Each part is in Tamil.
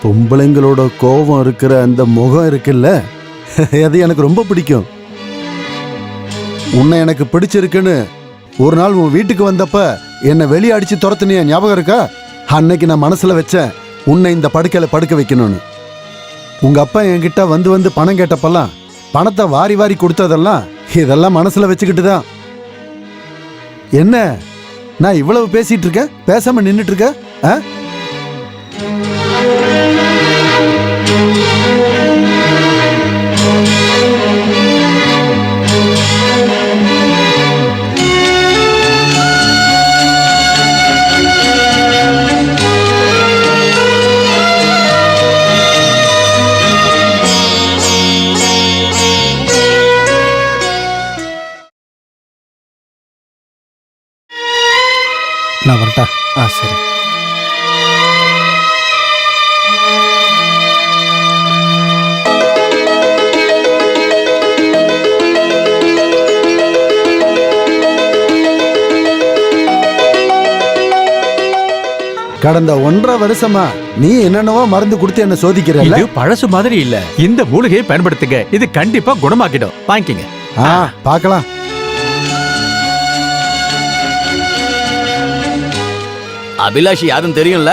பொம்பளைங்களோட கோபம் இருக்கிற அந்த முகம் இருக்குல்ல, அது எனக்கு ரொம்ப பிடிக்கும். உன்னை எனக்கு பிடிச்சிருக்குன்னு ஒரு நாள் உன் வீட்டுக்கு வந்தப்ப என்னை வெளியே அடிச்சு துரத்துனிய ஞாபகம் இருக்கா? அன்னைக்கு நான் மனசுல வச்சேன் உன்னை இந்த படுக்கையில படுக்க வைக்கணும்னு. உங்க அப்பா என்கிட்ட வந்து வந்து பணம் கேட்டப்பெல்லாம் பணத்தை வாரி வாரி கொடுத்ததெல்லாம் இதெல்லாம் மனசுல வச்சுக்கிட்டு தான். என்ன நான் இவ்வளவு பேசிட்டு இருக்கேன், பேசாம நின்னுட்டு இருக்க? நான் வரட்டா? சரி. கடந்த 1.5 வருஷமா நீ என்னென்னவோ மருந்து கொடுத்து என்ன சோதிக்கிற. இது பழசு மாதிரி இல்ல. இந்த மூலிகையை பயன்படுத்துங்க, இது கண்டிப்பா குணமாக்கிடும். வாங்கிக்கங்க. பார்க்கலாம். அபிலாஷி யாருன்னு தெரியும்ல,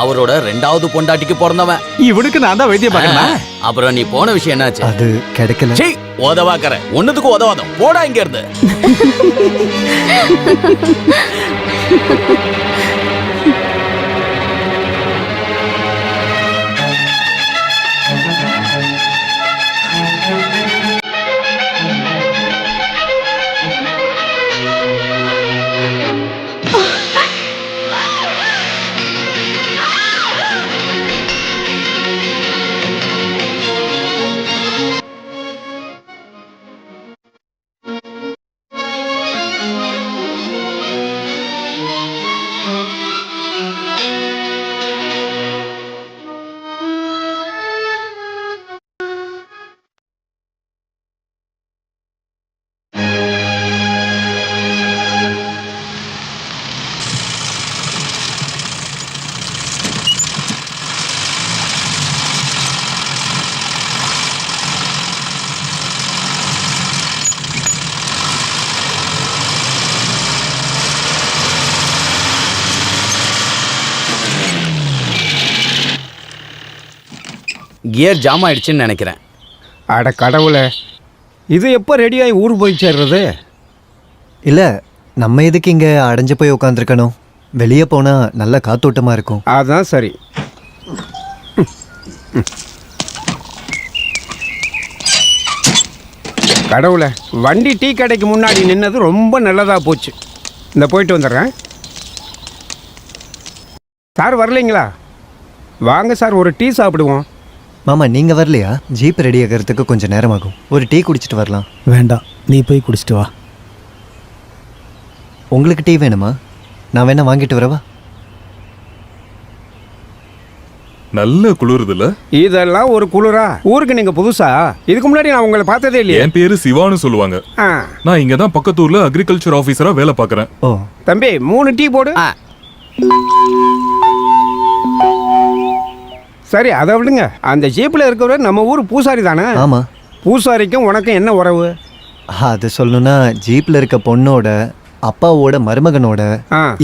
அவரோட 2வது பொண்டாட்டிக்கு பிறந்தவன். இவனுக்கு நான் தான் வைத்தியம் பார்க்கணும். அப்புறம் நீ போன விஷயம் என்னாச்சு? அது கிடைக்கல. உதவாக்கற ஒண்ணுத்துக்கு உதவாதம், போடா இங்க இருந்து. கியர் ஜாம் ஆயிடுச்சுன்னு நினைக்கிறேன். அட கடவுளே, இது எப்போ ரெடியாகி ஊர் போய் சேர்றது? இல்லை, நம்ம எதுக்கு இங்கே அடைஞ்சு போய் உட்காந்துருக்கணும்? வெளியே போனால் நல்ல காத்தோட்டமாக இருக்கும். அதான் சரி. கடவுளே, வண்டி டீ கடைக்கு முன்னாடி நின்னது ரொம்ப நல்லதாக போச்சு. இந்த போயிட்டு வந்துடுறேன். சார் வரலைங்களா? வாங்க சார், ஒரு டீ சாப்பிடுவோம். மாமா, நீங்கள் வரலையா? ஜீப் ரெடி ஆகிறதுக்கு கொஞ்சம் நேரமாகும். ஒரு டீ குடிச்சிட்டு வரலாம். வேண்டாம், நீ போய் குடிச்சிட்டு வா. உங்களுக்கு டீ வேணுமா? நான் வேணா வாங்கிட்டு வரவா? நல்ல குளிருதுல. இதெல்லாம் ஒரு குளிரா? ஊருக்கு நீங்க புதுசா? இதுக்கு முன்னாடி நான் உங்களை பார்த்ததே இல்லையே. என் பேரு சிவான்னு சொல்லுவாங்க. நான் இங்க தான் பக்கத்தூர்ல அக்ரிகல்ச்சர் ஆபீசரா வேலை பார்க்கறேன். ஓ தம்பி, 3 டீ போடு. சரி, அதை விடுங்க. அந்த ஜீப்பில் இருக்கிறவர் நம்ம ஊர் பூசாரி தானே? ஆமாம். பூசாரிக்கும் உனக்கும் என்ன உறவு? அது சொல்லணும்னா, ஜீப்பில் இருக்க பொண்ணோட அப்பாவோட மருமகனோட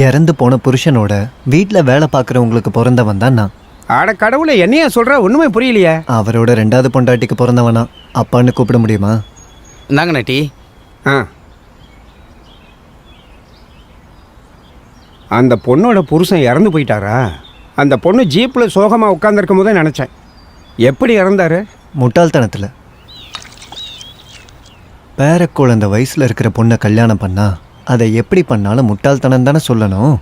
இறந்து போன புருஷனோட வீட்டில் வேலை பார்க்குறவங்களுக்கு பிறந்தவன் தான் நான். ஆட கடவுளை, என்னையா சொல்ற? ஒன்றுமே புரியலையே. அவரோட 2வது பொண்டாட்டிக்கு பிறந்தவனா? அப்பான்னு கூப்பிட முடியுமா? நாங்கண்ணா டீ. அந்த பொண்ணோட புருஷன் இறந்து போயிட்டாரா? அந்த பொண்ணு ஜீப்பில் சோகமாக உட்காந்துருக்கும் போதே நினச்சேன். எப்படி இறந்தாரு? முட்டாள்தனத்தில். பேர குழந்தை வயசில் இருக்கிற பொண்ணை கல்யாணம் பண்ணா அதை எப்படி பண்ணாலும் முட்டாள்தனம் தானே சொல்லணும்.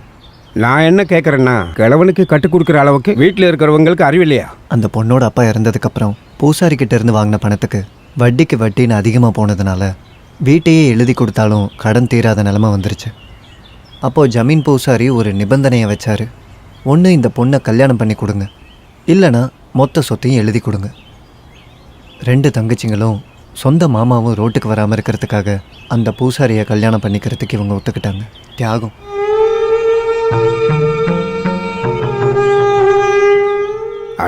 நான் என்ன கேட்குறேன்னா, கிழவனுக்கு கற்றுக் கொடுக்குற அளவுக்கு வீட்டில் இருக்கிறவங்களுக்கு அறிவில்லையா? அந்த பொண்ணோட அப்பா இறந்ததுக்கப்புறம் பூசாரிக்கிட்ட இருந்து வாங்கின பணத்துக்கு வட்டிக்கு வட்டின்னு அதிகமாக போனதுனால வீட்டையே எழுதி கொடுத்தாலும் கடன் தீராத நிலைமை வந்துருச்சு. அப்போது ஜமீன் பூசாரி ஒரு நிபந்தனையை வச்சார். ஒன்று, இந்த பொண்ணை கல்யாணம் பண்ணி கொடுங்க, இல்லைனா மொத்த சொத்தையும் எழுதி கொடுங்க. 2 தங்கச்சிங்களும் சொந்த மாமாவும் ரோட்டுக்கு வராமல் இருக்கிறதுக்காக அந்த பூசாரியை கல்யாணம் பண்ணிக்கிறதுக்கு இவங்க ஒத்துக்கிட்டாங்க. தியாகம்.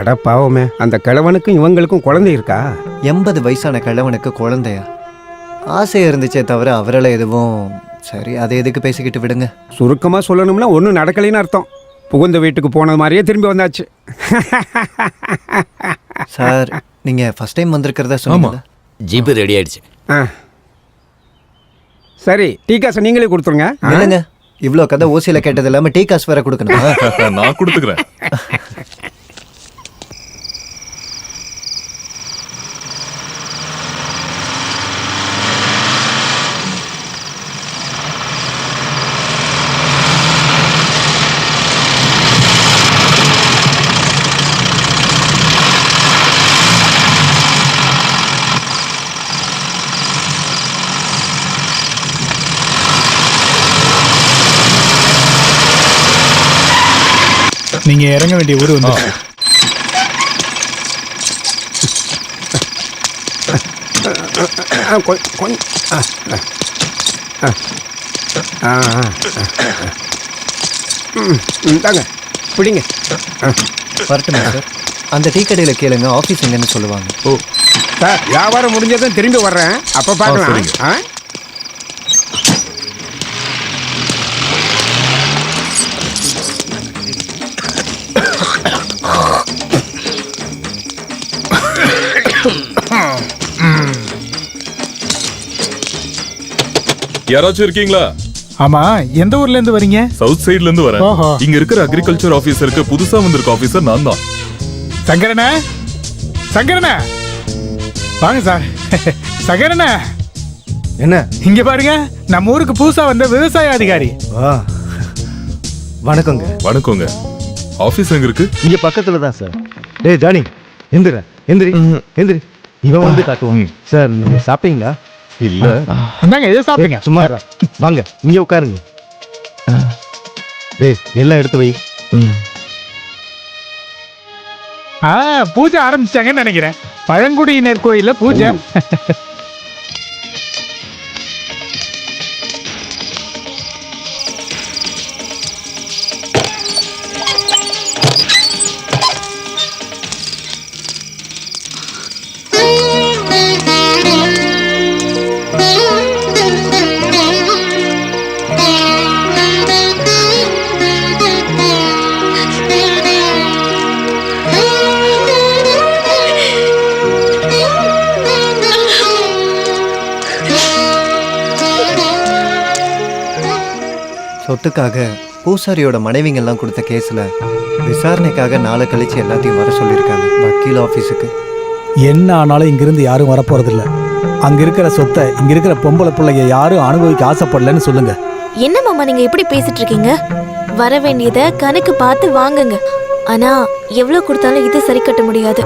அட பாவமே, அந்த கிழவனுக்கும் இவங்களுக்கும் குழந்தை இருக்கா? 80 வயசான கிழவனுக்கு குழந்தையா? ஆசை இருந்துச்சே தவிர அவரால் எதுவும் சரி, அதை எதுக்கு பேசிக்கிட்டு விடுங்க. சுருக்கமாக சொல்லணும்னா ஒன்றும் நடக்கலைன்னு அர்த்தம். புகுந்த வீட்டுக்கு போனது மாதிரியே திரும்பி வந்தாச்சு. சார், நீங்கள் ஃபர்ஸ்ட் டைம் வந்திருக்கிறதா சொன்னீங்க. ஜிபி ரெடி ஆயிடுச்சு. ஆ சரி, டீ காசை நீங்களே கொடுத்துருங்க. இல்லைங்க, இவ்வளோ கதை ஓசியில் கேட்டது இல்லாமல் டீ காசு வேற கொடுக்கணும். நான் கொடுத்துக்கிறேன். நீங்க இறங்க வேண்டிய ஊர் வந்து தாங்க பிடிங்க. வரட்டுமா சார்? அந்த டீ கடையில் கேளுங்க, ஆஃபீஸ் எங்கன்னு சொல்லுவாங்க. ஓ சார், வியாபாரம் முடிஞ்சதும் திரும்பி வர்றேன், அப்போ பார்க்கலாம். ஆ யாராச்சும் இருக்கீங்களா? ஆமா, எந்த ஊர்ல இருந்து வரீங்க? சவுத் சைடுல இருந்து வரேன். ஓஹோ. இங்க இருக்கிற அக்ரிகல்ச்சர் ஆபீசருக்கு புதுசா வந்திருக்க ஆபீசர் நான் தான். சங்கரண்ணா, சங்கரண்ணா வாங்க சார். சங்கரண்ணா, என்ன? இங்க பாருங்க, நம்ம ஊருக்கு புதுசா வந்த விவசாய அதிகாரி. வா, வணக்கங்க. வணக்கங்க. ஆபீஸ் எங்க இருக்கு? இங்க பக்கத்துல தான் சார். டேய் ஜானி, எந்திர எந்திரி எந்திரி. இவன் வந்து காட்டுவாங்க. சார், நீங்க சாப்பிட்டீங்களா? இல்ல. இந்தாங்க, எதை சாப்பிடுங்க. சும்மா இருடா. வாங்க, இங்க உட்காருங்க. டேய், எல்லாம் எடுத்து வை. பூஜை ஆரம்பிச்சிட்டாங்கன்னு நினைக்கிறேன். பழங்குடியினர் கோயில்ல பூஜை. சொத்துக்காக பூசாரியோட மனைவிங்கெல்லாம் கொடுத்த கேஸில் விசாரணைக்காக நாளை கழிச்சு எல்லாத்தையும் வர சொல்லியிருக்காங்க வக்கீல் ஆஃபீஸுக்கு. என்ன ஆனாலும் இங்கிருந்து யாரும் வரப்போறதில்ல. அங்க இருக்கிற சொத்தை இங்க இருக்கிற பொம்பளை பிள்ளைங்க யாரும் அனுபவிக்க ஆசைப்படலன்னு சொல்லுங்க. என்ன மாமா நீங்க எப்படி பேசிட்டு இருக்கீங்க? வர வேண்டியதை கணக்கு பார்த்து வாங்குங்க. ஆனா எவ்வளவு கொடுத்தாலும் இது சரி கட்ட முடியாது.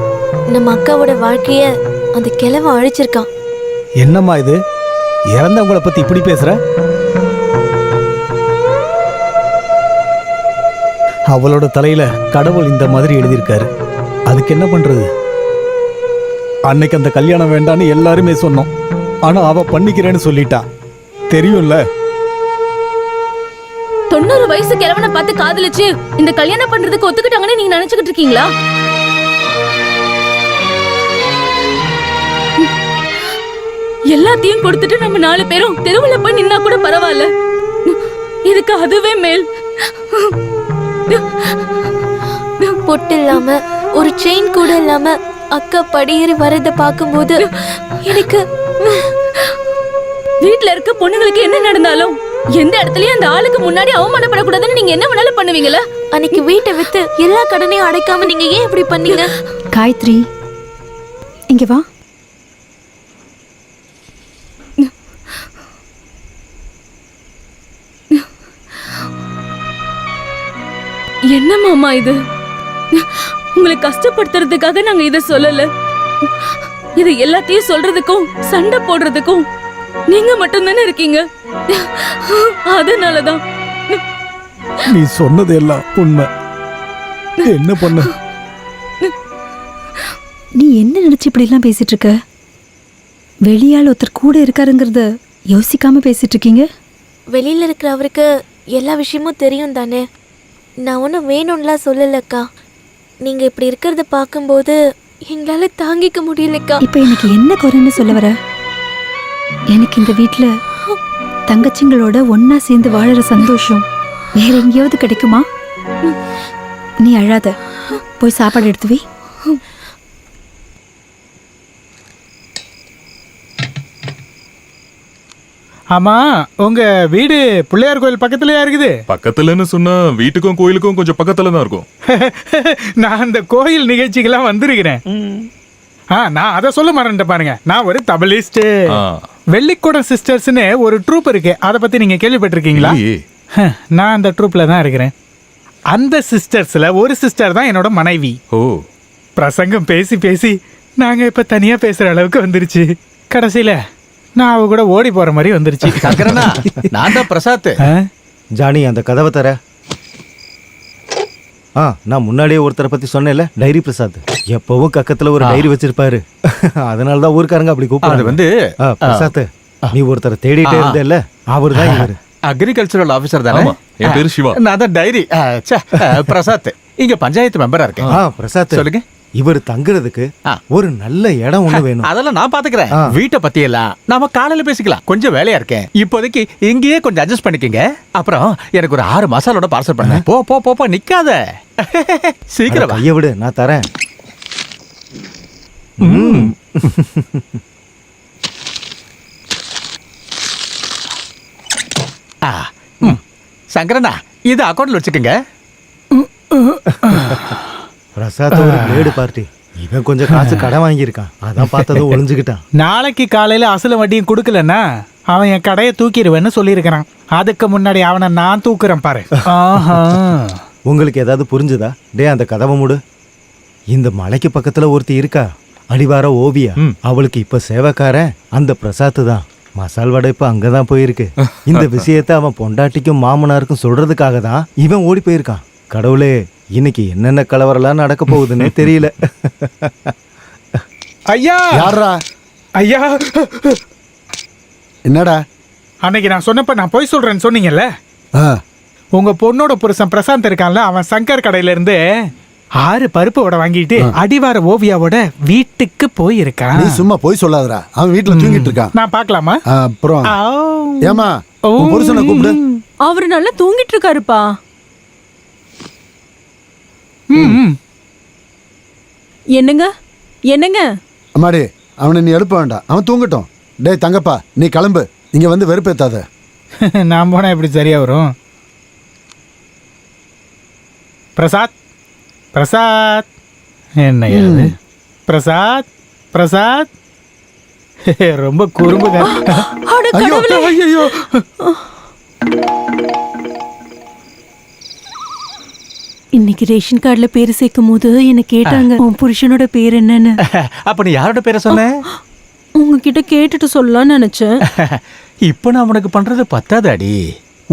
நம்ம அக்காவோட வாழ்க்கைய அந்த கிழவ அழிச்சிருக்கான். என்னம்மா இது, இறந்தவங்கள பத்தி இப்படி பேசுற? அவளோட தலையில கடவுள் இந்த மாதிரி எழுதியிருக்காரு. அதுக்கு என்ன பண்றது? அன்னைக்கு அந்த கல்யாணம் வேண்டான்னு எல்லாருமே சொன்னோம். ஆனா அவ பண்ணிக்கிறேன்னு சொல்லிட்டா. தெரியும்ல, 90 வயசு கிழவனை பார்த்து காதலிச்சு இந்த கல்யாணம் பண்றதுக்கு ஒத்துக்கிட்டாங்கன்னு நீங்க நினைச்சுக்கிட்டு இருக்கீங்களா? எல்லாத்தையும் கொடுத்துட்டு நம்ம 4 பேரும் தெருவுல போய் நின்னா கூட பரவாயில்ல. இதுக்கு அதுவே மேல். பொட்டு இல்லாம ஒரு செயின் கூட இல்லாம அக்கா படியேறி வரத பாக்கும்போது எனக்கு வீட்டுல இருக்க பொண்ணுங்களுக்கு என்ன நடந்தாலும் எந்த இடத்துலயும் அந்த ஆளுக்கு முன்னாடி அவமானப்படக்கூடாதுன்னு நீங்க என்ன வேணாலும் பண்ணுவீங்களா? அன்னைக்கு வீட்டை வித்து எல்லா கடனையும் அடைக்காம நீங்க ஏன் இப்படி பண்ணீங்க? காயத்ரி, இங்க வா. என்ன மாமா இது? உங்களை கஷ்டப்படுத்துறதுக்காக நாங்க இத சொல்லல. இது எல்லாத்தையும் சொல்றதுக்கும் சண்டை போடுறதுக்கும் நீங்க மட்டும் தானே இருக்கீங்க. அதனாலதான். நீ சொன்னது எல்லாம் உண்மை. என்ன பண்ண? நீ என்ன நினைச்சு இப்படி எல்லாம் பேசிட்டு இருக்க? வெளியால் ஒருத்தர் கூட இருக்காருங்கிறத யோசிக்காம பேசிட்டு இருக்கீங்க. வெளியில இருக்கிற அவருக்கு எல்லா விஷயமும் தெரியும் தானே. நான் ஒன்றும் வேணும்லாம் சொல்லலக்கா. நீங்க இப்படி இருக்கிறத பார்க்கும்போது எங்களால தாங்கிக்க முடியலக்கா. இப்போ எனக்கு என்ன குறைன்னு சொல்ல வர? எனக்கு இந்த வீட்ல தங்கச்சிங்களோட ஒண்ணா சேர்ந்து வாழற சந்தோஷம் வேற எங்கேயாவது கிடைக்குமா? நீ அழாத, போய் சாப்பாடு எடுத்து வை. ஆமா, உங்க வீடு பிள்ளையார் கோயில் பக்கத்துலயா இருக்குது? பக்கத்துலன்னு சொன்னா வீட்டுக்கும் கோயிலுக்கும் கொஞ்சம் பக்கத்துல தான் இருக்கும். நான் அந்த கோயில் நிகழ்ச்சிக்கெல்லாம் வந்திருக்கிறேன். நான் அதை சொல்ல மறந்துட்டேன் பாருங்க. நான் ஒரு தபலிஸ்ட். வெள்ளிக்கூடம் சிஸ்டர்ஸ்னு ஒரு ட்ரூப் இருக்கு. அதை பத்தி நீங்க கேள்விப்பட்டிருக்கீங்களா? நான் அந்த ட்ரூப்ல தான் இருக்கிறேன். அந்த சிஸ்டர்ஸ்ல ஒரு சிஸ்டர் தான் என்னோட மனைவி. ஓ, பிரசங்கம் பேசி பேசி நாங்க இப்ப தனியா பேசுற அளவுக்கு வந்துருச்சு. கடைசியில நான் அவ கூட ஓடி போற மாதிரி வந்துருச்சு. சங்கரனா, நான் தான் பிரசாத். ஜானி, அந்த கதவை தர. நான் முன்னாடியே ஒருத்தரை பத்தி சொன்னேன்ல, டைரி பிரசாத். எப்பவும் கக்கத்துல ஒரு டைரி வச்சிருப்பாரு. அதனாலதான் ஊருக்காரங்க அப்படி கூப்பிடுறாங்க. அது வந்து பிரசாத், நீ ஒருத்தரை தேடிட்டே இருந்தேல்ல, அவரு தான் இவரு. அக்ரிகல்ச்சரல் ஆபீசர் தானே? என் பேரு சிவா. நான் தான் டைரி பிரசாத். இங்க பஞ்சாயத்து மெம்பரா இருக்கேன். பிரசாத், சொல்லுங்க. இவர் தங்குறதுக்கு ஒரு நல்ல இடம் ஒண்ணு வேணும். அதெல்லாம் நான் பாத்துக்கிறேன். வீட்டை பத்தி எல்லாம் நாம காலையில பேசிக்கலாம். கொஞ்சம் வேலையா இருக்கேன் இப்போதைக்கு. இங்கேயே கொஞ்சம் அட்ஜஸ்ட் பண்ணிக்கங்க. அப்புறம் எனக்கு ஒரு 6 மசாலோட பார்சல் பண்ண. போ போ போ போ, நிக்காத, சீக்கிரம் வா. கைய விடு, நான் தரேன். சங்கரனா, இது அக்கௌண்ட்ல வச்சுக்கோங்க. பிரசாத் ஒரு பிளேடு பார்ட்டி. இவன் கொஞ்சம் காசு கடன் வாங்கியிருக்கான். அதான் பார்த்ததும் ஒளிஞ்சுக்கிட்டான். நாளைக்கு காலையில அசல வட்டியும் கொடுக்கலன்னா அவன் என் கடையை தூக்கிடுவேன்னு சொல்லியிருக்கிறான். அதுக்கு முன்னாடி அவனை நான் தூக்குறேன் பாரு. உங்களுக்கு ஏதாவது புரிஞ்சுதா? டே, அந்த கதவை மூடு. இந்த மலைக்கு பக்கத்துல ஒருத்தி இருக்கா, அடிவார ஓவியா. அவளுக்கு இப்ப சேவைக்காரன் அந்த பிரசாத் தான். மசால் வடை இப்ப அங்கதான் போயிருக்கு. இந்த விஷயத்த அவன் பொண்டாட்டிக்கும் மாமனாருக்கும் சொல்றதுக்காக தான் இவன் ஓடி போயிருக்கான். கடவுளே, இன்னைக்கு என்னென்ன கலவரெல்லாம் நடக்க போகுதுன்னே தெரியல. ஐயா, யாரா? ஐயா, என்னடா? அன்னைக்கு நான் சொன்னப்ப நான் போய் சொல்றேன்னு சொன்னீங்கல்ல. உங்க பொண்ணோட புருஷன் பிரசாந்த் இருக்கான்ல, அவன் சங்கர் கடையில இருந்து 6 பருப்பு வடை வாங்கிட்டு அடிவார ஓவியாவோட வீட்டுக்கு போயிருக்கான். நீ சும்மா போய் சொல்லாதடா. அவன் வீட்டுல தூங்கிட்டு இருக்கான். நான் பாக்கலாமா? அப்புறம் ஏமா, உன் புருஷனை கூப்பிடு. அவரு நல்லா தூங்கிட்டு இருக்காருப்பா. என்னங்க என்னங்க? அம்மாடி, அவனை நீ எழுப்ப வேண்டாம். அவன் தூங்கட்டும். டேய் தங்கப்பா, நீ கிளம்பு. இங்க வந்து வெறுப்பேத்தாத. நான் போனா எப்படி சரியா வரும்? பிரசாத், பிரசாத், என்ன பிரசாத், பிரசாத் ரொம்ப குறும்புங்க. ஐயோ, இன்னைக்கு ரேஷன் கார்டுல பேரு சேர்க்கும் போது என்ன கேட்டாங்க, உன் புருஷனோட பேர் என்னன்னு. அப்ப நீ யாரோட பேரை சொன்ன? உங்ககிட்ட கேட்டுட்டு சொல்லலாம்னு நினைச்சேன். இப்ப நான் உனக்கு பண்றது பத்தாது அடி.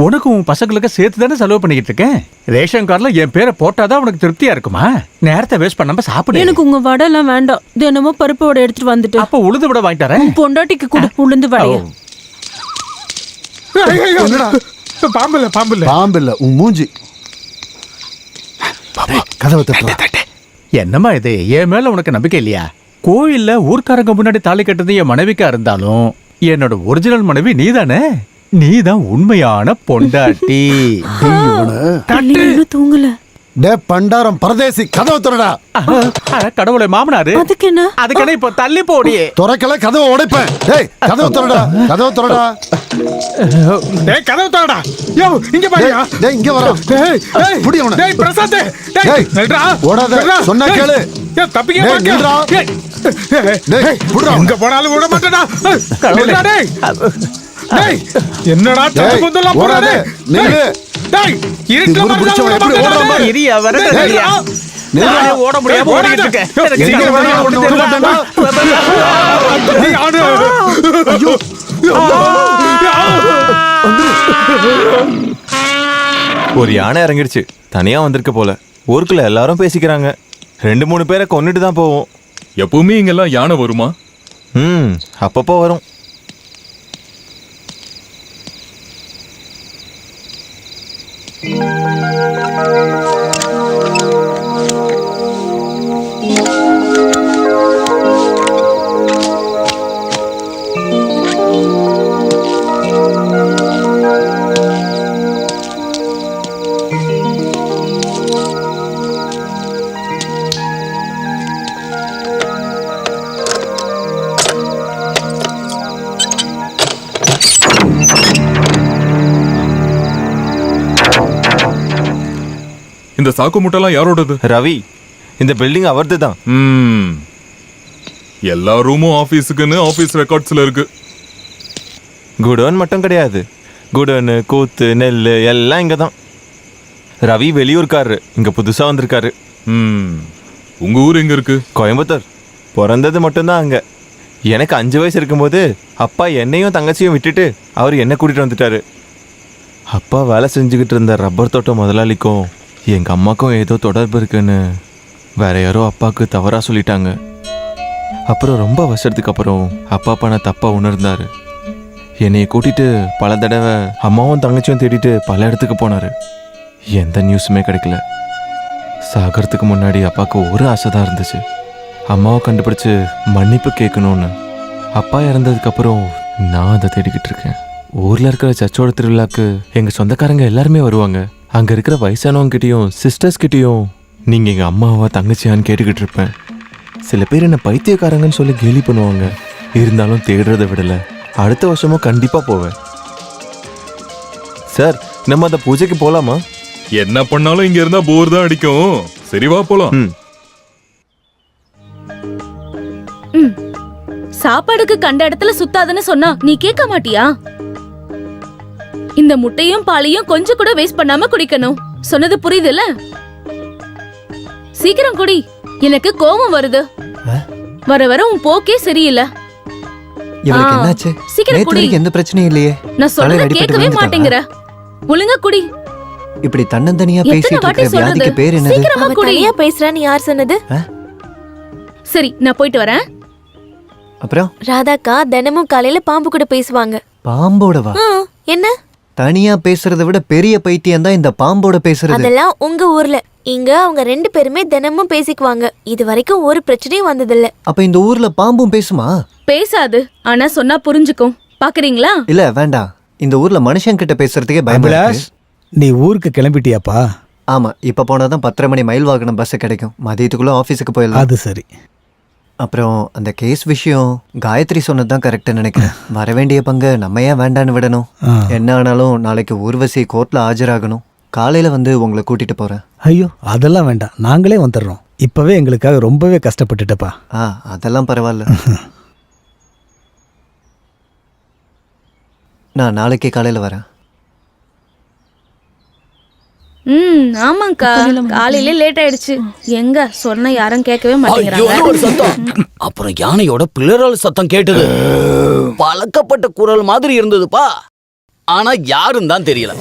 உனக்கு உன் பசங்களுக்கு சேர்த்து தானே செலவு பண்ணிக்கிட்டு இருக்கேன். ரேஷன் கார்டுல என் பேரை போட்டாதான் உனக்கு திருப்தியா இருக்குமா? நேரத்தை வேஸ்ட் பண்ணாம சாப்பிடு. எனக்கு உங்க வடை எல்லாம் வேண்டாம். தினமும் பருப்பு வடை எடுத்துட்டு வந்துட்டு. அப்ப உளுந்து வடை வாங்கிட்டு வரேன். பொண்டாட்டிக்கு கூட உளுந்து வடைய. பாம்பு பாம்பு பாம்பு இல்ல, உன் மூஞ்சி. கதவை தட்டு. என்னம்மா இது? என் மேல உனக்கு நம்பிக்கை இல்லையா? கோயில்ல ஊர்க்காரங்க முன்னாடி தாலி கட்டுறது என் மனைவிக்கா இருந்தாலும் என்னோட ஒரிஜினல் மனைவி நீதானே. நீதான் உண்மையான பொண்டாட்டி. தூங்கல. டே பண்டாரம் பரதேசி, கதவை திறடா. கடவுளை, மாமனாரு. அதுக்கு என்ன? அதுக்கு என்ன? இப்ப தள்ளி போடியே. திறக்கல, கதவை உடைப்பேன். டேய் கதவை திறடா, கதவை திறடா. டேய் கதவை திறடா. யோ, இங்க பாருயா. டேய் இங்க வர. டேய் புடி அவன. டேய் பிரசாத், டேய் நில்றா. ஓடாத, சொன்னா கேளு. ஏய் தப்பிக்க டேய் நில்றா. டேய் புடிடா. எங்க போனாலும் ஓட மாட்டடா. நில்றா டேய். டேய் என்னடா தப்புதெல்லாம் போறானே. நில்லு. டேய் இருட்டுல புடிச்சவன் எப்படி ஓடுறான் பாரு. இரியா வரடா. நில்றா. ஓட முடியாம ஓடிட்டு இருக்கேன். எங்க வர ஓட மாட்டேடா. நீ ஆடு. ஐயோ. ஒரு யானை இறங்கிடுச்சு. தனியா வந்திருக்க போல. ஊருக்குள்ள எல்லாரும் பேசிக்கிறாங்க. 2-3 பேரை கொன்னுட்டு தான் போவோம். எப்பவுமே இங்கெல்லாம் யானை வருமா? அப்பப்போ வரும். இந்த சாக்கு முட்டைலாம் யாரோடது? ரவி, இந்த பில்டிங் அவரது தான். எல்லா ரூமும் ஆபீஸுக்குன்னு ஆபீஸ் ரெக்கார்ட்ஸ்ல இருக்கு. குடோன் மட்டும் கிடையாது, குடோனு, கூத்து, நெல் எல்லாம் இங்க தான். ரவி வெளியூர்காரரு, இங்க புதுசா வந்திருக்காரு. உங்க ஊர் எங்க இருக்கு? கோயம்புத்தூர். பிறந்தது மட்டும்தான் அங்க. எனக்கு 5 வயசு இருக்கும்போது அப்பா என்னையும் தங்கச்சியும் விட்டுட்டு அவர் என்ன கூட்டிட்டு வந்துட்டாரு. அப்பா வேலை செஞ்சுக்கிட்டு இருந்த ரப்பர் தோட்டம் முதலாளிக்கும் எங்க அம்மாக்கும் ஏதோ தொடர்பு இருக்குன்னு வேற யாரோ அப்பாவுக்கு தவறா சொல்லிட்டாங்க. அப்புறம் ரொம்ப வருஷத்துக்கு அப்புறம் அப்பா பண்ண தப்பா உணர்ந்தாரு. என்னைய கூட்டிட்டு பல தடவை அம்மாவும் தங்கச்சியும் தேடிட்டு பல இடத்துக்கு போனாரு. எந்த நியூஸுமே கிடைக்கல. சாகிறதுக்கு முன்னாடி அப்பாவுக்கு ஒரு ஆசை தான் இருந்துச்சு, அம்மாவை கண்டுபிடிச்சு மன்னிப்பு கேட்கணும்னு. அப்பா இறந்ததுக்கப்புறம் நான் அதை தேடிக்கிட்டு இருக்கேன். ஊரில் இருக்கிற சர்ச்சோட திருவிழாக்கு எங்கள் சொந்தக்காரங்க எல்லாருமே வருவாங்க. அங்கே இருக்கிற வயசானவங்ககிட்டையும் சிஸ்டர்ஸ்கிட்டையும் நீங்கள் எங்கள் அம்மாவா தங்கச்சியான்னு கேட்டுக்கிட்டு இருப்பேன். சில பேர் என்னை பைத்தியக்காரங்கன்னு சொல்லி கேலி பண்ணுவாங்க. இருந்தாலும் தேடுறதை விடலை. அடுத்த வருஷமும் கண்டிப்பாக போவேன். சார், நம்ம அந்த பூஜைக்கு போகலாமா? என்ன பண்ணாலும் இங்க இருந்தா போர் தான் அடிக்கும். சரி வா போலாம். சாப்பாடுக்கு கண்ட இடத்துல சுத்தாதுன்னு சொன்னா நீ கேட்க மாட்டியா? இந்த முட்டையும் பாலையும் கொஞ்சம் கூட வேஸ்ட் பண்ணாம குடிக்கணும். சொன்னது புரியுதுல்ல? சீக்கிரம் குடி, எனக்கு கோபம் வருது. வர வர உன் போக்கே சரியில்லை. இவளுக்கு என்னாச்சு? சீக்கிரம் நேத்து குடி. வரைக்கும் எந்த பிரச்சனையும் இல்லையே. நான் சொல்றத கேட்கவே மாட்டேங்கிற. ஒழுங்கா குடி. இப்படி தன்னந்தனியா எத்தனை பேசிட்டு வாட்டி இருக்க வியாதிக்கு சொல்றது? பேர் என்னது? சீக்கிரமா அவ குடி. தனியா பேசுறான்னு யார் சொன்னது? சரி, நான் போயிட்டு வரேன். அப்புறம் ராதாக்கா தினமும் காலையில பாம்பு கூட பேசுவாங்க. பாம்போடவா? என்ன? தனியா பேசுறதை விட பெரிய பைத்தியம் தான் இந்த பாம்போட பேசுறது. அதெல்லாம் உங்க ஊர்ல. இங்க அவங்க 2 பேருமே தினமும் பேசிக்குவாங்க. இது வரைக்கும் ஒரு பிரச்சனையும் வந்ததில்ல. அப்ப இந்த ஊர்ல பாம்பும் பேசுமா? பேசாது, ஆனா சொன்னா புரிஞ்சுக்கும். பாக்குறீங்களா? இல்ல வேண்டாம். இந்த ஊர்ல மனுஷன் கிட்ட பேசுறதுக்கே பயமா அபிலாஷ், இருக்கு. நீ ஊருக்கு கிளம்பிட்டியாப்பா? ஆமா, இப்ப போனாதான் 10:30 மணி மயில் வாகனம் பஸ் கிடைக்கும். மதியத்துக்குள்ள ஆபீஸுக்கு போயிடலாம். அது சரி. அப்புறம் அந்த கேஸ் விஷயம் காயத்ரி சொன்னதுதான் கரெக்ட்னு நினைக்கிறேன். வர வேண்டிய பங்கு நம்ம ஏன் வேண்டான்னு விடணும்? என்ன ஆனாலும் நாளைக்கு ஊர்வசி கோர்ட்ல ஆஜராகணும். காலையில வந்து உங்களை கூட்டிட்டு போறேன். ஐயோ, அதெல்லாம் வேண்டாம், நாங்களே வந்துடுறோம். இப்பவே எங்களுக்காக ரொம்பவே கஷ்டப்பட்டுட்டப்பா. அதெல்லாம் பரவாயில்ல. நான் நாளைக்கே காலையில வரேன். ஆமாங்கா, காலையில லேட் ஆயிடுச்சு. எங்க சொன்ன யாரும் கேட்கவே ஐயோ, மாட்டேங்கிறாங்க. ஒரு சத்தம். அப்புறம் யானையோட பிளறல் சத்தம் கேட்டது. பழக்கப்பட்ட குரல் மாதிரி இருந்ததுப்பா. ஆனா யாரும் தான் தெரியல.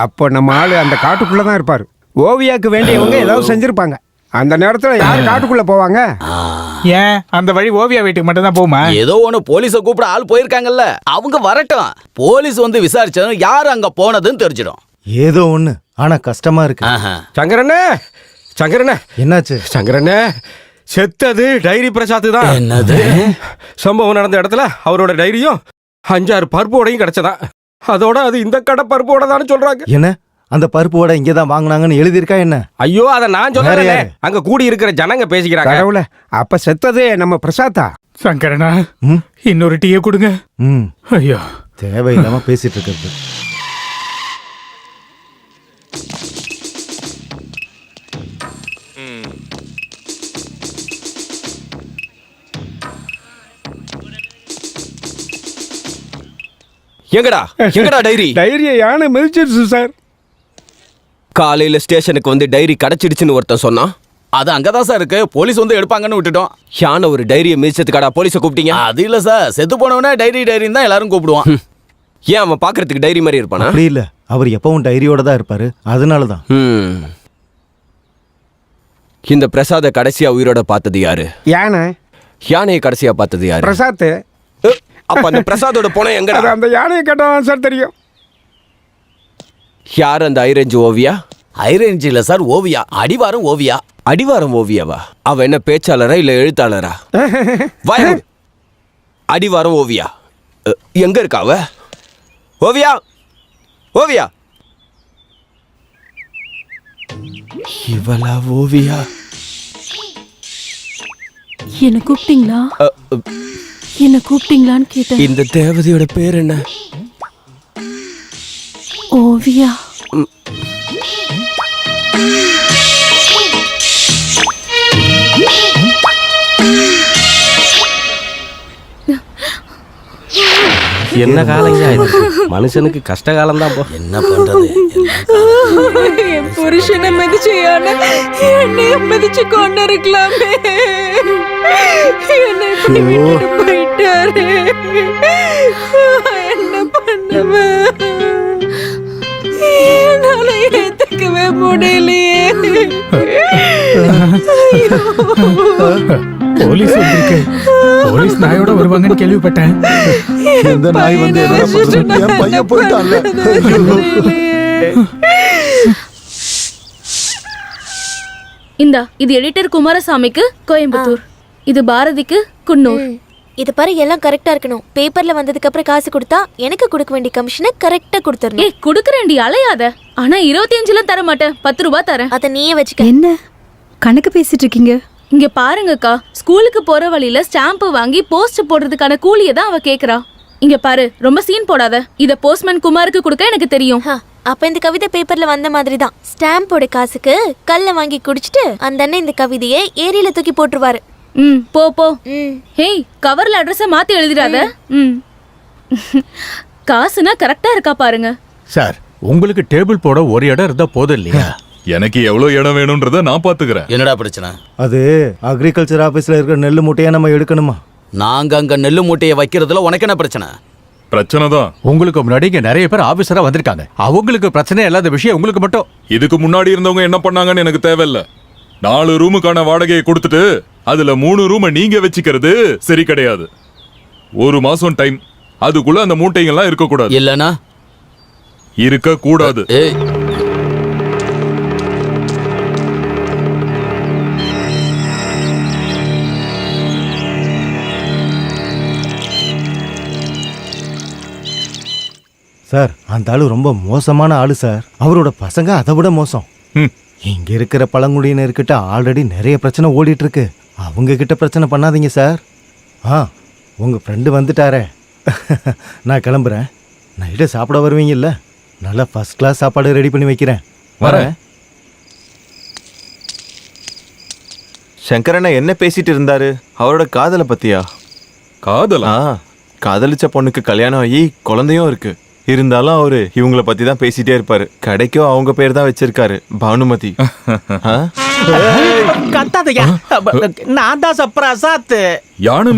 அப்போ நம்ம ஆளு அந்த காட்டுக்குள்ள தான் இருப்பாரு. ஓவியாக்கு வேண்டியவங்க ஏதாவது செஞ்சிருப்பாங்க. அந்த நேரத்துல யார் காட்டுக்குள்ள போவாங்க? ஏன் அந்த வழி ஓவியா வீட்டுக்கு மட்டும் தான் போமா? ஏதோ ஒண்ணு போலீஸ கூப்பிட ஆள் போயிருக்காங்கல்ல, அவங்க வரட்டும். போலீஸ் வந்து விசாரிச்சதும் யாரு அங்க போனதுன்னு தெரிஞ்சிடும். ஏதோ ஒண்ணு, ஆனா கஷ்டமா இருக்கு. சங்கரண்ணே, சங்கரண்ணே, என்னாச்சு? சங்கரண்ணே, செத்தது டைரி பிரசாத் தான். என்னது? சம்பவம் நடந்த இடத்துல அவரோட டைரியும் 5-6 பருப்போடையும் கிடைச்சதா. அதோட அது இந்த கடை பருப்போட தான் சொல்றாங்க. என்ன, அந்த பருப்பு வடை இங்கதான் வாங்கினாங்கன்னு எழுதியிருக்கா என்ன? ஐயோ, அத நான் சொல்லல, அங்க கூடி இருக்கிற ஜனங்க பேசிக்கிறாங்க. கடவுளே, அப்ப செத்ததே நம்ம பிரசாத்தா? சங்கரனா, இன்னொரு டீயை கொடுங்க. ஐயோ, தேவையில்லாம பேசிட்டு இருக்கிறது. எங்கடா டைரி? டைரியை யானை மிதிச்சிருச்சு சார். காலையில ஸ்டேஷனுக்கு வந்து டைரி கிடைச்சிடுச்சுன்னு ஒருத்தன் சொன்னான். அது அங்கதான் சார் இருக்கு. போலீஸ் வந்து எடுப்பாங்கன்னு விட்டுட்டோம். யானை ஒரு டைரியை மிதிச்சதுக்காடா போலீஸை கூப்பிட்டீங்க? அது இல்ல சார், செத்து போனவனே டைரின்னு தான் எல்லாரும் கூப்பிடுவான். ஏன் அவன் பாக்குறதுக்கு டைரி மாதிரி இருப்பானா? அப்படி இல்ல, அவர் எப்பவும் டைரியோட தான் இருப்பாரு, அதனாலதான். இந்த பிரசாத கடைசியா உயிரோட பார்த்தது யாரு? யானை. யானையை கடைசியா பார்த்தது யாரு? பிரசாத். அப்ப அந்த பிரசாதோட போன எங்கடா? அந்த யானையை கேட்டான் சார் தெரியும். யார் அந்த ஐரேஞ்சு ஓவியா? ஐரேஞ்சு இல்ல சார், ஓவியா. அடிவாரம் ஓவியா. அடிவாரம் ஓவியாவா? அவ என்ன பேச்சாளரா இல்ல எழுத்தாளரா? அடிவாரம் ஓவியா எங்க இருக்கா அவ? ஓவியா, ஓவியா. இவளா ஓவியா? என்ன கூப்பிட்டீங்களா? என்ன கூப்பிட்டீங்களான்னு கேட்டேன். இந்த தேவதையோட பேர் என்ன? ஓவியா. என்ன காலையா மனுஷனுக்கு கஷ்ட காலம் தான் போ. என்ன பண்றது? என் புருஷனை மிதிச்சு என்னைய மிதிச்சு கொண்டு இருக்கலாமே. என்னை இப்படி விட்டுட்டு போயிட்டாரு. என்ன பண்ணுவேன்? என்னால ஏத்துக்கவே முடியலையே. போலீஸ் வந்திருக்கு. போலீஸ் நாயோட வருவாங்கன்னு கேள்விப்பட்டேன். இந்த நாய் வந்து என்ன பண்ணுது? என் பையன் போயிட்டான்ல. இந்தா, இது எடிட்டர் குமாரசாமிக்கு கோயம்புத்தூர், இது பாரதிக்கு குன்னூர். இது பாரு, எல்லாம் கரெக்டா இருக்கணும். பேப்பர்ல வந்ததுக்கு அப்புறம் காசு கொடுத்தா எனக்கு கொடுக்க வேண்டிய கமிஷனை கரெக்டா கொடுத்துறணும். ஏய், குடுக்கறேன்டி, அலையாத. ஆனா 25 தர மாட்டேன், 10 ரூபாய் தரேன். அத நீயே வச்சுக்க. என்ன கணக்கு பேசிட்டு இருக்கீங்க? இங்க பாருங்கக்கா, ஸ்கூலுக்கு போற வழியில ஸ்டாம்ப் வாங்கி போஸ்ட் போடுறதுக்கான கூலியை தான் அவ கேக்குறா. இங்க பாரு, ரொம்ப சீன் போடாத. இத போஸ்ட்மேன் குமாருக்கு கொடுக்க எனக்கு தெரியும். அப்ப இந்த கவிதை பேப்பர்ல வந்த மாதிரி தான். ஸ்டாம்போட காசுக்கு கல்ல வாங்கி குடிச்சிட்டு அந்த அண்ணன் இந்த கவிதையை ஏரியில தூக்கி போட்டுருவாரு. போ போ. ஹேய், கவர்ல அட்ரஸ மாத்தி எழுதிடாத. காசுனா கரெக்டா இருக்கா பாருங்க. சார், உங்களுக்கு டேபிள் போட ஒரு இடம் இருந்தா போதும் இல்லையா? எனக்கு எவ்வளவு இடம் வேணும்ன்றத நான் பாத்துக்கிறேன். என்னடா பிரச்சனை? அது அக்ரிகல்ச்சர் ஆபீஸ்ல இருக்கிற நெல்லு மூட்டையை நம்ம எடுக்கணுமா? நாங்க அங்க நெல்லு மூட்டையை வைக்கிறதுல உனக்கு என்ன பிரச்சனை? பிரச்சனை தான். உங்களுக்கு முன்னாடி இங்க நிறைய பேர் ஆபீசரா வந்திருக்காங்க. அவங்களுக்கு பிரச்சனை இல்லாத விஷயம் உங்களுக்கு மட்டும். இதுக்கு முன்னாடி இருந்தவங்க என்ன பண்ணாங்கன்னு எனக்கு தேவையில்ல. 4 ரூமுக்கான வாடகையை கொடுத்துட்டு அதுல 3 ரூமை நீங்க வச்சுக்கிறது சரி கிடையாது. 1 மாசம் டைம். அதுக்குள்ள அந்த மூட்டைகள்லாம் இருக்க கூடாது. இல்லனா இருக்க கூடாது. சார், அந்த ஆளு ரொம்ப மோசமான ஆளு சார். அவரோட பசங்க அதை விட மோசம். இங்க இருக்கிற பழங்குடியினர்கிட்ட ஆல்ரெடி நிறைய பிரச்சனை ஓடிட்டு இருக்கு. அவங்க கிட்ட பிரச்சனை பண்ணாதீங்க சார். உங்க ஃப்ரெண்டு வந்துட்டாரே. நான் கிளம்புறேன். நைட்டு சாப்பிட வருவீங்கல்ல? நல்லா ஃபர்ஸ்ட் கிளாஸ் சாப்பாடு ரெடி பண்ணி வைக்கிறேன். வரேன். சங்கரண்ணா என்ன பேசிட்டு இருந்தாரு? அவரோட காதலை பத்தியா? காதலா? காதலிச்ச பொண்ணுக்கு கல்யாணம் ஆகி குழந்தையும் இருக்கு. இருந்தாலும் அவரு இவங்கள பத்தி தான் பேசிட்டே இருப்பாரு. கடைக்கும் அவங்க பேர் தான் வச்சிருக்காரு, பானுமதி. கத்தாதையா, நான் தான் பிரசாத். யானை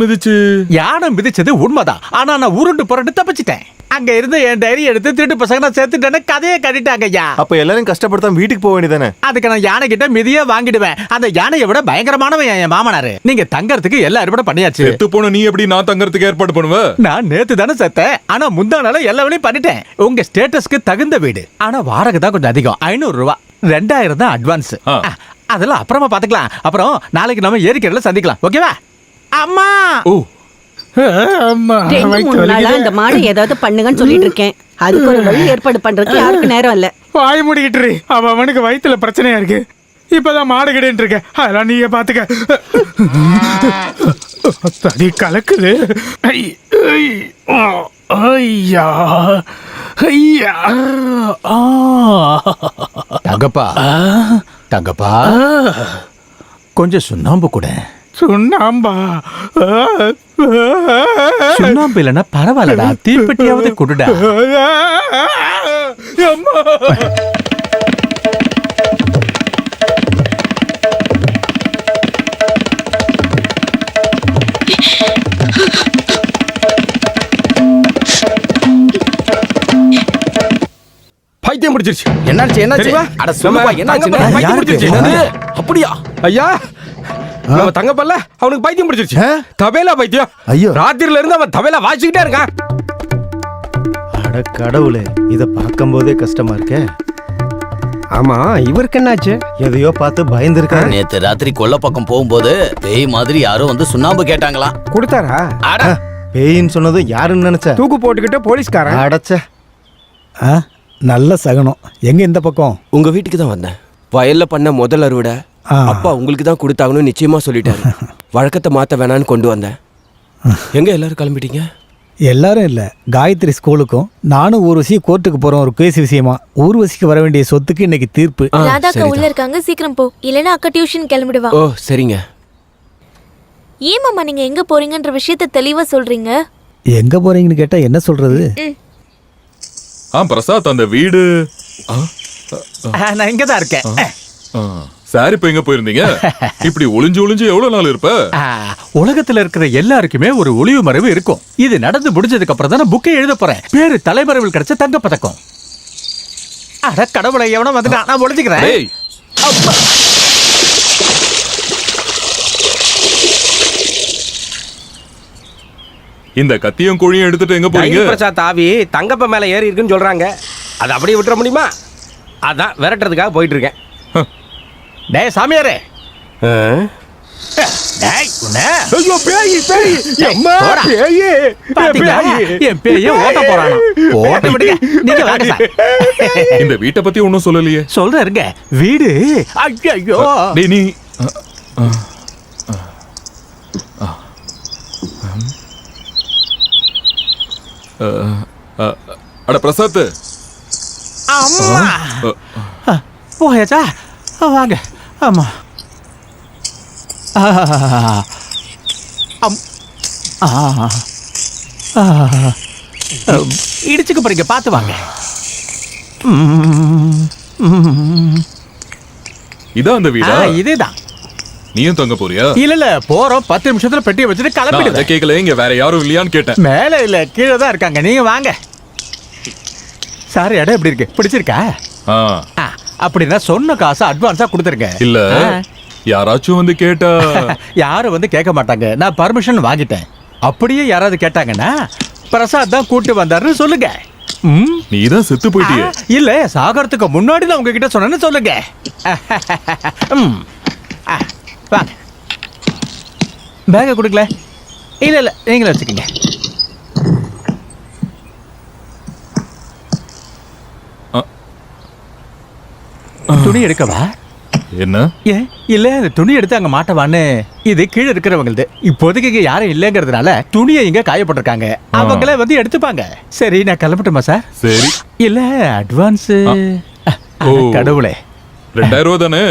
மிதிச்சது உண்மைதான். ஆனா நான் உருண்டு புரண்டு தப்பிச்சிட்டேன். அங்க இருந்து என் டைரி எடுத்து திருட்டு பசங்க நான் சேர்த்துட்டேன்னு கதையை கட்டிட்டாங்க ஐயா. அப்ப எல்லாரும் கஷ்டப்படுத்தாம வீட்டுக்கு போக வேண்டியதானே? அதுக்கு நான் யானை கிட்ட மிதியே வாங்கிடுவேன். அந்த யானையை விட பயங்கரமானவன் என் மாமனாரு. நீங்க தங்கறதுக்கு எல்லா ஏற்பாடும் பண்ணியாச்சு. செத்து போன நீ எப்படி நான் தங்கறதுக்கு ஏற்பாடு பண்ணுவ? நான் நேத்து தானே செத்தேன். ஆனா முந்தா நாள எல்லா வேலையும் பண்ணிட்டேன். உங்க ஸ்டேட்டஸ்க்கு தகுந்த வீடு. ஆனா வாடகை தான் கொஞ்சம் அதிகம். 500 ரூபாய். 2000 தான் அட்வான்ஸ். அதெல்லாம் அப்புறமா பாத்துக்கலாம். அப்புறம் நாளைக்கு நம்ம ஏரிக்கரையில சந்திக்கலாம். ஓகேவா? அம்மா. இந்த மாடு ஏதாவது பண்ணுங்கன்னு சொல்லிட்டு இருக்கேன். அதுக்கு ஒரு வழி ஏற்பாடு பண்றதுக்கு யாருக்கு நேரம் இல்ல. வாய் முடிக்கிட்டு அவனுக்கு வயித்துல பிரச்சனையா இருக்கு. இப்பதான் மாடு கிடையாது இருக்க. அதெல்லாம் நீயே பாத்துக்க. தடி கலக்குது. ஐயா ஐயா. தங்கப்பா தங்கப்பா, கொஞ்சம் சுண்ணாம்பு கூட. சுண்ணாம்பா? சுண்ணாம்பு இல்லைன்னா பரவாயில்லடா, தீப்பெட்டியாவது கொடுடா. பைத்தியம் பிடிச்சிருச்சு. என்னாச்சு? அட சொல்லுப்பா, என்னாச்சு? அப்படியா ஐயா, நம்ம தங்கப்பல்ல அவனுக்கு பைத்தியம் பிடிச்சிருச்சு. தபேலா பைத்தியம். ஐயோ, ராத்திரில இருந்து அவன் தபேலா வாசிக்கிட்டே இருக்கான். அட கடவுளே, இத பார்க்கும்போதே கஷ்டமா இருக்கே. ஆமா, இவருக்கு என்னாச்சு? எதையோ பார்த்து பயந்துருக்காரு. நேத்து ராத்திரி கொல்ல பக்கம் போகும்போது பேய் மாதிரி யாரோ வந்து சுண்ணாம்பு கேட்டாங்களா? கொடுத்தாரா? பேயின்னு சொன்னதும் யாருன்னு நினைச்ச? தூக்கு போட்டுக்கிட்ட போலீஸ்காரன். அடச்சே. நல்ல சகனம். எங்க இந்த பக்கம்? உங்க வீட்டுக்கு தான் வந்தேன். வயல்ல பண்ண முதல் அறுவடை அப்பா உங்களுக்கு தான் கொடுத்தாங்கன்னு நிச்சயமா சொல்லிட்டாரு. வழக்கத்தை மாத்த வேணான்னு கொண்டு வந்தேன். எங்க எல்லாரும் கிளம்பிட்டீங்க? எல்லாரும் இல்ல, காயத்ரி ஸ்கூலுக்கும் நானும் ஊர்வசி கோர்ட்டுக்கு போறோம் ஒரு கேஸ் விஷயமா. ஊர்வசிக்கு வர வேண்டிய சொத்துக்கு இன்னைக்கு தீர்ப்பு. ராதாக்கா உள்ள இருக்காங்க, சீக்கிரம் போ, இல்லனா அக்கா டியூஷன் கிளம்பிடுவா. ஓ சரிங்க. ஏன் மாமா நீங்க எங்க போறீங்கன்ற விஷயத்தை தெளிவா சொல்றீங்க? எங்க போறீங்கன்னு கேட்டா என்ன சொல்றது? பிரசாத் அந்த வீடு நான் இங்க தான் இருக்கேன். சார் இப்ப எங்க போயிருந்தீங்க? இப்படி ஒளிஞ்சு ஒளிஞ்சு எவ்வளவு நாள் இருப்ப? உலகத்துல இருக்கிற எல்லாருக்குமே ஒரு ஒளிவு மறைவு இருக்கும். இது நடந்து முடிஞ்சதுக்கு அப்புறம் தான் புக்கை எழுத போறேன். பேரு தலைமறைவில் கிடைச்ச தங்க பதக்கம். அட கடவுளை, எவனோ வந்து நான் ஒளிஞ்சுக்கிறேன். இந்த கத்தியும் கோழியும் எடுத்துட்டு எங்க போறீங்க? பிரசாத் ஆவி தங்கப்ப மேல ஏறி இருக்குன்னு சொல்றாங்க. அதை அப்படியே விட்டுற முடியுமா? அதான் விரட்டுறதுக்காக போயிட்டு இருக்கேன். டேய் சாமியாரே, டேய் உன்னை ஐயோ பேய் பேய் அம்மா போடா. பேய் பாத்தீங்களா? என் பேயே ஓட்ட போறானா? ஓட்ட விடுங்க, நீங்க வாங்க சார். இந்த வீட்டை பத்தி ஒன்னும் சொல்லலையே. சொல்றேங்க, வீடு ஐயோ. டேய் நீ அட பிரசாத், அம்மா போயாச்சா? வாங்க. ஆமா. இடிச்சுக்க போறீங்க, பார்த்து வாங்க. இதான் அந்த வீடா? இதேதான். நீயும் தங்க போறியா? இல்ல போறோம், 10 நிமிஷத்துல பெட்டியை வச்சுட்டு கிளம்பிடுங்க. கேட்கல, இங்க வேற யாரும் இல்லையான்னு கேட்டேன். மேல இல்ல, கீழே தான் இருக்காங்க. நீங்க வாங்க. சார், இடம் எப்படி இருக்கு? பிடிச்சிருக்கா? அப்படின்னா சொன்ன காசு அட்வான்ஸா கொடுத்துருங்க. இல்ல யாராச்சும் வந்து கேட்டா? யாரும் வந்து கேட்க மாட்டாங்க. நான் பர்மிஷன் வாங்கிட்டேன். அப்படியே யாராவது கேட்டாங்கன்னா பிரசாத் தான் கூட்டு வந்தாருன்னு சொல்லுங்க. நீதான் செத்து போயிட்டியே. இல்ல, சாகறதுக்கு முன்னாடி தான் உங்ககிட்ட சொன்னேன்னு சொல்லுங்க. வாங்க. பேக கொடுக்கல? இல்ல நீங்களே வச்சுக்கோங்க. துணி எடுக்கவா? என்ன? ஏன் இல்ல, அந்த துணி எடுத்து அங்க மாட்டவான்னு. இது கீழே இருக்கிறவங்களது. இப்போதைக்கு இங்க யாரும் இல்லைங்கிறதுனால துணியை இங்க காயப்பட்டிருக்காங்க. அவங்களே வந்து எடுத்துப்பாங்க. சரி, நான் கிளம்பட்டுமா சார்? சரி. இல்ல அட்வான்ஸ் கடவுளே 2000 ரூபா தானே?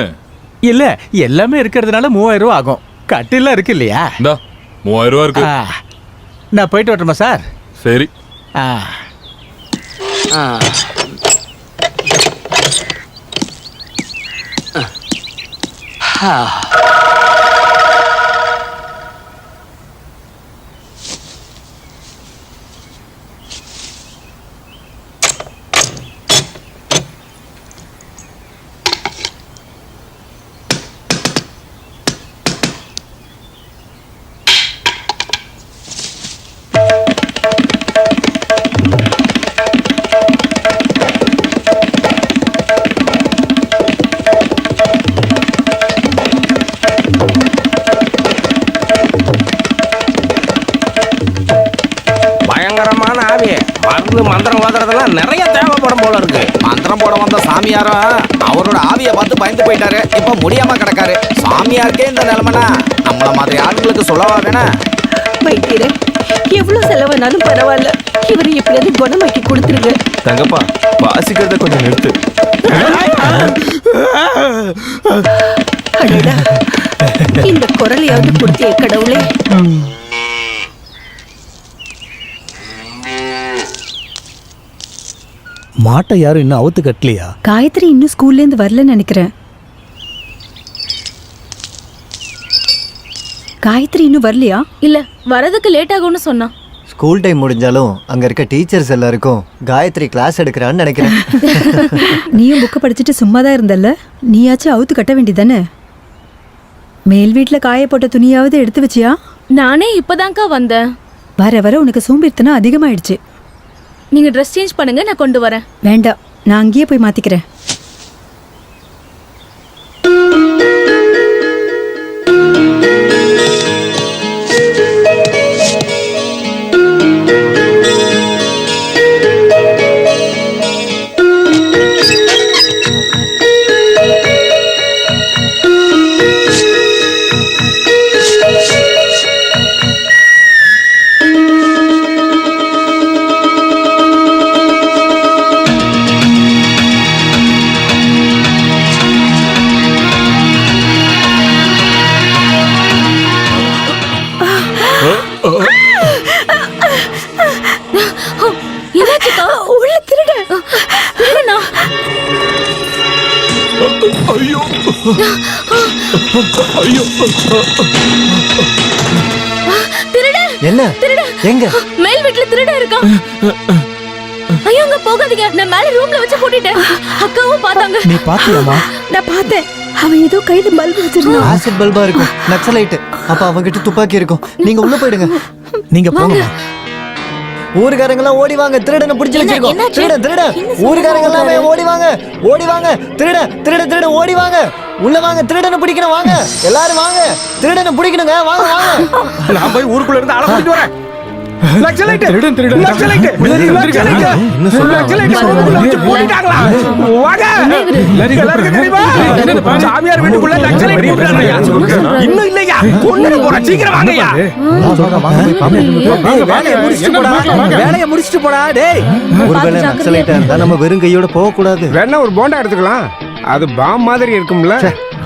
இல்ல, எல்லாமே இருக்கிறதுனால 3000 ரூபா ஆகும். கட்டிலாம் இருக்கு இல்லையா? 3000 ரூபா இருக்கு. நான் போயிட்டு வரட்டுமா சார்? சரி. மந்திரம் ஓதுறதெல்லாம் நிறைய தேவைப்படும் போல இருக்கு. மந்திரம் போட வந்த சாமியாரும் அவரோட ஆவியை பார்த்து பயந்து போயிட்டாரு. இப்ப முடியாம கிடக்காரு. சாமியாருக்கே இந்த நிலைமைனா நம்மள மாதிரி ஆளுங்களுக்கு சொல்லவா வேணா? வைத்தியரே, எவ்வளவு செலவானாலும் பரவாயில்ல, இவரை எப்படியாவது குணமாக்கி கொடுத்துருங்க. தங்கப்பா, வாசிக்கிறத கொஞ்சம் நிறுத்து. அடடா, இந்த குரலையாவது கொடுத்தே கடவுளே. மாட்டை யாரும் இன்னும் அவுத்து கட்டலையா? காயத்ரி இன்னும் ஸ்கூல்ல இருந்து வரலன்னு நினைக்கிறேன். காயத்ரி இன்னும் வரலையா? இல்ல, வரதுக்கு லேட் ஆகும்னு சொன்னா. ஸ்கூல் டைம் முடிஞ்சாலும் அங்க இருக்க டீச்சர்ஸ் எல்லாருக்கும் காயத்ரி கிளாஸ் எடுக்கிறான்னு நினைக்கிறேன். நீயும் புக்கை படிச்சுட்டு சும்மா தான் இருந்தல்ல, நீயாச்சும் அவுத்து கட்ட வேண்டியதானே? மேல் வீட்டில் காய போட்ட துணியாவது எடுத்து வச்சியா? நானே இப்பதான்க்கா வந்தேன். வர வர உனக்கு சோம்பேறித்தனம் அதிகமாயிடுச்சு. நீங்க ட்ரெஸ் சேஞ்ச் பண்ணுங்க, நான் கொண்டு வரேன். வேண்டாம், நான் அங்கேயே போய் மாத்திக்கிறேன். ஐயோ திருட என்ன திருட எங்க மேல் வீட்ல திருட இருக்கான். ஐயோ அங்க போகாதீங்க, நான் மேல ரூம்ல வச்சு போட்டுட்டேன். அக்காவும் பார்த்தாங்க. நீ பாத்தியாமா? நான் பார்த்தேன். அவன் ஏதோ கையில பல்பு வச்சிருந்தான். ஆசிட் பல்பா இருக்கும், நக்சலைட். அப்ப அவங்கிட்ட துப்பாக்கி இருக்கும். நீங்க உள்ள போயிடுங்க. நீங்க போங்கம்மா. ஊருக்காரங்க எல்லாம் ஓடி வாங்க, திருடனை பிடிச்சு வச்சிருக்கோம். திருடன் ஊருக்காரங்க எல்லாமே ஓடி வாங்க, ஓடி வாங்க. திருட ஓடி வாங்க, உள்ள வாங்க. திருடனை பிடிக்கணும், வாங்க எல்லாரும் வாங்க. திருடனை பிடிக்கணுங்க, வாங்க வாங்க. நான் போய் ஊருக்குள்ள இருந்து ஆள கூட்டிட்டு வரேன். நக்சலைட் திருடன் திருடன் நக்சலைட் என்ன சொல்றாங்க? போட்டுட்டாங்களா? வாங்க எல்லாருக்கும் தெரியுமா? சாமியார் வீட்டுக்குள்ள நக்சலைட் போட்டுட்டாங்கயா. இன்னும் இல்லையா? கொண்டு போற, சீக்கிரம் வாங்கயா. வேலையை முடிச்சிட்டு போடா டேய். ஒருவேளை நக்சலைட்டா இருந்தா நம்ம வெறும் கையோட போக கூடாது. வேணா ஒரு போண்டா எடுத்துக்கலாம், அது பாம் மாதிரி இருக்கும்ல.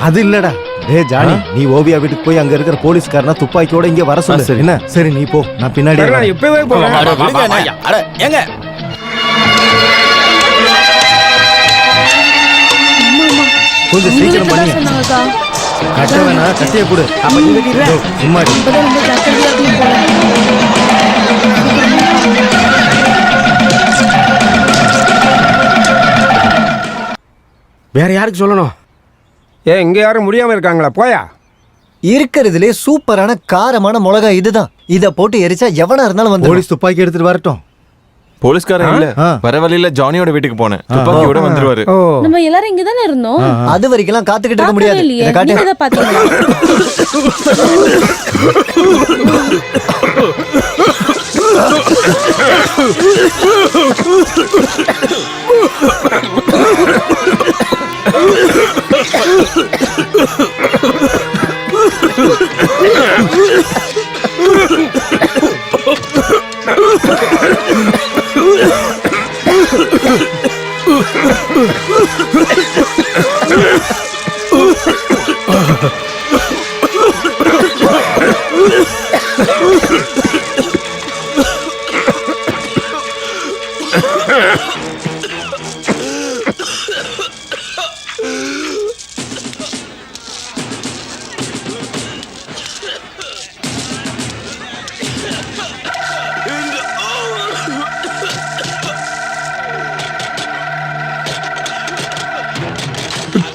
அது இல்லடா. டேய் ஜானி, நீ ஓவியா வீட்டுக்கு போய் அங்க இருக்கிற போலீஸ்காரனா துப்பாக்கியோட இங்க வர சொல்லு. என்ன சரி நீ போ, நான் பின்னாடி நான் வரேன். இப்பவே போறேன். ஏங்க கொஞ்சம் சீக்கிரம் பண்ணி. கட்ட வேணா, கட்டிய கொடு. அப்ப நீ வெட்டிடுற. சும்மா இரு. வேற யாருக்கு சொல்லணும்? இங்க யாரும் முடியாம இருக்காங்களா? போயா. இருக்கிறதுலே சூப்பரான காரமான மிளகா இதுதான். இத போட்டு எரிச்சா எவனா இருந்தாலும் வந்து. போலீஸ் துப்பாக்கி எடுத்துட்டு வரட்டும். போலீஸ்காரன் இல்ல, வர வழியில ஜானியோட வீட்டுக்கு போனேன். துப்பாக்கியோட வந்துருவாரு. நம்ம எல்லாரும் இங்க தானே இருந்தோம். அது வரைக்கும் காத்துக்கிட்டு இருக்க முடியாது. இல்லையே, இத காட்டு. நீங்க தான் பாத்தீங்களா?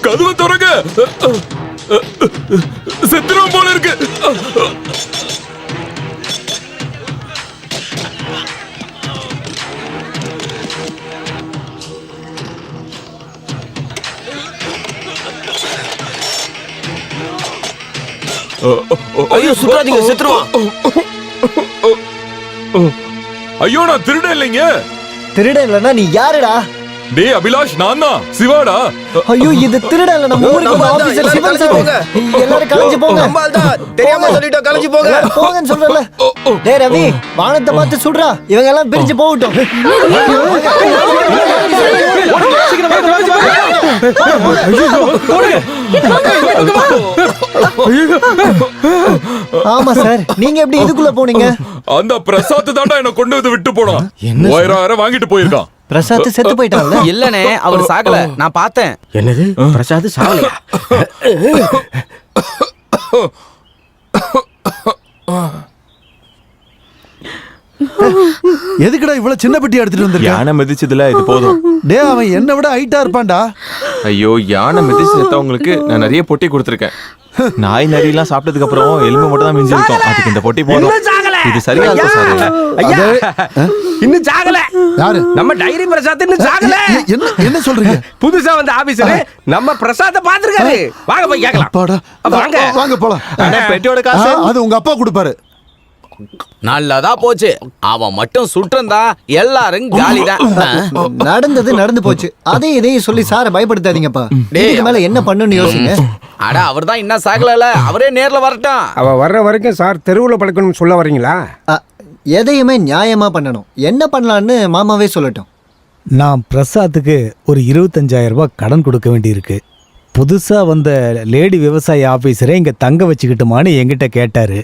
கதவை திறங்க, செத்துரும் போல இருக்கு. ஐயோ சுற்றாதீங்க, செத்துருவான். ஐயோ நான் திருட இல்லைங்க. திருட இல்லனா நீ யாருடா? டேய் அபிலாஷ், நான் தான் சிவாடா. ஐயோ இது திருட இல்ல, நம்ம ஊருக்கு ஆபீசர் சிவன் சார். எல்லாரும் கலஞ்சி போங்க. தெரியாம சொல்லிட்டோம், கலஞ்சி போங்க. போங்கன்னு சொல்றல. டேய் ரவி, வானத்தை பார்த்து சுடுறா. இவங்க எல்லாம் பிரிஞ்சு போகட்டும். ஆமா சார், நீங்க எப்படி இதுக்குள்ள போனீங்க? அந்த பிரசாத் தாண்டா என்ன கொண்டு வந்து விட்டு போனான். 1000 வாங்கிட்டு போயிருக்கான். பிரசாத் செத்து போயிட்டான்ல? இல்லனே, அவர் சாகல, நான் பார்த்தேன். என்னது? பிரசாத் சாவலையா? எதுக்குடா இவ்வளவு சின்ன பெட்டி எடுத்துட்டு வந்திருக்க? யானை மிதிச்சதுல இது போதும். டேய் அவன் என்னை விட ஹைட்டா இருப்பான்டா. ஐயோ, யானை மிதிச்சு செத்தவங்களுக்கு நான் நிறைய பொட்டி கொடுத்துருக்கேன். நாய் நரியெல்லாம் சாப்பிட்டதுக்கு அப்புறம் எலும்பு மட்டும் தான் மிஞ்சி இருக்கும். அதுக்கு இந்த பொட்டி போதும். இது சரியா இருக்கும் சார். ஐயா, இன்னும் சாகல. யாரு? நம்ம டைரி பிரசாத் இன்னும் சாகல. என்ன என்ன சொல்றீங்க? புதுசா வந்த ஆபீசர் நம்ம பிரசாத பாத்துருக்காரு. வாங்க போய் கேக்கலாம். அப்பாடா, வாங்க வாங்க போலாம். பெட்டியோட காசு அது உங்க அப்பா கொடுப்பாரு. நல்லதா போச்சு. அவன் மட்டும் சுற்றந்தா எல்லாரும் காலிதான். நடந்தது நடந்து போச்சு. அதே இதையும் சொல்லி சார பயப்படுத்தாதீங்கப்பா. இதுக்கு மேல என்ன பண்ணுன்னு யோசிங்க. அட அவர்தான் இன்னும் சாகல, அவரே நேர்ல வரட்டும். அவ வர்ற வரைக்கும் சார் தெருவுல படுக்கணும்னு சொல்ல வரீங்களா? எதையுமே நியாயமா பண்ணணும். என்ன பண்ணலான்னு மாமாவே சொல்லட்டும். நான் பிரசாத்துக்கு ஒரு 25,000 ரூபாய் கடன் கொடுக்க வேண்டியிருக்கு. புதுசா வந்த லேடி விவசாய ஆபீசரே இங்க தங்க வச்சுக்கிட்டுமான்னு என்கிட்ட கேட்டாரு.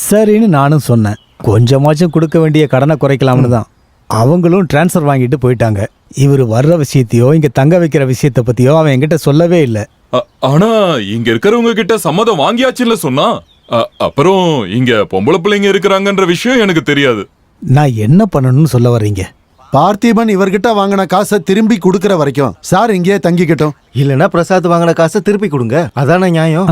சரின்னு நானும் சொன்னேன். கொஞ்சமாச்சும் கொடுக்க வேண்டிய கடனை குறைக்கலாம்னு தான். அவங்களும் டிரான்ஸ்ஃபர் வாங்கிட்டு போயிட்டாங்க. இவர் வர்ற விஷயத்தையோ இங்க தங்க வைக்கிற விஷயத்தை பத்தியோ அவன் என்கிட்ட சொல்லவே இல்லை. ஆனா இங்க இருக்கிறவங்க கிட்ட சம்மதம் வாங்கியாச்சுல்ல சொன்னா. அப்புறம் இங்க பொம்பளை பிள்ளைங்க இருக்கிறாங்கன்ற விஷயம் எனக்கு தெரியாது. நான் என்ன பண்ணணும்னு சொல்ல வர்றீங்க? பார்த்திபன் இவர்கிட்ட வாங்கின காசை திரும்பி கொடுக்கற வரைக்கும் சார் இங்கேயே தங்கிக்கட்டும். இல்லனா பிரசாத் வாங்கின காசை திருப்பி கொடுங்க, அதானே நியாயம்.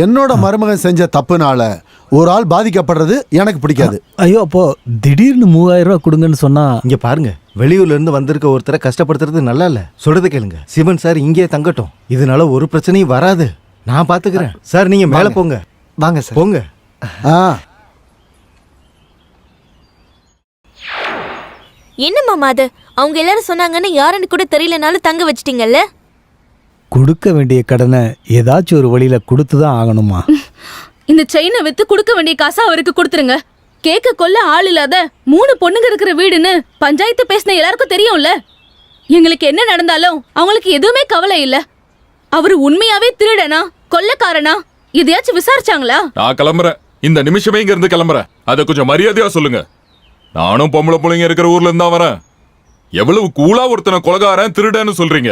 என்னோட மருமகன் செஞ்ச தப்புனால ஒரு ஆள் பாதிக்கப்படுறது எனக்கு பிடிக்காது. ஐயோ, அப்போ திடீர்னு 3000 ரூபாய் கொடுங்கன்னு சொன்னா? இங்க பாருங்க, வெளியூர்ல இருந்து வந்திருக்க ஒருத்தரை கஷ்டப்படுத்துறது நல்லா இல்ல. சொல்றது கேளுங்க, சிவன் சார் இங்கே தங்கட்டும். இதனால ஒரு பிரச்சனையும் வராது. நான் பாத்துக்கிறேன். சார் நீங்க மேல போங்க. வாங்க சார், போங்க. என்ன மாமா அது? அவங்க எல்லாரும் சொன்னாங்கன்னு யாருன்னு கூட தெரியலனாலும் தங்க வச்சிட்டீங்கல்ல. கொடுக்க வேண்டிய கடனை ஏதாச்சும் ஒரு வழியில கொடுத்துதான் ஆகணுமா? இந்த செயினை வித்து கொடுக்க வேண்டிய காசை அவருக்கு கொடுத்துருங்க. கேட்க கொள்ள ஆள் இல்லாத 3 பொண்ணுங்க இருக்கிற வீடுன்னு பஞ்சாயத்து பேசின எல்லாருக்கும் தெரியும்ல. எங்களுக்கு என்ன நடந்தாலும் அவங்களுக்கு எதுவுமே கவலை இல்ல. அவரு உண்மையாவே திருடனா கொள்ளக்காரனா எதையாச்சும் விசாரிச்சாங்களா? நான் கிளம்புறேன். இந்த நிமிஷமே இங்க இருந்து கிளம்புறேன். அதை கொஞ்சம் மரியாதையா சொல்லுங்க. நானும் பொம்பளை பிள்ளைங்க இருக்கிற ஊர்ல இருந்தா வரேன். எவ்வளவு கூலா ஒருத்தனை கொலகாரன் திருடன்னு சொல்றீங்க.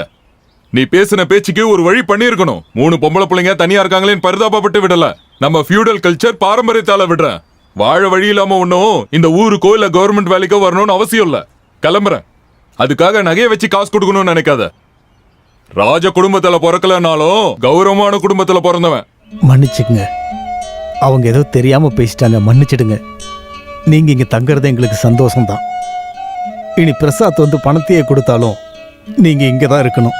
நீ பேசின பேச்சுக்கு ஒரு வழி பண்ணிருக்கணும். 3 பொம்பளை பிள்ளைங்க தனியா இருக்காங்களேன்னு பரிதாபப்பட்டு விடல. நம்ம ஃபியூடல் கல்ச்சர் பாரம்பரியத்தால விடுறேன். வாழ வழி இல்லாம ஒன்னும் இந்த ஊருக்கோ இல்ல கவர்மெண்ட் வேலைக்கோ வரணும்னு அவசியம் இல்ல. கிளம்புறேன். அதுக்காக நகையை வச்சு காசு கொடுக்கணும்னு நினைக்காத. ராஜ குடும்பத்துல பிறக்கலனாலும் கௌரவமான குடும்பத்துல பிறந்தவன். மன்னிச்சுக்குங்க, அவங்க ஏதோ தெரியாம பேசிட்டாங்க, மன்னிச்சிடுங்க. நீங்க இங்க தங்கறது எங்களுக்கு சந்தோஷம்தான். இனி பிரசாத் வந்து பணத்தையே கொடுத்தாலும் நீங்க இங்க தான் இருக்கணும்.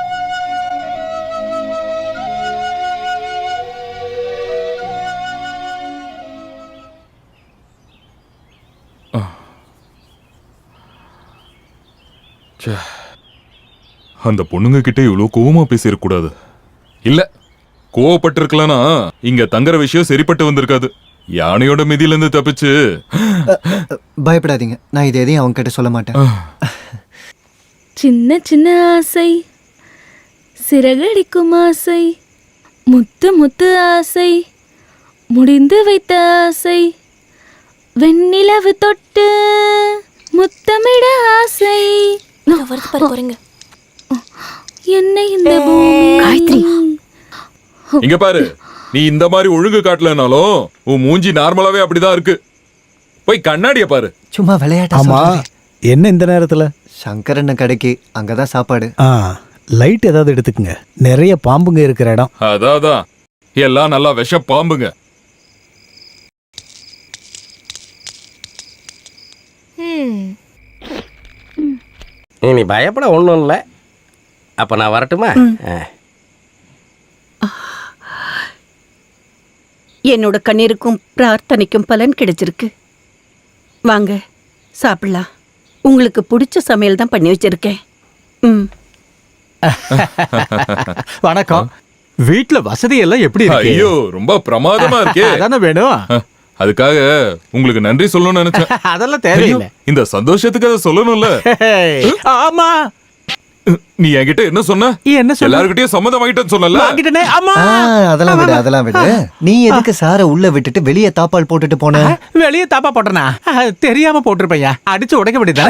அந்த பொண்ணுங்க கிட்ட இவ்வளவு கோவமா பேசிருக்க கூடாது. இல்ல, கோவப்பட்டிருக்கலனா இங்க தங்குற விஷயம் சரிப்பட்டு வந்திருக்காது. யானையோட மிதியில இருந்து தப்பிச்சு. பயப்படாதீங்க, நான் இது எதையும் அவங்க கிட்ட சொல்ல மாட்டேன். சின்ன சின்ன ஆசை, சிறகடிக்கும் ஆசை, முத்து முத்து ஆசை, முடிந்து வைத்த ஆசை, வெண்ணிலவு தொட்டு முத்தமிட ஆசை. போறீங்க என்னை இந்த பூமி. காயத்ரி, இங்க பாரு, நீ இந்த மாதிரி ஒழுங்கு காட்டலனாலும் உன் மூஞ்சி நார்மலாவே அப்படிதான் இருக்கு. போய் கண்ணாடிய பாரு. சும்மா விளையாட்டு. ஆமா, என்ன இந்த நேரத்துல? சங்கரண்ண கடைக்கு, அங்கதான் சாப்பாடு. லைட் ஏதாவது எடுத்துக்குங்க, நிறைய பாம்புங்க இருக்கிற இடம். அதான் எல்லாம் நல்லா விஷ பாம்புங்க. நீ பயப்பட ஒண்ணும் இல்ல. அப்ப நான் வரட்டுமா? என்னோட கண்ணீருக்கும் பிரார்த்தனைக்கும் பலன் கிடைச்சிருக்கு. வாங்க சாப்பிடலாம். உங்களுக்கு பிடிச்ச சமையல் தான் பண்ணி வச்சிருக்கேன். வணக்கம். வீட்ல வசதி எல்லாம் எப்படி இருக்கு? ஐயோ, ரொம்ப பிரமாதமா இருக்கே. அதானே வேணும். அதுக்காக உங்களுக்கு நன்றி சொல்லணும்னு நினைச்சேன். அதெல்லாம் தேவையில்லை. இந்த சந்தோஷத்துக்கு அதை சொல்லணும்ல. ஆமா, நீ என்கிட்ட என்ன சொன்ன? எல்லார்கிட்டயும் சம்மதம் வாங்கிட்டேன்னு சொன்னல. அதெல்லாம் விடு, அதெல்லாம் விடு. நீ எதுக்கு சார உள்ள விட்டுட்டு வெளியே தாப்பால் போட்டுட்டு போன? வெளியே தாப்பா போட்டனா? தெரியாம போட்டிருப்பையா. அடிச்சு உடைக்க வேண்டியதா?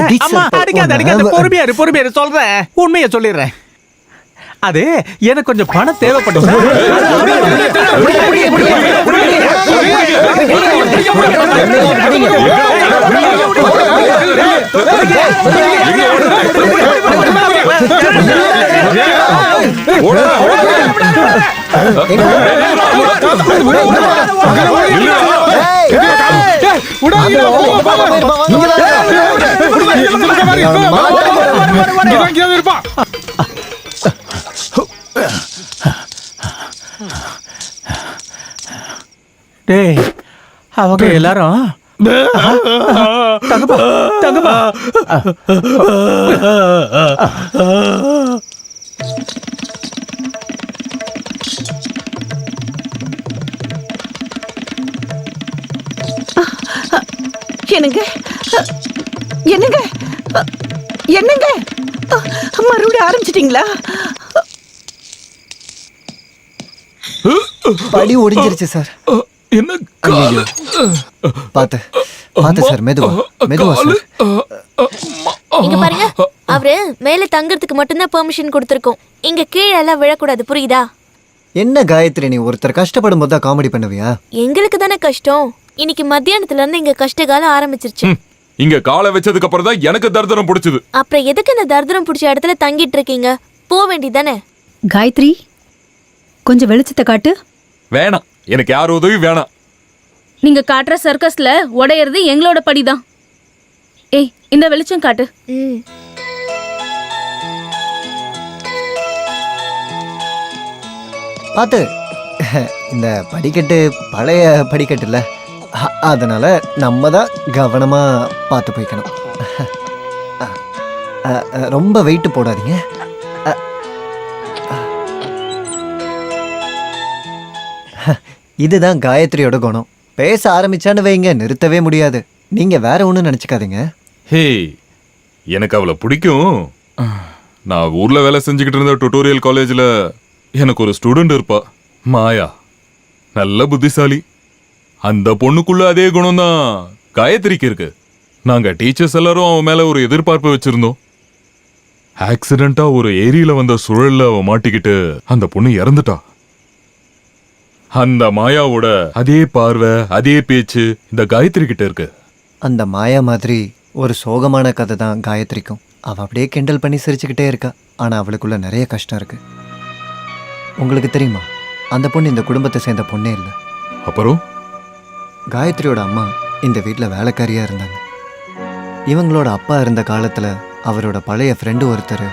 அடிக்காத. பொறுமையாரு சொல்றேன். உண்மையை சொல்லிடுறேன். அது எனக்கு கொஞ்சம் பணம் தேவைப்படும். டேய், அவங்க எல்லாரும் தங்கப்பா தங்கப்பா. என்னங்க என்னங்க என்னங்க, மறுபடியும் ஆரம்பிச்சிட்டீங்களா? படி ஒடிஞ்சிருச்சு சார். என்ன பாத்து சார், மெதுவா மெதுவா சார். இங்க பாருங்க, அவரு மேல தங்கறதுக்கு மட்டும்தான் பெர்மிஷன் கொடுத்திருக்கோம். இங்க கீழே எல்லாம் விழக்கூடாது, புரியுதா? என்ன காயத்ரி, நீ ஒருத்தர் கஷ்டப்படும் போது தான் காமெடி பண்ணுவியா? எங்களுக்கு தானே கஷ்டம். இன்னைக்கு மத்தியானத்துல இருந்து இங்க கஷ்டகாலம் ஆரம்பிச்சிருச்சு. இங்க காலை வச்சதுக்கு அப்புறம் தான் எனக்கு தர்தனம் பிடிச்சது. அப்புறம் எதுக்கு இந்த தர்தனம் பிடிச்ச இடத்துல தங்கிட்டு இருக்கீங்க? போக வேண்டியதானே. காயத்ரி, கொஞ்சம் வெளிச்சத்தை காட்டு. வேணாம், எனக்கு யார் உதவி வேணாம். நீங்க காட்டுற சர்க்கஸ்ல உடையறது எங்களோட படிதான். ஏய், இந்த வெளிச்சம் காட்டு. பார்த்து, இந்த படிக்கட்டு பழைய படிக்கட்டு இல்லை, அதனால நம்ம தான் கவனமாக பார்த்து போய்க்கணும். ரொம்ப வெயிட்டு போடாதீங்க. இதுதான் காயத்ரியோட குணம். பேச ஆரம்பிச்சான்னு வைங்க, நிறுத்தவே முடியாது. நீங்க வேற ஒன்றும் நினச்சிக்காதீங்க. ஹே, எனக்கு அவளை பிடிக்கும். நான் ஊர்ல வேலை செஞ்சுக்கிட்டு இருந்த டுட்டோரியல் காலேஜில் எனக்கு ஒரு ஸ்டூடெண்ட் இருப்பா, மாயா. நல்ல புத்திசாலி. அந்த பொண்ணுக்குள்ள அதே குணம் தான் காயத்ரிக்கு இருக்கு. நாங்க டீச்சர்ஸ் எல்லாரும் அவன் மேல ஒரு எதிர்பார்ப்பு வச்சிருந்தோம். ஆக்சிடென்ட்டா ஒரு ஏரியில வந்த சுழல்ல அவ மாட்டிக்கிட்டு அந்த பொண்ணு இறந்துட்டா. அந்த மாயாவோட அதே பார்வை, அதே பேச்சு இந்த காயத்ரி கிட்ட இருக்கு. அந்த மாயா மாதிரி ஒரு சோகமான கதை தான் காயத்ரிக்கும். அவள் அப்படியே கிண்டல் பண்ணி சிரிச்சுக்கிட்டே இருக்கா. ஆனால் அவளுக்குள்ள நிறைய கஷ்டம் இருக்கு. உங்களுக்கு தெரியுமா, அந்த பொண்ணு இந்த குடும்பத்தை சேர்ந்த பொண்ணே இல்லை. அப்புறம் காயத்ரியோட அம்மா இந்த வீட்டில் வேலைக்காரியாக இருந்தாங்க. இவங்களோட அப்பா இருந்த காலத்தில் அவரோட பழைய ஃப்ரெண்டு ஒருத்தர்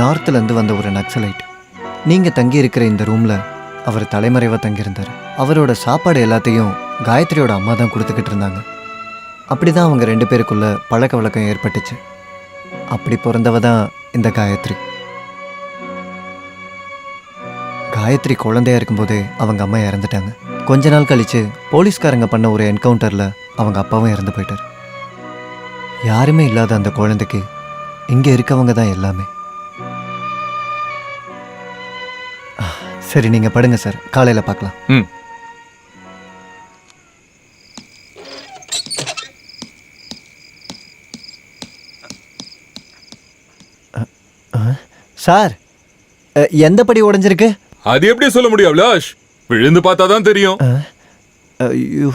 நார்த்துலேருந்து வந்த ஒரு நக்சலைட். நீங்கள் தங்கி இருக்கிற இந்த ரூமில் அவர் தலைமறைவாக தங்கியிருந்தார். அவரோட சாப்பாடு எல்லாத்தையும் காயத்ரியோட அம்மா தான் கொடுத்துக்கிட்டு இருந்தாங்க. அப்படி தான் அவங்க 2 பேருக்குள்ள பழக்க வழக்கம் ஏற்பட்டுச்சு. அப்படி பிறந்தவ தான் இந்த காயத்ரி. காயத்ரி குழந்தையா இருக்கும்போதே அவங்க அம்மா இறந்துட்டாங்க. கொஞ்ச நாள் கழிச்சு போலீஸ்காரங்க பண்ண ஒரு என்கவுண்டரில் அவங்க அப்பாவும் இறந்து போயிட்டார். யாருமே இல்லாத அந்த குழந்தைக்கு இங்கே இருக்கவங்க தான் எல்லாமே. சரி, நீங்கள் படுங்க சார், காலையில் பார்க்கலாம். சார், எந்த படி உடைஞ்சிருக்கு? அது எப்படி சொல்ல முடியும் அபிலாஷ்? விழுந்து பார்த்தா தான் தெரியும். ஐயோ,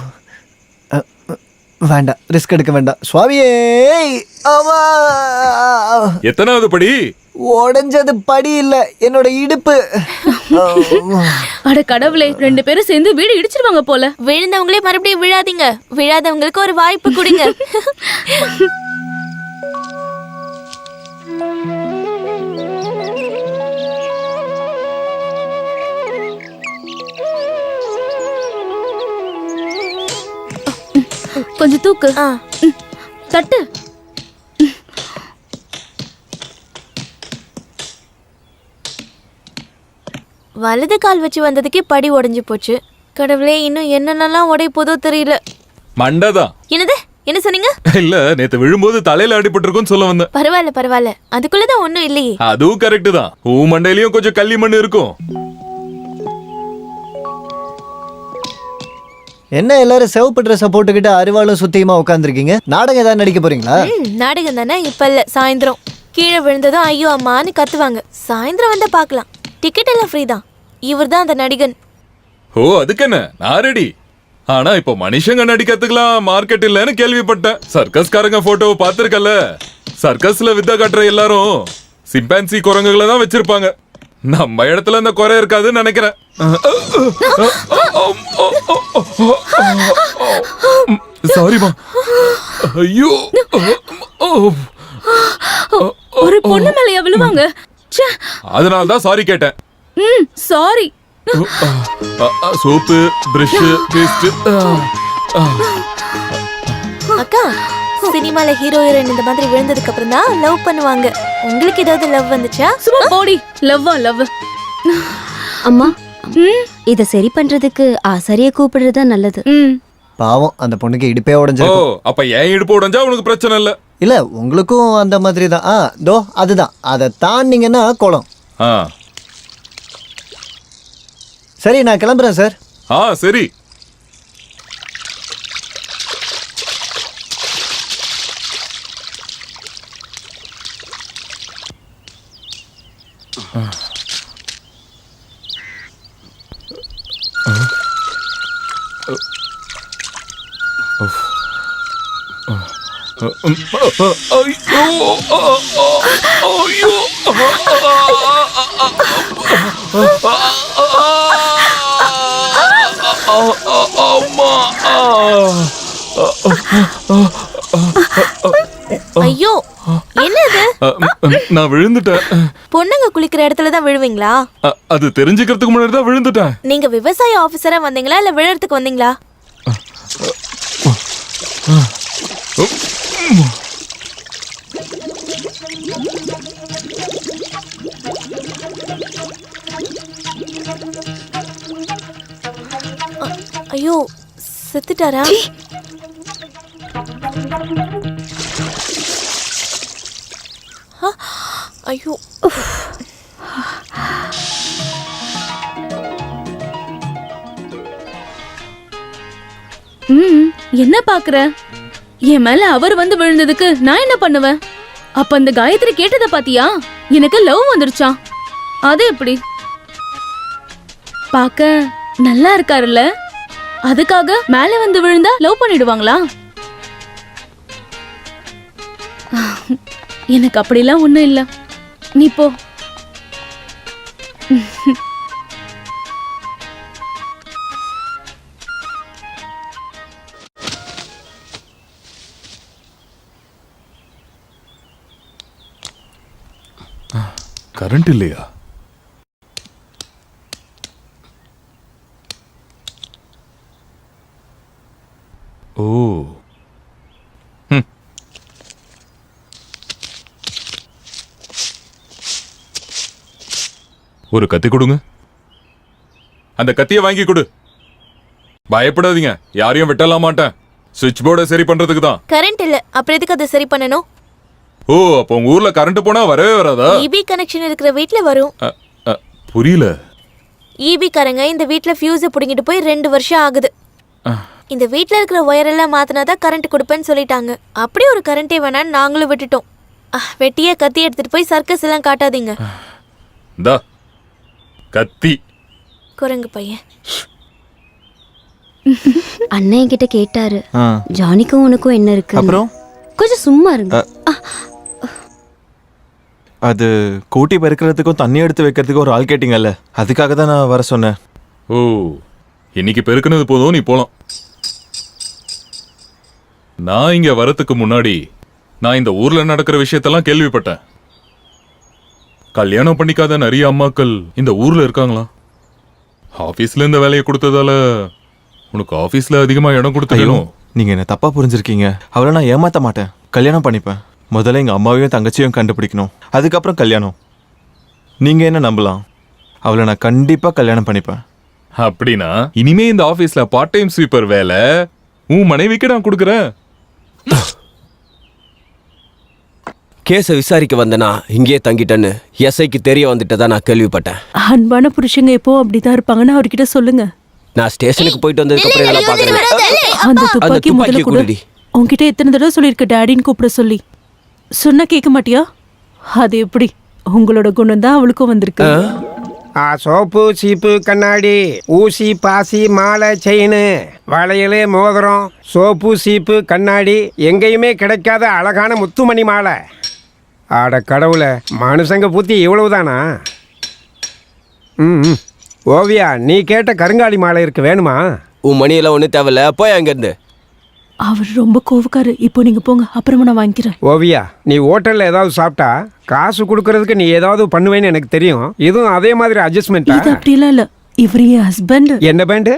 வேண்டாம், ரிஸ்க் எடுக்க வேண்டாம். சுவாமியே, எத்தனாவது படி? உடைஞ்சது படி இல்ல, என்னோட இடுப்பு. அட கடவுளே, 2 பேரும் சேர்ந்து வீடு இடிச்சிருவாங்க போல. விழுந்தவங்களே மறுபடியும் விழாதீங்க. விழாதவங்களுக்கு ஒரு வாய்ப்பு கொடுங்க. கொஞ்சம் தூக்கு. தட்டு. வலது கால் வச்சு வந்ததுக்கே படி உடைஞ்சு போச்சு. கடவுளே, இன்னும் என்னென்னலாம் உடைய போதோ தெரியல. மண்டதான். என்னது? என்ன சொன்னீங்க? இல்ல, நேத்து விழும்போது தலையில அடிபட்டிருக்குன்னு சொல்ல வந்தேன். பரவாயில்ல பரவாயில்ல, அதுக்குள்ளதான் ஒண்ணும் இல்லையே. அதுவும் கரெக்ட் தான். ஊ மண்டையிலயும் கொஞ்சம் கள்ளி மண் இருக்கும். என்ன எல்லாரும் சிவப்பு ட்ரெஸ்ஸை போட்டுக்கிட்டு அருவாளும் சுத்தியுமா உட்காந்துருக்கீங்க? நாடகம் ஏதாவது நடிக்க போறீங்களா? நாடகம் தானே. இப்ப இல்ல, சாயந்தரம். கீழே விழுந்ததும் ஐயோ அம்மான்னு கத்துவாங்க. சாயந்தரம் வந்தா பார்க்கலாம். டிக்கெட் எல்லாம் ஃப்ரீ தான். இவர் தான் அந்த நடிகன். ஓ, அதுக்கு என்ன, நான் ரெடி. ஆனா இப்போ மனுஷங்க நடிக்கிறதுக்கெல்லாம் மார்க்கெட் இல்லைன்னு கேள்விப்பட்டேன். சர்க்கஸ்காரங்க போட்டோவை பார்த்திருக்கல. சர்க்கஸ்ல வித்த காட்டுற எல்லாரும் சிம்பான்சி குரங்குகளை தான் வச்சிருப்பாங்க. நம்ம இடத்துல அந்த குறை இருக்காதுன்னு நினைக்கிறேன். சாரிமா. ஐயோ, ஒரு பொண்ணு மேலயா விழுவாங்க? அதனால தான் சாரி கேட்டேன். சாரி. Soap, brush, paste. அக்கா, சினிமால ஹீரோ ஹீரோயின் இந்த மாதிரி விழுந்ததுக்கு அப்புறம் தான் லவ் பண்ணுவாங்க. உங்களுக்கு ஏதாவது லவ் வந்துச்சா? சும்மா போடி. லவ்வா லவ். அம்மா, இத சரி பண்றதுக்கு ஆசாரிய கூப்பிடுறது நல்லது. பாவம், அந்த பொண்ணுக்கு இடுப்பே உடைஞ்சிருக்கும். அப்ப ஏன் இடுப்பு உடைஞ்சா உனக்கு பிரச்சனை இல்ல? இல்ல, உங்களுக்கும் அந்த மாதிரி தான். தோ அதுதான். அதை தாண்டிங்கன்னா குளம். சரி, நான் கிளம்புறேன் சார். சரி. ஐயோ என்னது? நான் விழுந்துட்டேன். பொண்ணுங்க குளிக்கிற இடத்துல தான் விழுவீங்களா? அது தெரிஞ்சுக்கிறதுக்கு முன்னாடி தான் விழுந்துட்டேன். நீங்க விவசாய ஆபீசரா வந்தீங்களா இல்ல விழுறதுக்கு வந்தீங்களா? ஐயோ செத்துட்டாரா? ஐயோ என்ன பாக்குற? என் மேல அவர் வந்து விழுந்ததுக்கு நான் என்ன பண்ணுவேன்? அப்ப அந்த காயத்ரி கேட்டத பாத்தியா? எனக்கு லவ் வந்துருச்சா? அது எப்படி? பாக்க நல்லா இருக்காருல்ல, அதுக்காக மேல வந்து விழுந்தா லவ் பண்ணிடுவாங்களா? எனக்கு அப்படிலாம் ஒண்ணும் இல்ல, நீ போ. கரண்ட் இல்லையா? ஓ ஒரு கத்தி கொடுங்க. அந்த கத்தியை வாங்கி கொடு. பயப்படாதீங்க, யாரையும் வெட்டலாம் மாட்டேன். சுவிட்ச் போர்டை சரி பண்றதுக்கு தான். கரண்ட் இல்ல, அப்புறம் எதுக்கு அதை சரி பண்ணணும்? ஓ, அப்போ உங்க ஊர்ல கரண்ட் போனா வரவே வராதா? ஈபி கனெக்ஷன் இருக்கிற வீட்ல வரும். புரியல. ஈபி காரங்க இந்த வீட்ல ஃபியூஸை புடுங்கிட்டு போய் 2 வருஷம் ஆகுது. இந்த வீட்ல இருக்கிற ஒயர் எல்லாம் மாத்தினாதான் கரண்ட் கொடுப்பேன்னு சொல்லிட்டாங்க. அப்படி ஒரு கரண்டே வேணான்னு நாங்களும் விட்டுட்டோம். வெட்டியே கத்தி எடுத்துட்டு போய் சர்க்கஸ் எல்லாம் காட்டாதீங்க. தா கத்தி. குரங்கு பையன். அண்ணன் கிட்ட கேட்டாரு, ஜானிக்கும் உனக்கும் என்ன இருக்கு? அப்புறம் கொஞ்சம் சும்மா இருங்க. அது கூட்டி பெருக்கிறதுக்கும் தண்ணி எடுத்து வைக்கிறதுக்கும் ஒரு ஆள் கேட்டிங்கல்ல, அதுக்காக தான் நான் வர சொன்னேன். ஓ, இன்னைக்கு பெருக்குனது போதும், நீ போலாம். நான் இங்க வரத்துக்கு முன்னாடி நான் இந்த ஊர்ல நடக்கிற விஷயத்தெல்லாம் கேள்விப்பட்டேன். கல்யாணம் பண்ணிக்காத நிறைய அம்மாக்கள் இந்த ஊர்ல இருக்காங்களா? ஆபீஸ்ல இந்த வேலையை கொடுத்ததால உனக்கு ஆபீஸ்ல அதிகமா இடம் கொடுத்தோம். நீங்க என்ன தப்பா புரிஞ்சிருக்கீங்க. அவளை நான் ஏமாத்த மாட்டேன், கல்யாணம் பண்ணிப்பேன். முதல்ல எங்க அம்மாவையும் தங்கச்சியும் கண்டுபிடிக்கணும், அதுக்கப்புறம் கல்யாணம். நீங்க என்ன நம்பலாம், அவளை நான் கண்டிப்பா கல்யாணம் பண்ணிப்பேன். அப்படின்னா இனிமே இந்த ஆபீஸ்ல பார்ட் டைம் ஸ்வீப்பர் வேலை உன் மனைவிக்கு நான் கொடுக்குறேன். கேஸை விசாரிக்க வந்தனா இங்கேயே தங்கிட்டேன்னு எஸ்ஐக்கு தெரிய வந்துட்டதா நான் கேள்விப்பட்டேன். அன்பான புருஷங்க எப்போ அப்படிதான் இருப்பாங்கன்னு அவர்கிட்ட சொல்லுங்க. நான் ஸ்டேஷனுக்கு போயிட்டு வந்ததுக்கு அப்புறம் இதெல்லாம் பாக்குறேன். அந்த துப்பாக்கி முதல்ல கூட உன்கிட்ட எத்தனை தடவை சொல்லியிருக்க டாடின்னு கூப்பிட சொல்லி. சொன்னா கேட்க மாட்டியா? அது எப்படி? உங்களோட குணம் தான் அவளுக்கும் வந்திருக்கு. சோப்பு சீப்பு கண்ணாடி ஊசி பாசி மாலை செயின் வளையல் மோதிரம் சோப்பு சீப்பு கண்ணாடி எங்கேயுமே கிடைக்காத அழகான முத்துமணி மாலை. ஆட கடவுளை, மனுஷங்க புத்தி இவ்வளவுதானா? ம், ஓவியா, நீ கேட்ட கருங்காலி மாலை இருக்கு, வேணுமா? உன் மணியெல்லாம் ஒன்றும் தேவையில்ல, போய் அங்கேருந்து. அவர் ரொம்ப கோவக்காரு. இப்போ நீங்க போங்க, அப்புறமா நான் வாங்கிக்கிறேன். ஓவியா, நீ ஹோட்டல்ல ஏதாவது சாப்பிட்டா காசு கொடுக்கறதுக்கு நீ ஏதாவது பண்ணுவேன்னு எனக்கு தெரியும். இதுவும் அதே மாதிரி அட்ஜஸ்ட்மெண்ட். இது அப்படிலாம் இல்ல, இவர் என் ஹஸ்பண்ட். என்ன பேண்டு?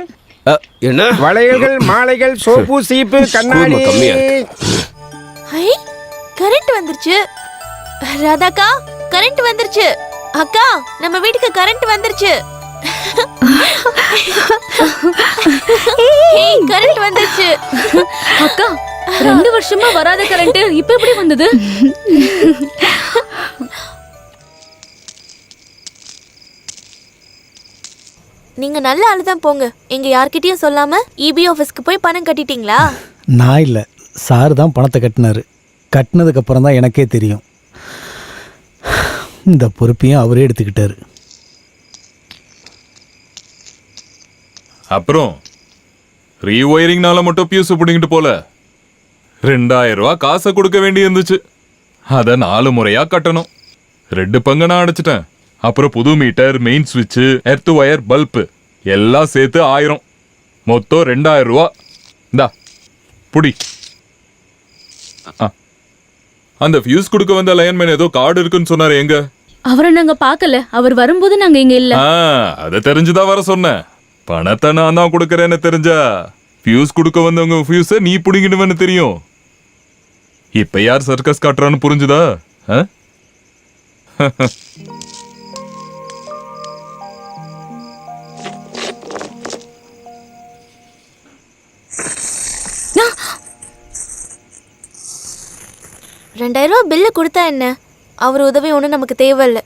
என்ன வளையல்கள் மாலைகள் சோப்பு சீப்பு கண்ணாடி. ஹை, கரண்ட் வந்துருச்சு. ராதாக்கா, கரண்ட் வந்துருச்சு. அக்கா, நம்ம வீட்டுக்கு கரண்ட் வந்துருச்சு. கரண்ட் வந்துருச்சு. அக்கா, 2 வருஷமா வராத கரண்ட் இப்ப எப்படி வந்தது? நீங்க நல்ல ஆளுதான் போங்க. எங்க யார்கிட்டயும் சொல்லாம இபி ஆபீஸ்க்கு போய் பணம் கட்டிட்டீங்களா? நான் இல்லை, சார் தான் பணத்தை கட்டினாரு. கட்டினதுக்கு அப்புறம் தான் எனக்கே தெரியும். இந்த பொறுப்பையும் அவரே எடுத்துக்கிட்டாரு. அப்புறம் ரீஒயரிங்னால மட்டும் பியூஸ் பிடிங்கிட்டு போல 2000 ரூபாய் காசை கொடுக்க வேண்டி இருந்துச்சு. அதை 4 முறையா கட்டணும். 2 பங்கு நான் அடைச்சிட்டேன். அப்புறம் புது மீட்டர், மெயின் சுவிட்சு, எர்த் ஒயர், பல்பு எல்லாம் சேர்த்து 1000. மொத்தம் 2000 ரூபா. இந்தா புடி. அந்த ஃபியூஸ் கொடுக்க வந்த லயன்மேன் ஏதோ கார்டு இருக்குன்னு சொன்னாரு. எங்க? அவரை நாங்க பார்க்கல. அவர் வரும்போது நாங்க இங்க இல்ல. அதை தெரிஞ்சுதான் வர சொன்னேன். பணத்தை நான் தான் கொடுக்கறேன்னு தெரிஞ்சா ஃபியூஸ் கொடுக்க வந்தவங்க ஃபியூஸை நீ புடிங்கிடுவேன்னு தெரியும். இப்ப யார் சர்க்கஸ் காட்டுறான்னு புரிஞ்சுதா? $2000 பில்லு கொடுத்தா என்ன? அவர் உதவி ஒன்றும் நமக்கு தேவையில்ல.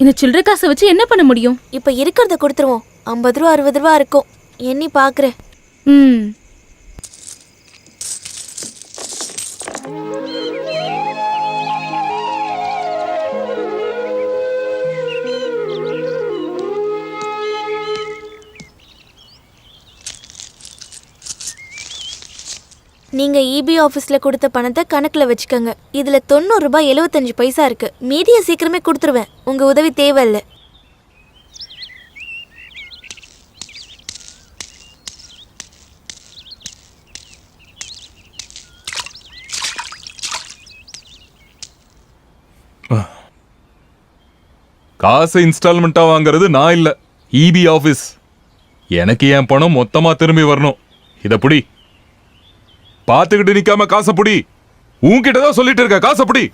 இந்த சில்லறை காசை வச்சு என்ன பண்ண முடியும்? இப்போ இருக்கிறத கொடுத்துருவோம். 50 ரூபா 60 ரூபா இருக்கும். எண்ணி பார்க்குறேன். நீங்க இபி ஆபீஸ்ல கொடுத்த பணத்தை கணக்குல வச்சுக்கோங்க. இதுல 90 ரூபாய் 75 பைசா இருக்கு. மீதியை சீக்கிரமே கொடுத்துருவேன். உங்க உதவி தேவையில்லை. காசு இன்ஸ்டால்மெண்டா வாங்குறது நான் இல்ல, இபி ஆபீஸ். எனக்கு என் பணம் மொத்தமா திரும்பி வரணும். இத புடி. பாத்துக்கிட்டு நிக்காம காசை புடி. உன்கிட்டதான் சொல்லிட்டு இருக்க, காசை புடி.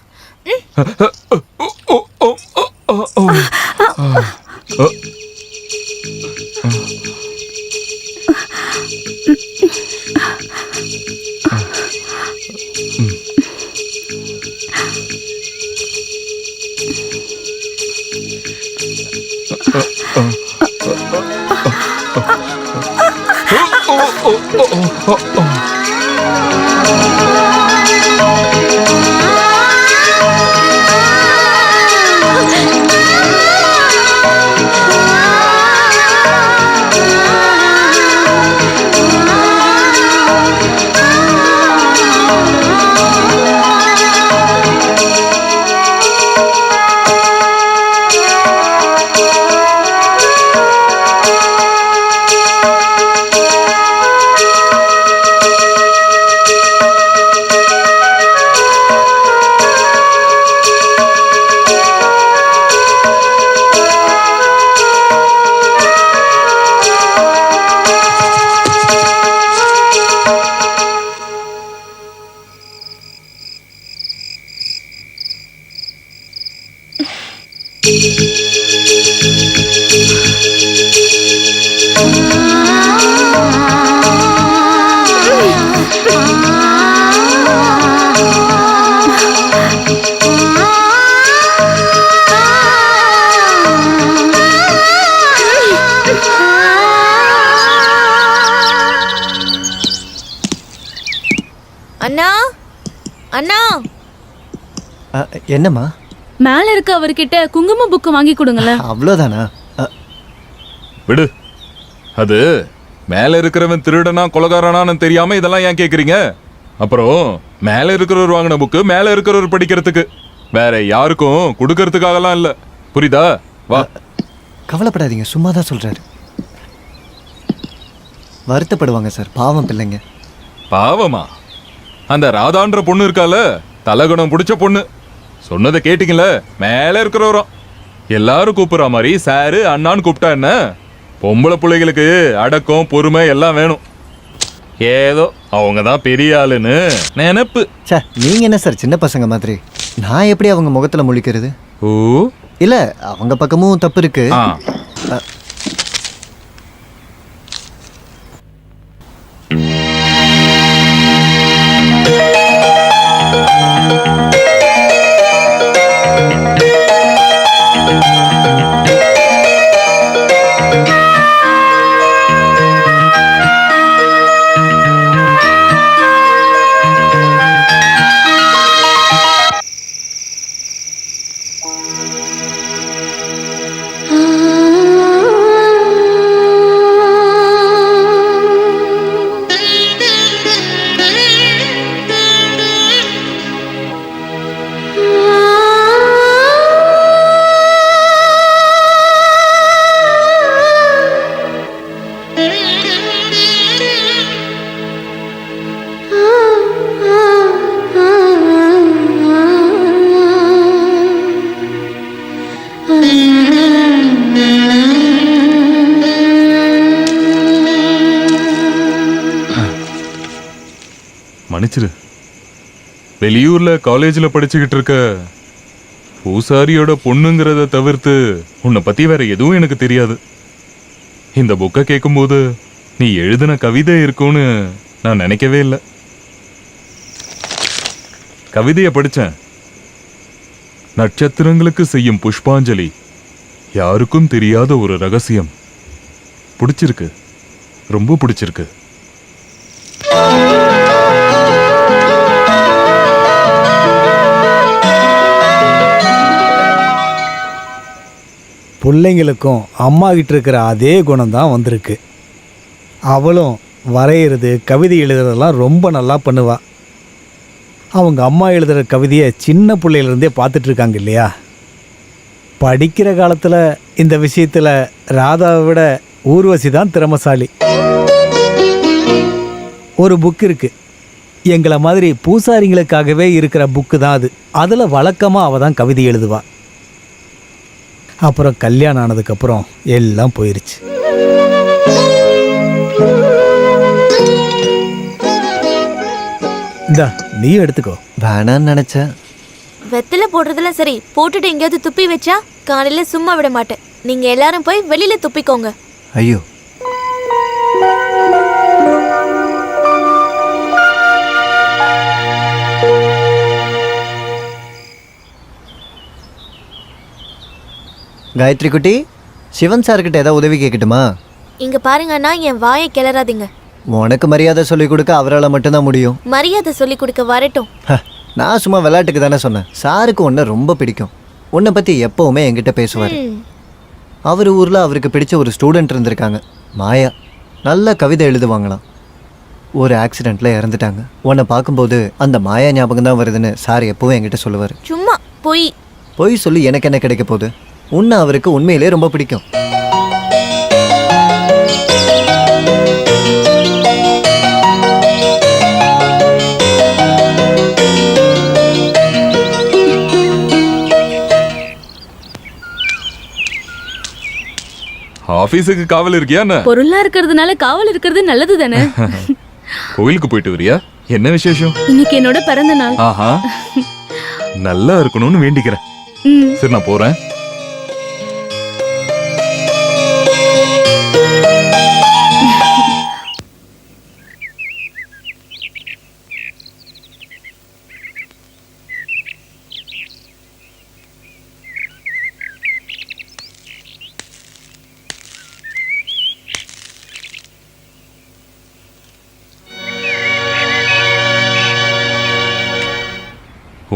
அண்ணா அண்ணா. என்னம்மா? மேல இருக்க அவர்கிட்ட குங்கும புக்கு வாங்கி கொடுங்களேன். அவ்வளோதானா? விடு. அது மேல இருக்கிறவன் திருடனா கொலகாரனான்னு தெரியாம இதெல்லாம் ஏன் கேக்குறீங்க? அப்புறம் மேல இருக்கிறவர் வாங்கின புக்கு மேல இருக்கிறவர் படிக்கிறதுக்கு, வேற யாருக்கும் கொடுக்கறதுக்காகலாம் இல்ல. புரியுதா? வா. கவலைப்படாதீங்க, சும்மா தான் சொல்றாரு. வருத்தப்படுவாங்க சார், பாவம் பிள்ளைங்க. பாவமா? அந்த ராதான்ற பொண்ணு இருக்கால, தலகுணம் பிடிச்ச பொண்ணு. சொன்னதை கேட்டீங்கள? மேல இருக்கிறவரும் எல்லாரும் கூப்பிடுற மாதிரி சாரு அண்ணான்னு கூப்பிட்டா என்ன? பொம்பளை பிள்ளைகளுக்கு அடக்கம் பொறுமை எல்லாம் வேணும். ஏதோ அவங்க தான் பெரிய ஆளுன்னு நினைப்பு. சே, நீங்க என்ன சார் சின்ன பசங்க மாதிரி? நான் எப்படி அவங்க முகத்துல முழிக்கிறது? ஓ இல்ல, அவங்க பக்கமும் தப்பு இருக்கு. ஆ மன்னிச்சிரு. வெளியூர்ல காலேஜ்ல படிச்சுக்கிட்டு இருக்க பூசாரியோட பொண்ணுங்கிறத தவிர்த்து உன்னை பத்தி வேற எதுவும் எனக்கு தெரியாது. இந்த புக்கை கேட்கும்போது நீ எழுதின கவிதை இருக்கும்னு நான் நினைக்கவே இல்லை. கவிதையை படிச்சேன். நட்சத்திரங்களுக்கு செய்யும் புஷ்பாஞ்சலி, யாருக்கும் தெரியாத ஒரு ரகசியம். பிடிச்சிருக்கு, ரொம்ப பிடிச்சிருக்கு. பிள்ளைங்களுக்கும் அம்மா கிட்ட இருக்கிற அதே குணம் தான் வந்திருக்கு. அவளும் வரைகிறது கவிதை எழுதுறதெல்லாம் ரொம்ப நல்லா பண்ணுவா. அவங்க அம்மா எழுதுகிற கவிதையை சின்ன பிள்ளையிலேருந்தே பார்த்துட்டு இருக்காங்க இல்லையா. படிக்கிற காலத்தில் இந்த விஷயத்தில் ராதாவை விட ஊர்வசி தான் திறமசாலி. ஒரு புக் இருக்கு, எங்களை மாதிரி பூசாரிங்களுக்காகவே இருக்கிற புக்கு தான் அது. அதில் வழக்கமாக அவள் தான் கவிதை எழுதுவா. அப்புறம் கல்யாணம் ஆனதுக்கப்புறம் எல்லாம் போயிருச்சு. இந்தா நீயும் எடுத்துக்கோ. வேணான்னு நினச்சேன். வெத்தலை போடுறதுல சரி, போட்டுட்டு எங்கேயாவது துப்பி வச்சா காலையில சும்மா விட மாட்டேன். நீங்க எல்லாரும் போய் வெளியில துப்பிக்கோங்க. ஐயோ, காயத்ரி குட்டி, சிவன் சார்கிட்ட ஏதாவது உதவி கேட்கட்டுமா? இங்க பாருங்கன்னா என் வாயை கிளறாதீங்க. உனக்கு மரியாதை சொல்லிக் கொடுக்க அவரால் மட்டும்தான் முடியும். மரியாதை சொல்லி கொடுக்க வரட்டும். நான் சும்மா விளையாட்டுக்கு தானே சொன்னேன். சாருக்கு உன்னை ரொம்ப பிடிக்கும். உன்னை பற்றி எப்போவுமே என்கிட்ட பேசுவார். அவர் ஊரில் அவருக்கு பிடிச்ச ஒரு ஸ்டூடெண்ட் இருந்திருக்காங்க, மாயா. நல்ல கவிதை எழுதுவாங்களாம். ஒரு ஆக்சிடெண்ட்டில் இறந்துட்டாங்க. உன்னை பார்க்கும்போது அந்த மாயா ஞாபகம் தான் வருதுன்னு சார் எப்போவும் என்கிட்ட சொல்லுவார். சும்மா பொய் சொல்லி எனக்கு என்ன கிடைக்க போகுது? உன்னை அவருக்கு உண்மையிலே ரொம்ப பிடிக்கும். ஆபீஸுக்கு காவல் இருக்கியா? பொருளா இருக்கிறதுனால காவல் இருக்கிறது நல்லது தானே. கோயிலுக்கு போயிட்டு வரியா? என்ன விசேஷம்? இன்னைக்கு என்னோட பிறந்த நாள். ஆஹா, நல்லா இருக்கணும்னு வேண்டிக்கிறேன். சரி, நான் போறேன்.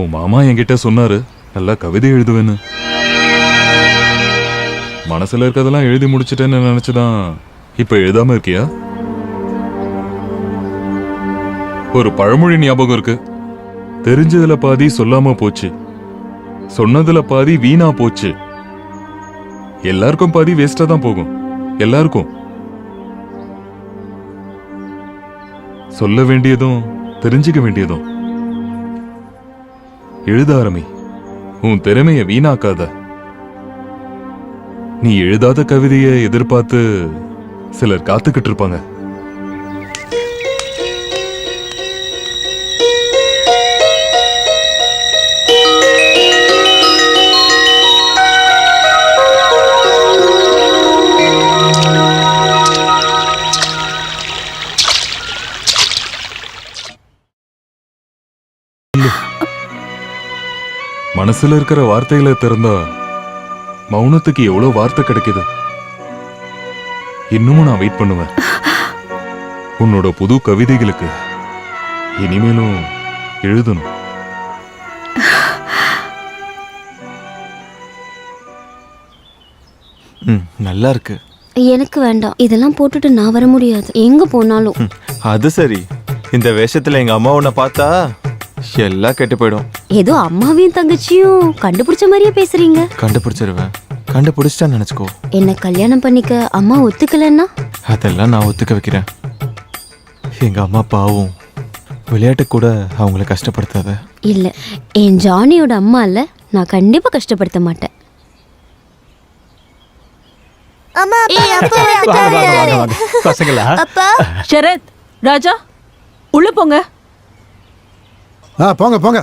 உன் மாமா என்கிட்ட சொன்னாரு நல்லா கவிதை எழுதுவேன்னு. மனசுல இருக்கதெல்லாம் எழுதி முடிச்சிட்டேன்னு நினைச்சுதான் இப்ப எழுதாம இருக்கியா? ஒரு பழமொழி ஞாபகம் இருக்கு, தெரிஞ்சதுல பாதி சொல்லாம போச்சு, சொன்னதுல பாதி வீணா போச்சு. எல்லாருக்கும் பாதி வேஸ்டா தான் போகும். எல்லாருக்கும் சொல்ல வேண்டியதும் தெரிஞ்சுக்க வேண்டியதும். எழுத ஆரம்பி, உன் திறமைய வீணாக்காத. நீ எழுதாத கவிதையை எதிர்பார்த்து சிலர் காத்துக்கிட்டு இருப்பாங்க. மனசுல இருக்கிற வார்த்தைகளை திறந்தா மௌனத்துக்கு எவ்வளவு வார்த்தை கிடைக்குது. இன்னமும் நான் வெயிட் பண்ணுவேன் உன்னோட புது கவிதைகளுக்கு. இனிமேலும் எழுதணும். நல்லா இருக்கு. எனக்கு வேண்டாம், இதெல்லாம் போட்டுட்டு நான் வர முடியாது எங்க போனாலும். அது சரி, இந்த வேஷத்துல எங்க அம்மா உன்னை பார்த்தா எல்லாம் கெட்டு போயிடும். ஏதோ அம்மாவையும் தங்கச்சியும் கண்டுபிடிச்ச மாதிரியே பேசுறீங்க. கண்டுபிடிச்சிருவேன். கண்டுபிடிச்சிட்டா நினைச்சுக்கோ. என்ன கல்யாணம் பண்ணிக்க அம்மா ஒத்துக்கலன்னா? அதெல்லாம் நான் ஒத்துக்க வைக்கிறேன். எங்க அம்மா பாவம், விளையாட்டு கூட அவங்கள கஷ்டப்படுத்தாத. இல்ல, என் ஜானியோட அம்மா இல்ல, நான் கண்டிப்பா கஷ்டப்படுத்த மாட்டேன். பசங்களா? சரத், ராஜா, உள்ள போங்க. போங்க போங்க.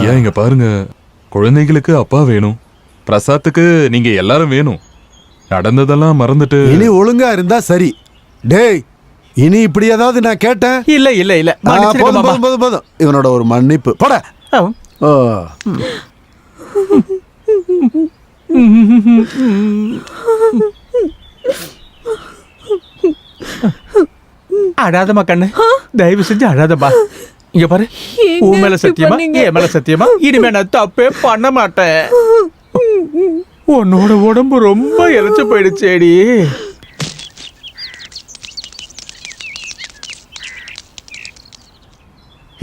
ஏன் இங்க பாருங்க, குழந்தைகளுக்கு அப்பா வேணும், பிரசாத்துக்கு நீங்க எல்லாரும் வேணும். நடந்ததெல்லாம் மறந்துட்டு இனி ஒழுங்கா இருந்தா சரி. டேய், இனி இப்படி ஏதாவது நான் கேட்டேன்? இல்ல இல்ல இல்ல மன்னிச்சிடுங்க போதும் மாமா. போதும் போதும் போதும். இவனோட ஒரு மன்னிப்பு போட. ஓ அழாதமா கண்ணு, தயவு செஞ்சு அழாதமா. இங்க பாரு, உன் மேல சத்தியமா, என் மேல சத்தியமா, இனிமே நான் தப்பே பண்ண மாட்டேன். உன்னோட உடம்பு ரொம்ப இழைச்சு போயிடுச்சேடி.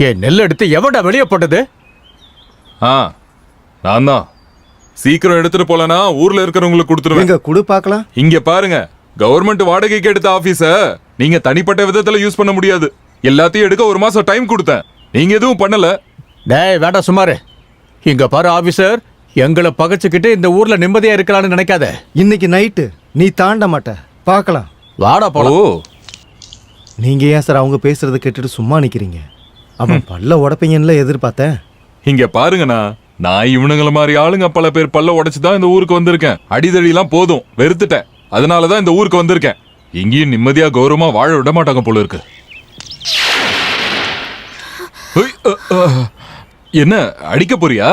என் நெல் எடுத்து எவன்டா வெளியே போட்டது? நான் தான். சீக்கிரம் எடுத்துட்டு போலனா ஊர்ல இருக்கிறவங்களுக்கு கொடுத்துருவேன். எங்க குடு பார்க்கலாம். இங்க பாருங்க, கவர்மெண்ட் வாடகைக்கு எடுத்த ஆபீஸ நீங்க தனிப்பட்ட விதத்துல யூஸ் பண்ண முடியாது. எல்லாத்தையும் எடுக்க 1 மாசம் டைம் கொடுத்தேன், நீங்க எதுவும் பண்ணல. டேய் வேண்டாம் சுமாரு. இங்க பாரு ஆபீசர், எங்களை பகைச்சுக்கிட்டு இந்த ஊர்ல நிம்மதியா இருக்கலாம்னு நினைக்காத. இன்னைக்கு நைட்டு நீ தாண்ட மாட்ட, பார்க்கலாம். வாடா போலாம். நீங்க ஏன் சார் அவங்க பேசுறத கேட்டுட்டு சும்மா நிக்கிறீங்க? அவன் பல்ல உடைப்பீங்கன்னு எதிர்பார்த்தேன். இங்க பாருங்கண்ணா, நான் இவனுங்கள மாதிரி ஆளுங்க பல பேர் பல்ல உடைச்சுதான் இந்த ஊருக்கு வந்திருக்கேன். அடிதடிலாம் போதும், வெறுத்துட்டேன். அதனாலதான் இந்த ஊருக்கு வந்திருக்கேன். இங்கேயும் நிம்மதியா கௌரவமா வாழ விட மாட்டாங்க போல இருக்கு. என்ன அடிக்க போறியா?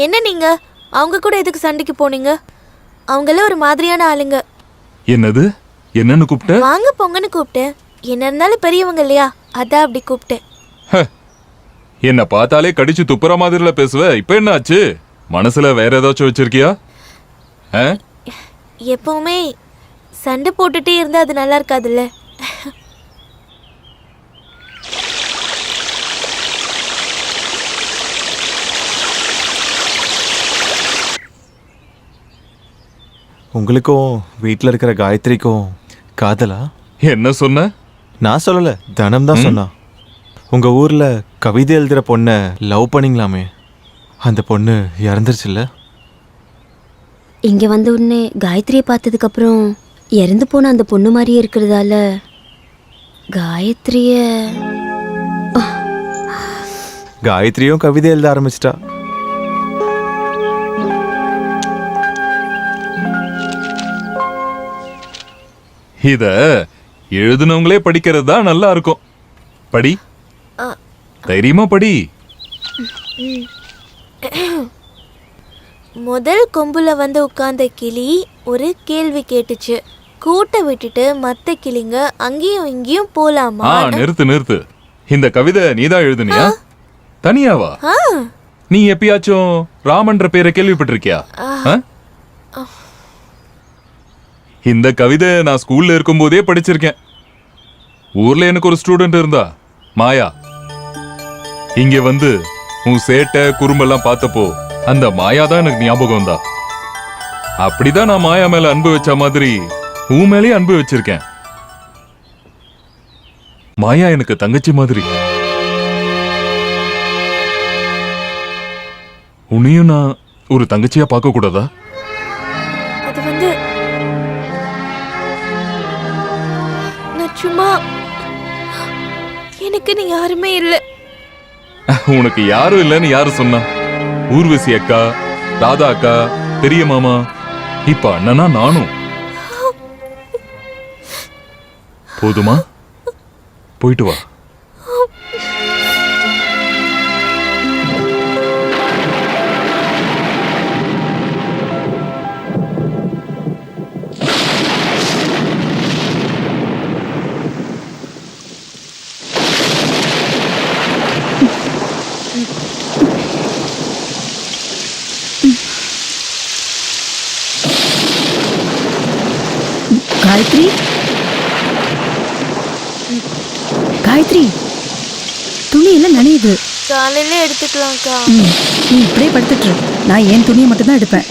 என்ன நீங்க அவங்க கூட எதுக்கு சண்டைக்கு போனீங்க? அவங்கள ஒரு மாதிரியான ஆளுங்க. என்னது? என்னன்னு கூப்பிட்ட? வாங்க பொங்கன்னு கூப்பிட்டேன். என்ன இருந்தாலும் பெரியவங்க இல்லையா, அதான் அப்படி கூப்பிட்டேன். என்ன பார்த்தாலே கடிச்சு துப்புற மாதிரில பேசுவ. இப்ப என்ன ஆச்சு? மனசுல வேற ஏதாச்சும் வச்சிருக்கியா? எப்பவுமே சண்டை போட்டுட்டே இருந்தா அது நல்லா இருக்காதுல்ல. உங்களுக்கும் வீட்டில் இருக்கிற காயத்ரிக்கும் காதலா? என்ன சொன்ன? நான் சொல்லல, தனம் தான் சொன்னா. உங்க ஊர்ல கவிதை எழுதுற பொண்ணை லவ் பண்ணீங்களாமே, அந்த பொண்ணு இறந்துருச்சுல்ல? இங்க வந்த உடனே காயத்ரியை பார்த்ததுக்கு அப்புறம் இறந்து போன அந்த பொண்ணு மாதிரியே இருக்கிறதால காயத்ரியும் கவிதை எழுத ஆரம்பிச்சிட்டா. இத எழுதுனவங்களே படிக்கிறது தான் நல்லா இருக்கும். படி, தைரியமா படி. முதல் கொம்புல வந்து உட்கார்ந்த கிளி ஒரு கேள்வி கேட்டுச்சு. கூட்ட விட்டுட்டு மத்த கிளிங்க அங்கேயும் இங்கேயும் போலாமா? நிறுத்து. இந்த கவிதை நீதான் எழுதுனியா? தனியாவா? நீ எப்பயாச்சும் ராமன்ற பேரை கேள்விப்பட்டிருக்கியா? இந்த கவிதை நான் ஸ்கூல்ல இருக்கும் போதே படிச்சிருக்கேன். ஊர்ல எனக்கு ஒரு ஸ்டூடெண்ட் இருந்தா, மாயா. இங்க வந்து உன் சேட்டை குறும்பெல்லாம் பார்த்தப்போ அந்த மாயா தான் எனக்கு ஞாபகம் தான். அப்படிதான் நான் மாயா மேல அன்பு வச்ச மாதிரி உன் மேலேயே அன்பு வச்சிருக்கேன். மாயா எனக்கு தங்கச்சி மாதிரி. உன்னையும் நான் ஒரு தங்கச்சியா பார்க்க கூடாதா? அது வந்து நான் சும்மா, எனக்கு நீ யாருமே இல்லை. உனக்கு யாரும் இல்லைன்னு யாரு சொன்னா? ஊர்வசி அக்கா, ராதா அக்கா, பெரிய மாமா, இப்ப அண்ணனா நானும். போதுமா? போயிட்டு வா. காயத்ரி, காயத்ரி, துணி எல்லாம் நனையுது. காலையில எடுத்துக்கலாம்க்கா. நீ இப்படியே படுத்துட்டு இரு. நான் என் துணியை மட்டும் தான் எடுப்பேன்.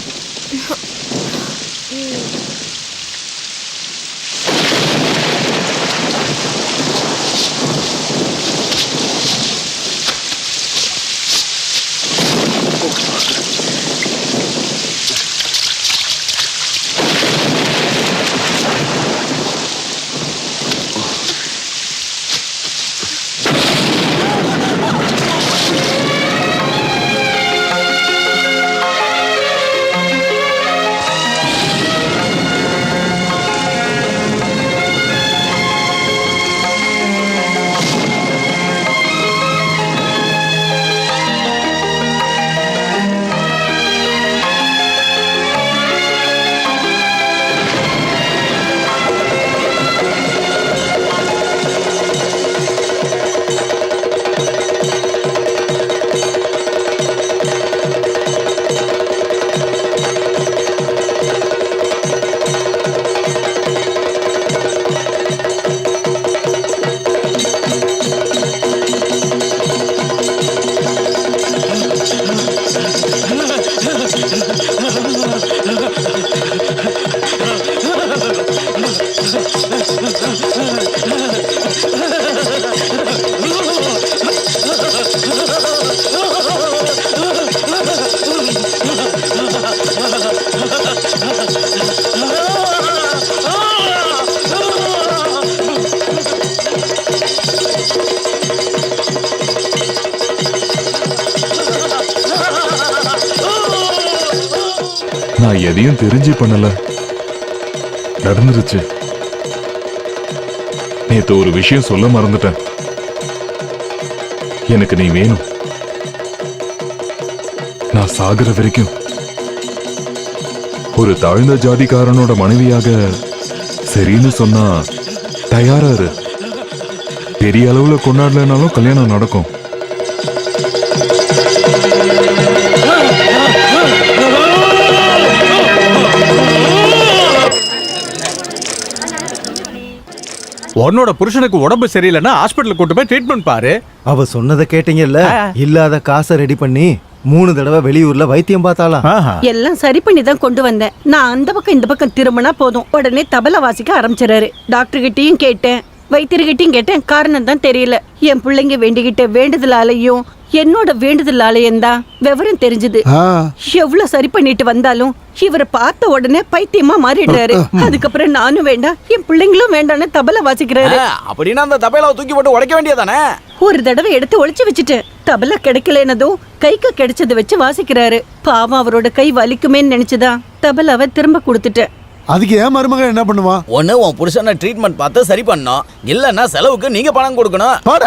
எதையும் தெரிஞ்சு பண்ணல, நடந்துருச்சு. நேத்து ஒரு விஷயம் சொல்ல மறந்துட்டேன். எனக்கு நீ வேணும். நான் சாகுற வரைக்கும் ஒரு தாழ்ந்த ஜாதிக்காரனோட மனைவியாக சரின்னு சொன்னா தயாரா இரு. பெரிய அளவுல கொண்டாடலனாலும் கல்யாணம் நடக்கும். உன்னோட புருஷனுக்கு உடம்பு சரியில்லைன்னா ஹாஸ்பிட்டல் கூட்டு போய் ட்ரீட்மெண்ட் பாரு. அவ சொன்னதை கேட்டீங்கல்ல, இல்லாத காசை ரெடி பண்ணி 3 தடவை வெளியூர்ல வைத்தியம் பார்த்தாலாம். எல்லாம் சரி பண்ணி தான் கொண்டு வந்தேன். நான் அந்த பக்கம் இந்த பக்கம் திரும்பினா போதும், உடனே தபல வாசிக்க ஆரம்பிச்சிடறாரு. டாக்டர் கிட்டயும் கேட்டேன், வைத்தியர்கிட்டயும் கேட்டேன். காரணம் தான் தெரியல. என் பிள்ளைங்க வேண்டிக்கிட்ட வேண்டுதலாலையும் என்னோட வேண்டுதலாலையும் தான் விவரம் தெரிஞ்சது. எவ்வளவு சரி பண்ணிட்டு வந்தாலும் இவரை பார்த்த உடனே பைத்தியமா மாறிடுறாரு. அதுக்கப்புறம் நானும் வேண்டாம், என் பிள்ளைங்களும் வேண்டான்னு தபல வாசிக்கிறாரு. அப்படின்னா அந்த தபையில தூக்கி போட்டு உடைக்க வேண்டியதானே? ஒரு தடவை எடுத்து ஒளிச்சு வச்சுட்டேன். தபல கிடைக்கலனதும் கைக்கு கிடைச்சது வச்சு வாசிக்கிறாரு. பாவம் அவரோட கை வலிக்குமேன்னு நினைச்சுதான் தபலாவை திரும்ப கொடுத்துட்டேன். அதுக்கு ஏன் மருமகன் என்ன பண்ணுவான்? ஒண்ணு உன் புருஷனை ட்ரீட்மெண்ட் பார்த்து சரி பண்ணணும், இல்லன்னா செலவுக்கு நீங்க பணம் கொடுக்கணும். பாட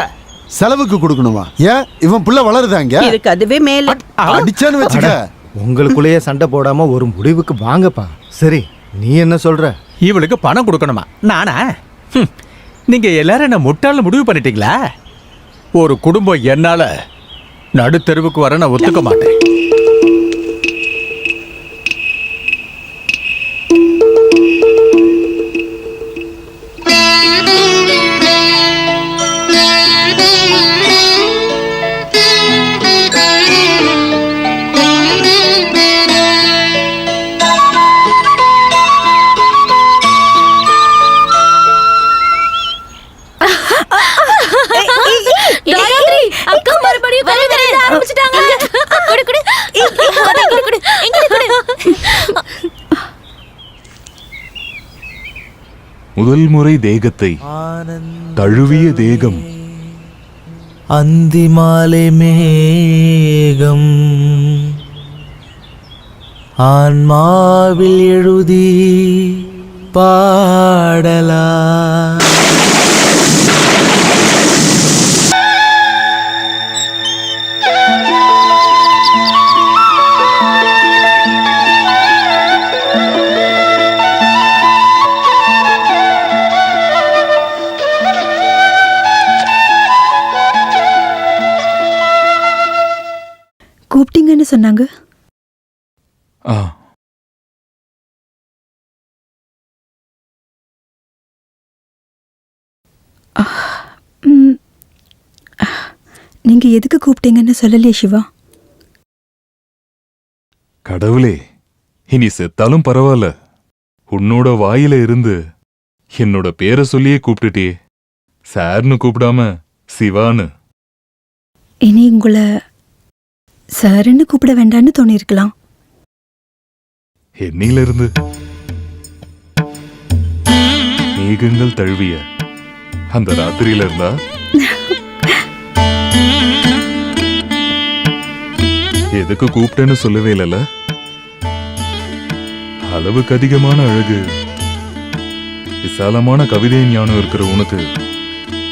செலவுக்கு கொடுக்கணுமா? ஏன் இவன் புள்ள வளருதாங்க? இதுக்கு அதுவே மேல அடிச்சான்னு வச்சுக்க. உங்களுக்குள்ளேயே சண்டை போடாம ஒரு முடிவுக்கு வாங்கப்பா. சரி, நீ என்ன சொல்ற? இவளுக்கு பணம் கொடுக்கணுமா? நானா? நீங்க எல்லாரும் என்ன முட்டாள்னு முடிவு பண்ணிட்டீங்களா? ஒரு குடும்பம் என்னால நடுத்தெருவுக்கு வர நான் ஒத்துக்க மாட்டேன். அக்கா மறுபடியும் ஆரம்பிச்சிட்டாங்க. முதல் முறை தேகத்தை தழுவிய தேகம் அந்தி மாலை மேகம் ஆன்மாவில் எழுதி பாடலா. கூப்பிட்டீங்கன்னு சொன்னாங்க. நீங்க எதுக்கு கூப்பிட்டீங்கன்னு சொல்லலையே சிவா? கடவுளே, இனி செத்தாலும் பரவாயில்ல, உன்னோட வாயில இருந்து என்னோட பேரை சொல்லியே கூப்பிட்டுட்டே. சார்னு கூப்பிடாம சிவான்னு. இனி உங்களை சாருன்னு கூப்பிட வேண்டான்னு தோணிருக்கலாம். என்னையில இருந்து மேகங்கள் தழுவிய அந்த ராத்திரியில இருந்தா எதுக்கு கூப்பிட்டேன்னு சொல்லவே இல்லைல்ல. அளவுக்கு அதிகமான அழகு, விசாலமான கவிதை ஞானம் இருக்கிற உனக்கு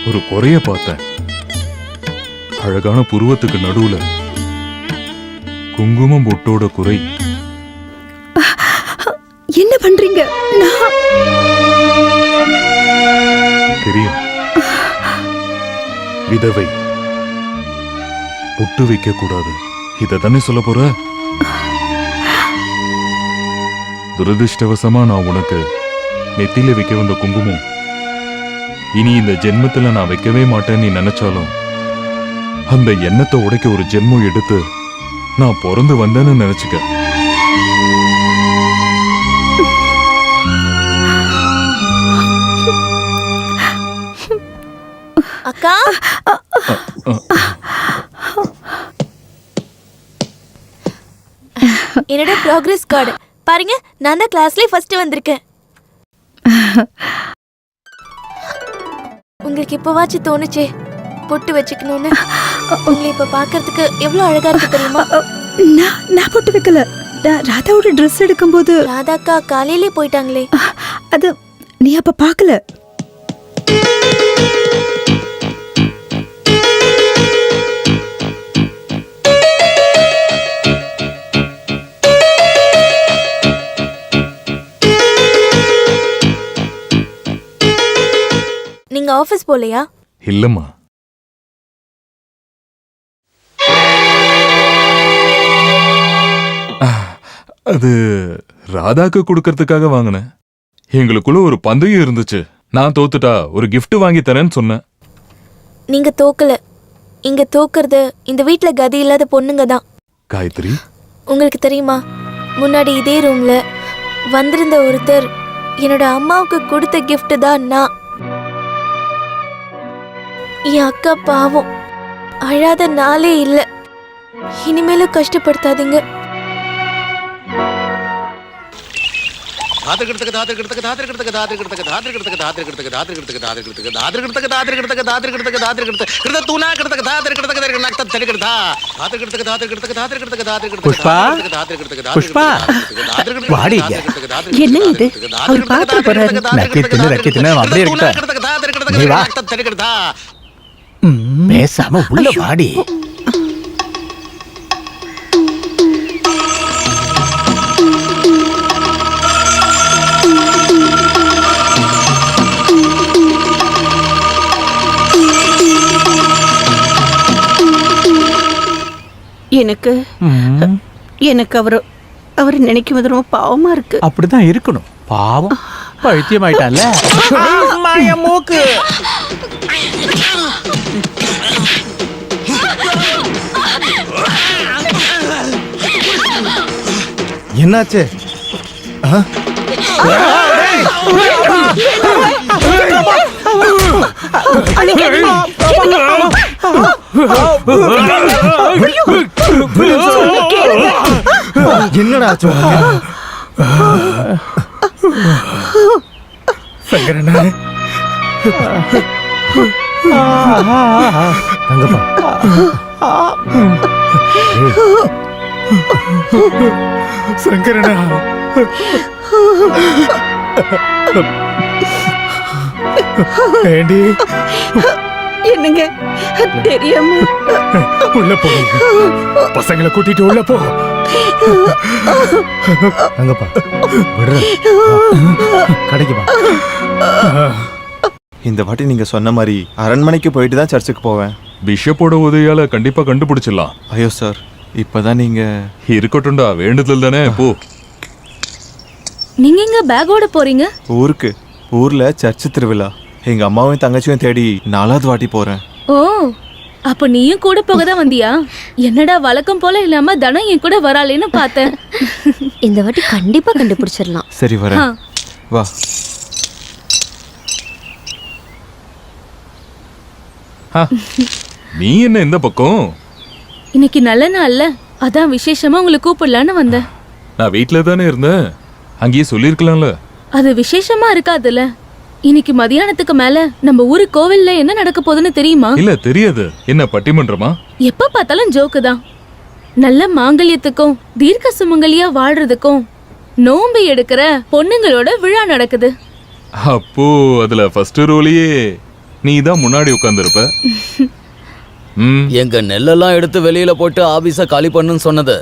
ஒரு குறைய பார்த்தேன். அழகான புருவத்துக்கு நடுவுல குங்குமம் பொட்டோட குறை. என்ன பண்றீங்க? தெரியும், விதவை பொட்டு வைக்க கூடாது, இத தானே சொல்ல போற? துரதிருஷ்டவசமா நான் உனக்கு நெத்தியில வைக்க வந்த குங்குமம் இனி இந்த ஜென்மத்துல நான் வைக்கவே மாட்டேன்னு நீ நினைச்சாலும் அந்த எண்ணத்தை உடைக்க ஒரு ஜென்மம் எடுத்து நான் பிறந்து வந்தேன்னு நினைச்சுக்க. அக்கா, என்னோட ப்ராக்ரஸ் கார்டு பாருங்க. நான் தான் கிளாஸ்ல ஃபர்ஸ்ட் வந்திருக்கேன். உங்களுக்கு இப்பவாச்சும் தோணுச்சே பொட்டு வச்சுக்கணும்னு? உங்களை இப்ப பாக்குறதுக்கு எவ்வளவு அழகா இருக்கு தெரியுமா? நான் பொட்டு வைக்கல. நான் ராதாவோட ட்ரெஸ் எடுக்கும்போது ராதாக்கா காலையிலே போயிட்டாங்களே. அது நீ அப்ப பார்க்கல. நீங்க ஆபீஸ் போலையா? இல்லம்மா. அது ராதாக்கு கொடுக்கறதுக்காக வாங்கினேன். எங்களுக்குள்ள ஒரு பந்தயம் இருந்துச்சு. நான் தோத்துட்டா ஒரு gift வாங்கி தரேன்னு சொன்னேன். நீங்க தோக்கல. இங்க தோக்குறது இந்த வீட்ல கதி இல்லாத பொண்ணுங்க தான். காயத்ரி, உங்களுக்கு தெரியுமா, முன்னாடி இதே ரூம்ல வந்திருந்த ஒருத்தர் என்னோட அம்மாவுக்கு கொடுத்த gift தான் நான். என் அக்கா பாவம், அழாத நாளே இல்ல. இனிமேலும் கஷ்டப்படுத்தாதீங்க. புஷ்பா, புஷ்பா, வாடி இங்க. என்ன இது? அவர் பாத்திர போறாரு. நக்கி தின்னு அப்படியே இருக்க. நீ வா. பேசாம உள்ள வாடி. எனக்கு அவர் நினைக்கும் போது ரொம்ப பாவமா இருக்கு. அப்படிதான் இருக்கணும். பாவம், பைத்தியம் ஆயிட்டான்ல. மூக்கு என்னாச்சு? என்னடா ஆச்சு? சங்கரண்ணா, தங்கப்பா, சங்கரண்ணா, ஏண்டி என்னங்க தெரியாம உள்ள போ, பசங்களை கூட்டிட்டு உள்ள போ. தங்கப்பா, விடுற, கடைக்கு வா. இந்த வாட்டி நீங்க சொன்ன மாதிரி அரண்மனைக்கு போயிட்டு தான் சர்ச்சுக்கு போவேன். பிஷப்போட உதவியால கண்டிப்பா கண்டுபிடிச்சிடலாம். ஐயோ சார், இப்பதான் நீங்க. இருக்கட்டும்டா, வேண்டுதல் தானே. போ. நீங்க எங்க பேக்கோட போறீங்க? ஊருக்கு. ஊர்ல சர்ச்சு திருவிழா. எங்க அம்மாவையும் தங்கச்சியும் தேடி 4வது வாட்டி போறேன். ஓ, அப்ப நீயும் கூட போக தான் வந்தியா? என்னடா வழக்கம் போல இல்லாம தனம் என் கூட வராளேன்னு பார்த்தேன். இந்த வாட்டி கண்டிப்பா கண்டுபிடிச்சிடலாம். சரி, வரேன். வா. நீ என்ன இந்த பக்கம்? இன்னைக்கு நல்ல நாள்ல, அதான் விசேஷமா உங்களை கூப்பிடலான்னு வந்தேன். நான் வீட்ல தானே இருந்தேன். அங்கேயே சொல்லிருக்கலாம்ல. அது விசேஷமா இருக்காதுல்ல. இன்னைக்கு மதியானத்துக்கு மேல நம்ம ஊரு கோவில்ல என்ன நடக்க போகுதுன்னு தெரியுமா? இல்ல, தெரியாது. என்ன பட்டிமன்றமா? எப்ப பார்த்தாலும் ஜோக்கு தான். நல்ல மாங்கல்யத்துக்கும் தீர்க்க சுமங்கலியா வாழ்றதுக்கும் நோம்பு எடுக்கிற பொண்ணுங்களோட விழா நடக்குது. அப்போ அதுல ஃபர்ஸ்ட் ரோலியே நீ தான் முன்னாடி உட்கார்ந்திருப்ப. எங்க நெல்லெல்லாம் எடுத்து வெளியில போட்டு ஆபீஸ காலி பண்ணுன்னு சொன்னது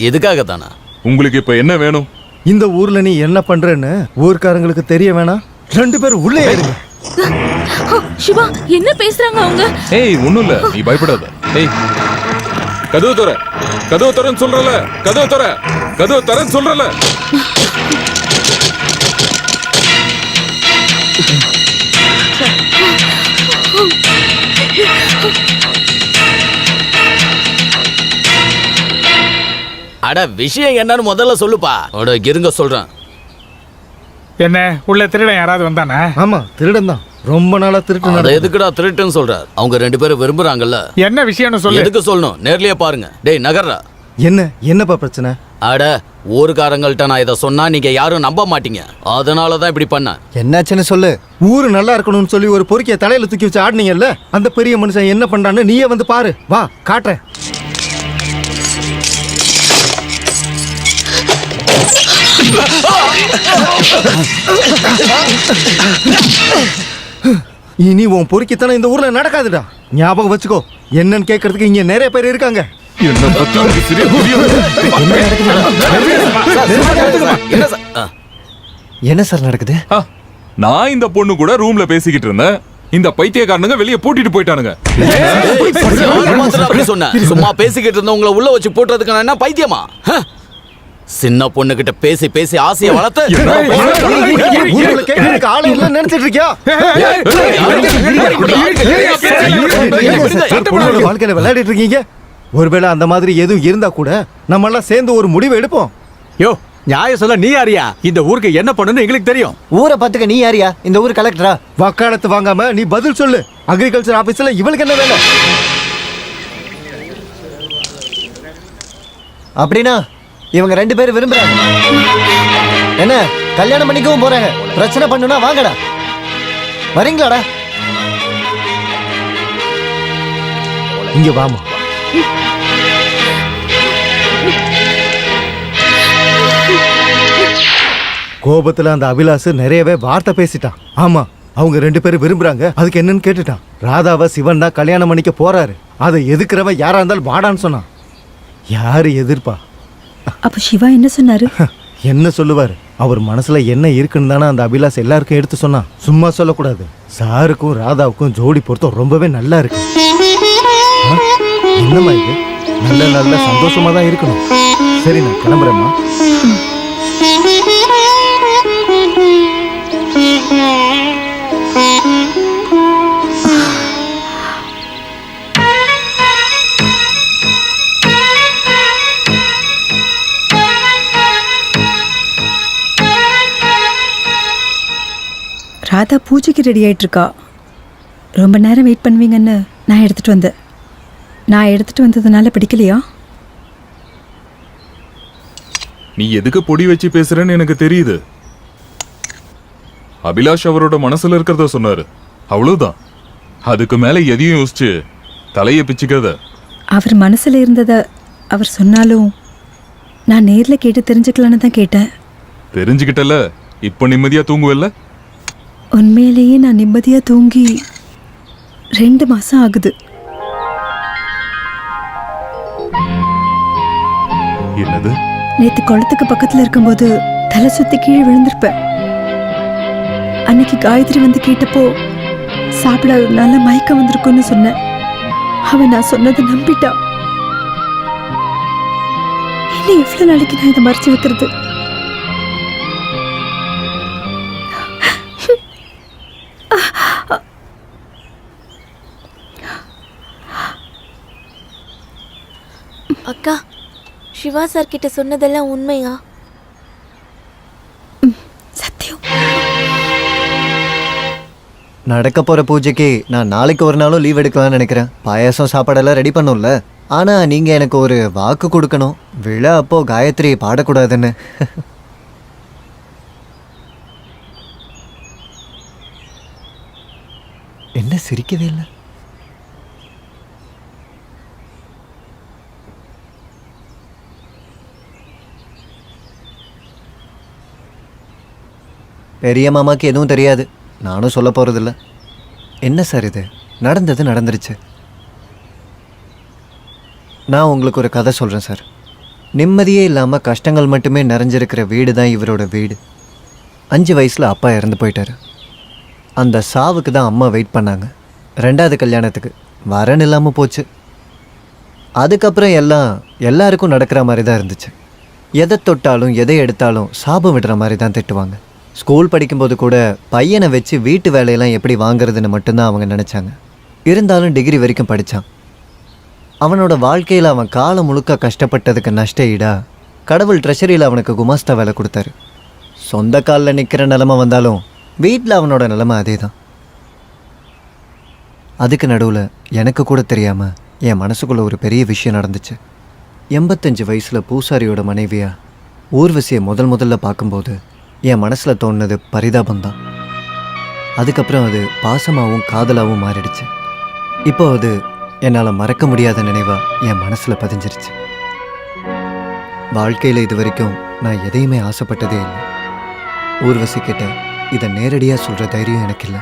இதுக்காக தானா? உங்களுக்கு இப்ப என்ன வேணும்? இந்த ஊர்ல நீ என்ன பண்றேன்னு ஊர்க்காரங்களுக்கு தெரிய வேணாம். 2 பேரும் உள்ளே ஏறுங்க. சிவா, என்ன பேசுறாங்க அவங்க? ஏய், ஒண்ணும் இல்ல, நீ பயப்படாத. ஏய், கதவு தர, கதவு தரன்னு சொல்றல, கதவு தர, கதவு தரன்னு சொல்றல. அட, விஷயம் என்னன்னு முதல்ல சொல்லுப்பா. அட, இருங்க சொல்றேன். என்ன, உள்ள திருடன் யாராவது வந்தானா? ஆமா, திருடன் தான். ரொம்ப நாளா திருட்டு. அத எதுக்குடா திருட்டுன்னு சொல்ற? அவங்க 2 பேரும் விரும்புறாங்கல்ல. என்ன விஷயம்னு சொல்லு. எதுக்கு சொல்லணும்? நேர்லயே பாருங்க. டேய், நகர்றா. என்னப்பா பிரச்சனை? அட, ஊருக்காரங்கள்ட்ட நான் இதை சொன்னா நீங்க யாரும் நம்ப மாட்டீங்க. அதனாலதான் இப்படி பண்ண. என்னாச்சுன்னு சொல்லு. ஊரு நல்லா இருக்கணும்னு சொல்லி ஒரு பொறுக்கிய தலையில தூக்கி வச்சு ஆடுனீங்கல்ல, அந்த பெரிய மனுஷன் என்ன பண்றான்னு நீயே வந்து பாரு. வா, காட்டுறேன். இனி உன் பொறுக்கித்தனம் இந்த ஊர்ல நடக்காதுடா. ஞாபகம் வச்சுக்கோ. என்னன்னு கேட்கறதுக்கு இங்க நிறைய பேர் இருக்காங்க. என்ன பத்தி உனக்கு சரியா புரியாது. என்ன சார் நடக்குது? நான் இந்த பொண்ணு கூட ரூம்ல பேசிக்கிட்டு இருந்தேன். இந்த பைத்தியக்காரனுங்க வெளியே பூட்டிட்டு போயிட்டானுங்க. அப்படி சொன்ன சும்மா பேசிக்கிட்டு இருந்த உங்களை உள்ள வச்சு போட்டுறதுக்கு நான் என்ன பைத்தியமா? சின்ன பொண்ணு கிட்ட பேசி பேசி ஆசையை வளர்த்து நினைச்சிட்டு இருக்கியா? வாழ்க்கையில விளையாடிட்டு இருக்கீங்க. ஒருவேளை அந்த மாதிரி எதுவும் இருந்தா கூட நம்ம எல்லாம் சேர்ந்து ஒரு முடிவு எடுப்போம். யோ, நியாயம் சொல்ல நீ யாரியா? இந்த ஊருக்கு என்ன பண்ணணும்னு எங்களுக்கு தெரியும். ஊரை பார்த்துக்க நீ யாரியா? இந்த ஊர் கலெக்டரா? வக்காலத்து வாங்காம நீ பதில் சொல்லு. அக்ரிகல்ச்சர் ஆபீஸ்ல இவளுக்கு என்ன வேலை? அப்படின்னா இவங்க 2 பேரும் விரும்புறாங்க. என்ன கல்யாணம் பண்ணிக்கவும் போறாங்க. பிரச்சனை பண்ணுனா வாங்கடா. வரீங்களாடா? இங்க வாமா. கோபத்துல அந்த அபிலாஷ் நிறையவே வார்த்தை பேசிட்டான். ஆமா, அவங்க 2 பேரும் விரும்புறாங்க. அதுக்கு என்னன்னு கேட்டுட்டான். ராதாவை சிவன் தான் கல்யாணம் பண்ணிக்க போறாரு. அதை எதிர்க்கிறவன் யாரா இருந்தாலும் வாடான்னு சொன்னான். யாரு எதிர்ப்பா? அப்ப சிவா என்ன சொன்னாரு? என்ன சொல்லுவாரு? அவர் மனசுல என்ன இருக்குன்னு தானே அந்த அபிலாஷ் எல்லாருக்கும் எடுத்து சொன்னான். சும்மா சொல்லக்கூடாது. சாருக்கும் ராதாவுக்கும் ஜோடி பொருத்தம் ரொம்பவே நல்லா இருக்கு. என்னம்மா இது? நல்ல நல்ல சந்தோஷமா தான் இருக்கணும். சரி, நான் கிளம்புறேம்மா. ராதா பூஜைக்கு ரெடி ஆயிட்டு இருக்கா. ரொம்ப நேரம் வெயிட் பண்ணுவீங்கன்னு நான் எடுத்துட்டு வந்தேன். நான் எடுத்துட்டு வந்ததுனால பிடிக்கலையா? நீ எதுக்கு பொடி வச்சு பேசுறேன்னு எனக்கு தெரியுது. அபிலாஷ் அவரோட மனசுல இருக்கிறத சொன்னாரு, அவ்வளவுதான். அதுக்கு மேல எதையும் யோசிச்சு தலையை பிச்சுக்காத. அவர் மனசுல இருந்ததை அவர் சொன்னாலும் நான் நேர்ல கேட்டு தெரிஞ்சுக்கலான்னு தான் கேட்டேன். தெரிஞ்சுக்கிட்டல, இப்ப நிம்மதியா தூங்குவல்ல? உண்மையிலேயே நான் நிம்மதியா தூங்கி 2 மாசம் ஆகுது. என்னது? நேத்து குளத்துக்கு பக்கத்துல இருக்கும்போது தலை சுத்தி கீழே விழுந்திருப்பேன். அன்னைக்கு காயத்ரி வந்து கேட்டப்போ சாப்பிடாததுனால மயக்கம் வந்திருக்குன்னு சொன்னேன். அவன் நான் சொன்னதை நம்பிட்டா. இன்னும் எவ்வளவு நாளைக்கு நான் இதை மறைச்சு வைக்கிறது? அக்கா, சிவா சார் கிட்ட சொன்னதெல்லாம் உண்மையா? சத்தியம். நடக்க போற பூஜைக்கு நான் நாளைக்கு ஒரு நாளும் லீவ் எடுக்கலாம்னு நினைக்கிறேன். பாயாசம் சாப்பாடெல்லாம் ரெடி பண்ணும்ல. ஆனா நீங்க எனக்கு ஒரு வாக்கு கொடுக்கணும். விழா அப்போ காயத்ரி பாடக்கூடாதுன்னு. என்ன சிரிக்கவே இல்லை? பெரிய மாமாக்கு எதுவும் தெரியாது. நானும் சொல்ல போறதில்ல. என்ன சார் இது? நடந்தது நடந்துருச்சு. நான் உங்களுக்கு ஒரு கதை சொல்கிறேன் சார். நிம்மதியே இல்லாமல் கஷ்டங்கள் மட்டுமே நிறைஞ்சிருக்கிற வீடு தான் இவரோட வீடு. 5 வயசில் அப்பா இறந்து போயிட்டார். அந்த சாவுக்கு தான் அம்மா வெயிட் பண்ணாங்க. 2வது கல்யாணத்துக்கு வரன் இல்லாமல் போச்சு. அதுக்கப்புறம் எல்லாருக்கும் நடக்கிற மாதிரி தான் இருந்துச்சு. எதை தொட்டாலும் எதை எடுத்தாலும் சாபம் விடுற மாதிரி தான் திட்டுவாங்க. ஸ்கூல் படிக்கும்போது கூட பையனை வச்சு வீட்டு வேலையெல்லாம் எப்படி வாங்குறதுன்னு மட்டும்தான் அவங்க நினச்சாங்க. இருந்தாலும் டிகிரி வரைக்கும் படித்தான். அவனோட வாழ்க்கையில் அவன் காலம் முழுக்க கஷ்டப்பட்டதுக்கு நஷ்ட ஈடா கடவுள் ட்ரெஷரியில் அவனுக்கு குமாஸ்தா வேலை கொடுத்தாரு. சொந்த காலில் நிற்கிற நிலமை வந்தாலும் வீட்டில் அவனோட நிலமை அதே தான். அதுக்கு நடுவில் எனக்கு கூட தெரியாமல் என் மனசுக்குள்ளே ஒரு பெரிய விஷயம் நடந்துச்சு. 85 வயசில் பூசாரியோட மனைவியா ஊர்வசியை முதல்ல பார்க்கும்போது என் மனசில் தோணுனது பரிதாபம்தான். அதுக்கப்புறம் அது பாசமாகவும் காதலாகவும் மாறிடுச்சு. இப்போ அது என்னால் மறக்க முடியாத நினைவா என் மனசில் பதிஞ்சிருச்சு. வாழ்க்கையில் இது வரைக்கும் நான் எதையுமே ஆசைப்பட்டதே இல்லை. ஊர்வசி கிட்ட இதை நேரடியாக சொல்கிற தைரியம் எனக்கு இல்லை.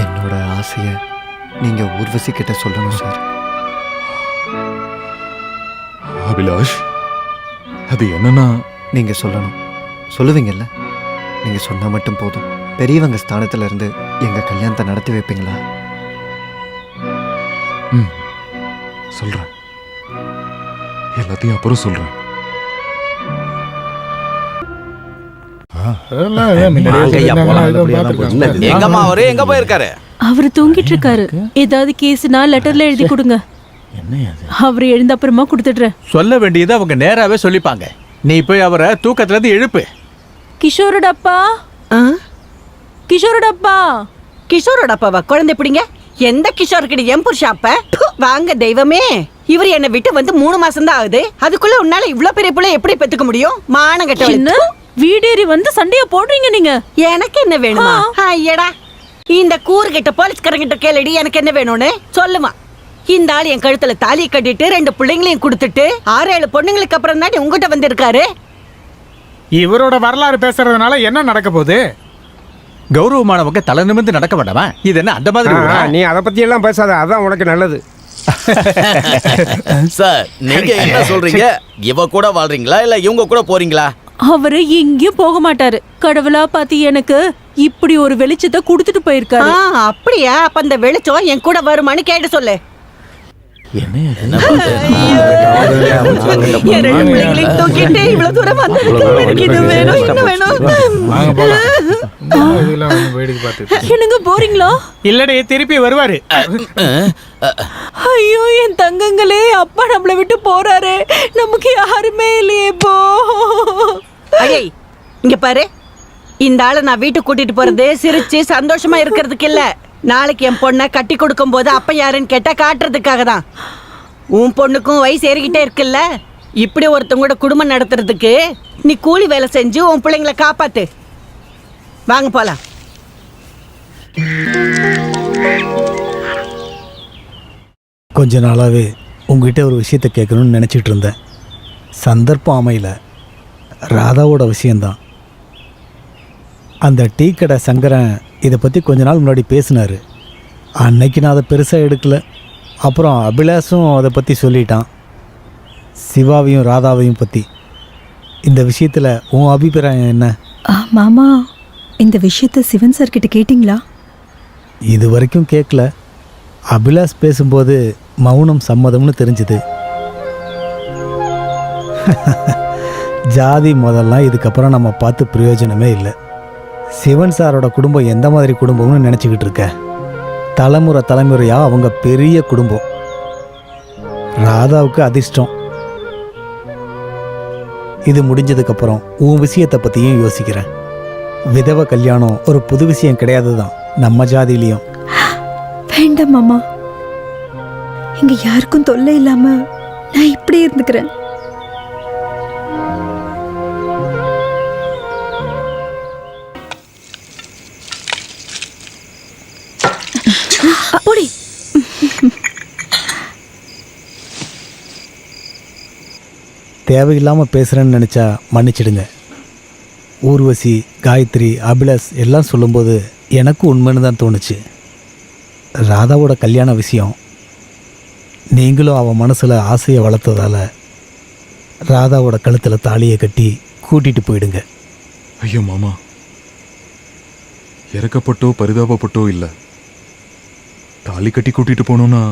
என்னோட ஆசையை நீங்கள் ஊர்வசி கிட்ட சொல்லணும் சார். அபிலாஷ், அது என்னன்னா நீங்கள் சொல்லணும். சொல்லுவீங்கல்ல? நீங்கள் சொன்னால் மட்டும் போதும். பெரியவங்க ஸ்தானத்துல இருந்து எங்கள் கல்யாணத்தை நடத்தி வைப்பீங்களா? சொல்றேன், எல்லாத்தையும் அப்புறம் சொல்றேன். எங்கம்மா அவரு எங்க போயிருக்காரு? அவர் தூங்கிட்டு இருக்காரு. ஏதாவது கேஸ்னா லெட்டர்ல எழுதி கொடுங்க. அவர் எழுந்த அப்புறமா கொடுத்துடுறேன். சொல்ல வேண்டியதை அவங்க நேராவே சொல்லிப்பாங்க. நீ போய் அவரை தூக்கத்துல இருந்து எழுப்பு. கிஷோரோட அப்பா, கிஷோரோட அப்பா. கிஷோரோட அப்பாவா? குழந்தை பிடிங்க. எந்த கிஷோர் கிட்ட என் புருஷன் அப்ப? வாங்க தெய்வமே, இவர் என்னை விட்டு வந்து 3 மாசம் தான் ஆகுது. அதுக்குள்ள உன்னால இவ்ளோ பெரிய புள்ள எப்படி பெத்துக்க முடியும்? மானம் கட்ட வீடேறி வந்து சண்டைய போடுறீங்க நீங்க. எனக்கு என்ன வேணுமா? ஐயடா, இந்த கூறுகிட்ட போலீஸ்காரங்கிட்ட கேளடி எனக்கு என்ன வேணும்னு சொல்லுமா. இந்த ஆள் என் கழுத்துல தாலி கட்டிட்டு 2 பிள்ளைங்களையும் கொடுத்துட்டு 6-7 பொண்ணுங்களுக்கு அப்புறம் தான் உங்ககிட்ட வந்திருக்காரு. இவரோட வரலாறு பேசுறதுனால என்ன நடக்க போகுது? கௌரவமானவங்க தலை நிமிர்ந்து நடக்க வேண்டாமா? இது என்ன அந்த மாதிரி ஊரா? நீ அதை பத்தி எல்லாம் பேசாத, அதான் உனக்கு நல்லது. சார், நீங்க என்ன சொல்றீங்க? இவ கூட வாழ்றீங்களா இல்ல இவங்க கூட போறீங்களா? அவரு எங்கேயும் போக மாட்டாரு. கடவுளா பாத்தி எனக்கு இப்படி ஒரு வெளிச்சத்தை கொடுத்துட்டு போயிருக்காரு. அப்படியா? அப்ப அந்த வெளிச்சம் என் கூட வருமானு கேட்டு சொல்லு. தூக்கிட்டு இவ்வளவு தூரம் வந்ததுக்கு இது வேணும், இன்னும் வேணும். என்னங்க போறீங்களா? இல்லடே, திருப்பி வருவாரு. ஐயோ என் தங்கங்களே, அப்பா நம்மளை விட்டு போறாரு. நமக்கு யாருமே இல்லையே போ. ஐயை, இங்க பாரு, இந்த ஆளை நான் வீட்டுக்கு கூட்டிட்டு போறது சிரிச்சு சந்தோஷமா இருக்கிறதுக்கு இல்ல. நாளைக்கு என் பொண்ணை கட்டி கொடுக்கும் போது அப்ப யாருன்னு கேட்டா காட்டுறதுக்காக தான். உன் பொண்ணுக்கும் வயசு ஏறிக்கிட்டே இருக்குல்ல. இப்படி ஒருத்தவங்களோட குடும்பம் நடத்துறதுக்கு நீ கூலி வேலை செஞ்சு உன் பிள்ளைங்களை காப்பாத்து. வாங்க போலாம். கொஞ்ச நாளாவே உங்ககிட்ட ஒரு விஷயத்த கேட்கணும்னு நினச்சிட்டு இருந்தேன். சந்தர்ப்பம் அமையல. ராதாவோட விஷயந்தான். அந்த டீ கடை சங்கரன் இதை பற்றி கொஞ்ச நாள் முன்னாடி பேசினார். அன்னைக்கு நான் அதை பெருசாக எடுக்கல. அப்புறம் அபிலாஷும் அதை பற்றி சொல்லிட்டான், சிவாவையும் ராதாவையும் பற்றி. இந்த விஷயத்தில் உன் அபிப்பிராயம் என்ன? மாமா, இந்த விஷயத்த சிவன் சார் கிட்ட கேட்டிங்களா? இது வரைக்கும் கேட்கல. அபிலாஷ் பேசும்போது மௌனம் சம்மதம்னு தெரிஞ்சுது. ஜாதி முதல்லாம் இதுக்கப்புறம் நம்ம பார்த்து பிரயோஜனமே இல்லை. சிவன் சாரோட குடும்பம் எந்த மாதிரி குடும்பம்னு நினச்சிக்கிட்டு இருக்க? தலைமுறையாக அவங்க பெரிய குடும்பம். ராதாவுக்கு அதிர்ஷ்டம். இது முடிஞ்சதுக்கப்புறம் உன் விஷயத்தை பற்றியும் யோசிக்கிறேன். விதவை கல்யாணம் ஒரு புது விஷயம் கிடையாது தான் நம்ம ஜாதியிலையும். வேண்டாம் மாமா, இங்க யாருக்கும் தொல்லை இல்லாம நான் இப்படி இருந்துக்கிறேன். போடி. தேவையில்லாமல் பேசுகிறேன்னு நினச்சா மன்னிச்சிடுங்க. ஊர்வசி, காயத்ரி, அபிலாஷ் எல்லாம் சொல்லும்போது எனக்கும் உண்மைன்னு தான் தோணுச்சு. ராதாவோட கல்யாண விஷயம், நீங்களும் அவன் மனசில் ஆசையை வளர்த்ததால் ராதாவோட கழுத்தில் தாலியை கட்டி கூட்டிகிட்டு போயிடுங்க. ஐயோ மாமா, இறக்கப்பட்டோ பரிதாபப்பட்டோ இல்லை. தாலி கட்டி கூட்டிட்டு போனோம்னா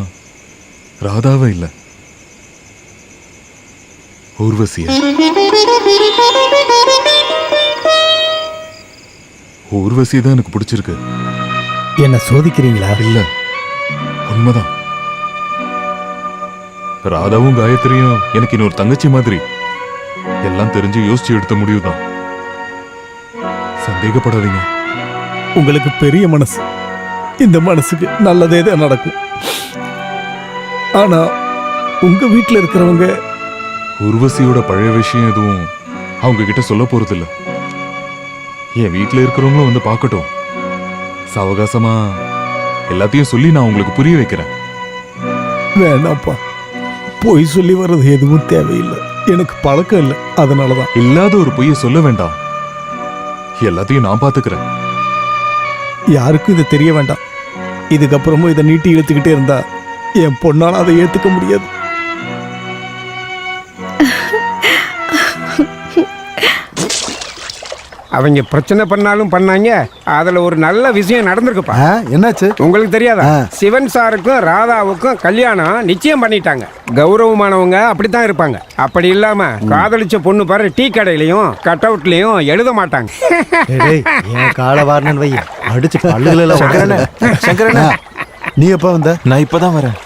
ராதாவை இல்லை, ஊர்வசிய. ஊர்வசி தான் எனக்கு பிடிச்சிருக்கு. என்ன சோதிக்கிறீங்களா? இல்ல, உண்மைதான். ராதாவும் காயத்ரியும் எனக்கு இன்னொரு தங்கச்சி மாதிரி. எல்லாம் தெரிஞ்சு யோசிச்சு எடுத்த முடிவுதான். சந்தேகப்படாதீங்க. உங்களுக்கு பெரிய மனசு. இந்த மனசுக்கு நல்லதே தான் நடக்கும். ஆனா உங்க வீட்டில் இருக்கிறவங்க ஊர்வசியோட பழைய விஷயம் எதுவும் அவங்க கிட்ட சொல்ல போறது இல்ல. என் வீட்டில் இருக்கிறவங்களும் வந்து பார்க்கட்டும். சாவகாசமா எல்லாத்தையும் சொல்லி நான் உங்களுக்கு புரிய வைக்கிறேன். வேணாப்பா, போய் சொல்லி வர்றது எதுவும் தேவையில்லை. எனக்கு பழக்கம் இல்லை, அதனாலதான். இல்லாத ஒரு பொய்யை சொல்ல வேண்டாம். எல்லாத்தையும் நான் பாத்துக்கிறேன். யாருக்கும் இது தெரிய வேண்டாம். இதுக்கப்புறமும் இதை நீட்டி இழுத்துக்கிட்டே இருந்தா என் பொண்ணால அதை ஏத்துக்க முடியாது. அவங்க பிரச்சனை பண்ணாலும் பண்ணாங்க, அதுல ஒரு நல்ல விஷயம் நடந்திருக்குப்பா. என்னாச்சு உங்களுக்கு தெரியாதா? சிவன் சாருக்கும் ராதாவுக்கும் கல்யாணம் நிச்சயம் பண்ணிட்டாங்க. கௌரவமானவங்க அப்படித்தான் இருப்பாங்க. அப்படி இல்லாம காதலிச்ச பொண்ணு பாரு டீ கடையிலயும் கட் அவுட்லயும் எழுத மாட்டாங்க. என் கால வாரணன் வை அடிச்சு சங்கரண்ணா, நீ எப்ப வந்த? நான் இப்பதான் வரேன்.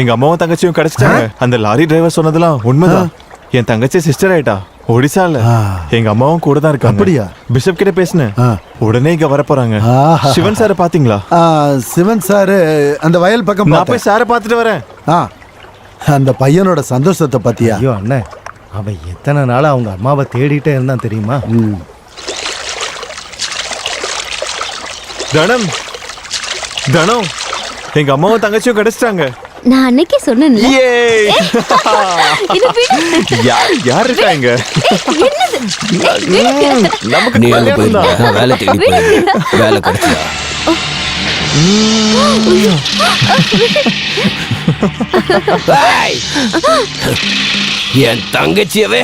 எங்க அம்மாவும் தங்கச்சியும் கிடைச்சிட்டாங்க. அந்த லாரி டிரைவர் சொன்னதெல்லாம் உண்மைதான். என் தங்கச்சி சிஸ்டர் ஆயிட்டா ஒடிசால. எங்க அம்மாவும் கூட தான் இருக்காங்க. அப்படியா? பிஷப் கிட்ட பேசினேன். உடனே இங்க வர போறாங்க. சிவன் சார் பாத்தீங்களா? சிவன் சாரு அந்த வயல் பக்கம். நான் போய் சாரை பார்த்துட்டு வரேன். அந்த பையனோட சந்தோஷத்தை பத்தியா? ஐயோ அண்ணே, அவன் எத்தனை நாளா அவங்க அம்மாவை தேடிட்டே இருந்தான் தெரியுமா? தனம் தனம், எங்க அம்மாவும் தங்கச்சியும் கிடைச்சிட்டாங்க. நான் அன்னைக்கே சொன்னேன்ல. யார் இருக்காங்க? நமக்கு நீ அங்க போயிருந்த, நான் வேலை தேடி போயிருந்தேன். வேலை கிடைச்சதா? என் தங்கச்சியவே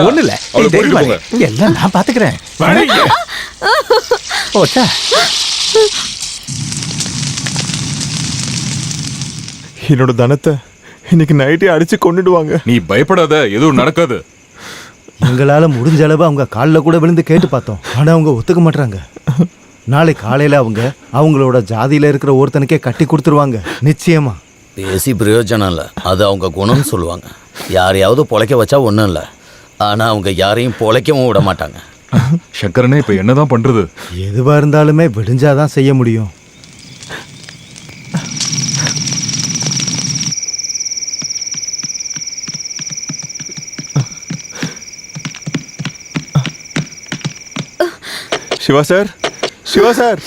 ஒண்ணு இல்ல, எல்லாம் நான் பாத்துக்கிறேன். என்னோட தனத்தை இன்னைக்கு நைட்டே அடிச்சு கொண்டுடுவாங்க. நீ பயப்படாத, எதுவும் நடக்காது. எங்களால முடிஞ்ச அளவு அவங்க காலில் கூட விழுந்து கேட்டு பார்த்தோம். ஆனா அவங்க ஒத்துக்க மாட்டாங்க. நாளை காலையில அவங்களோட ஜாதியில இருக்கிற ஒருத்தனுக்கே கட்டி கொடுத்துருவாங்க நிச்சயமா. பேசி பிரயோஜனம் இல்லை, அது அவங்க குணம்னு சொல்லுவாங்க. யாரையாவது பொழைக்க வச்சா ஒன்றும் இல்லை, ஆனால் அவங்க யாரையும் பொழைக்கவும் விட மாட்டாங்க. சக்கரனே, இப்போ என்னதான் பண்றது? எதுவா இருந்தாலுமே விடிஞ்சாதான் செய்ய முடியும். Siva sir, Siva sir,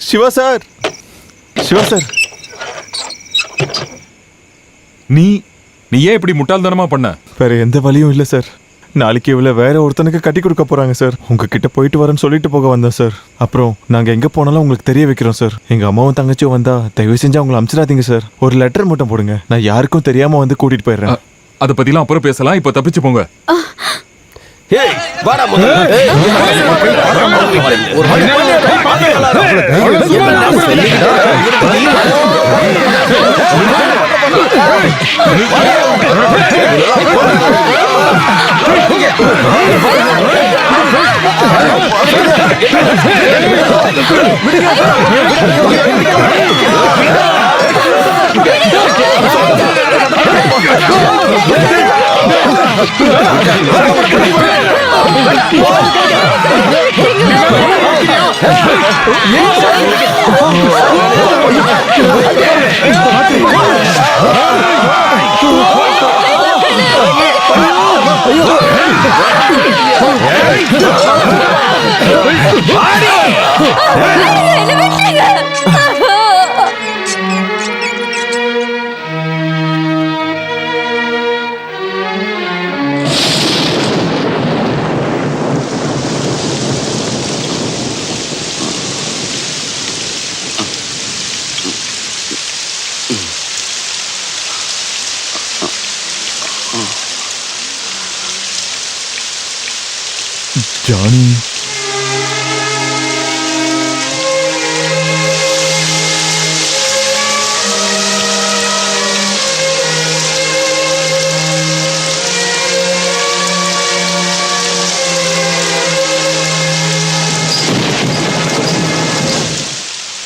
Siva sir, Siva sir, நீ ஏன் இப்படி முட்டாள்தனமா பண்ண? வேற எந்த வழியும் இல்லை சார். நாளைக்கு இவ்வளோ வேற ஒருத்தனுக்கு கட்டி கொடுக்க போறாங்க சார். உங்ககிட்ட போயிட்டு வரேன்னு சொல்லிட்டு போக வந்தேன் சார். அப்புறம் நாங்கள் எங்கே போனாலும் உங்களுக்கு தெரிய வைக்கிறோம் சார். எங்கள் அம்மாவும் தங்கச்சியும் வந்தா தயவு செஞ்சு அவங்களை அனுப்பிச்சிடாதீங்க சார். ஒரு லெட்டர் மட்டும் போடுங்க, நான் யாருக்கும் தெரியாம வந்து கூட்டிட்டு போயிடுறேன். அதை பத்திலாம் அப்புறம் பேசலாம், இப்போ தப்பிச்சு போங்க. ஜானி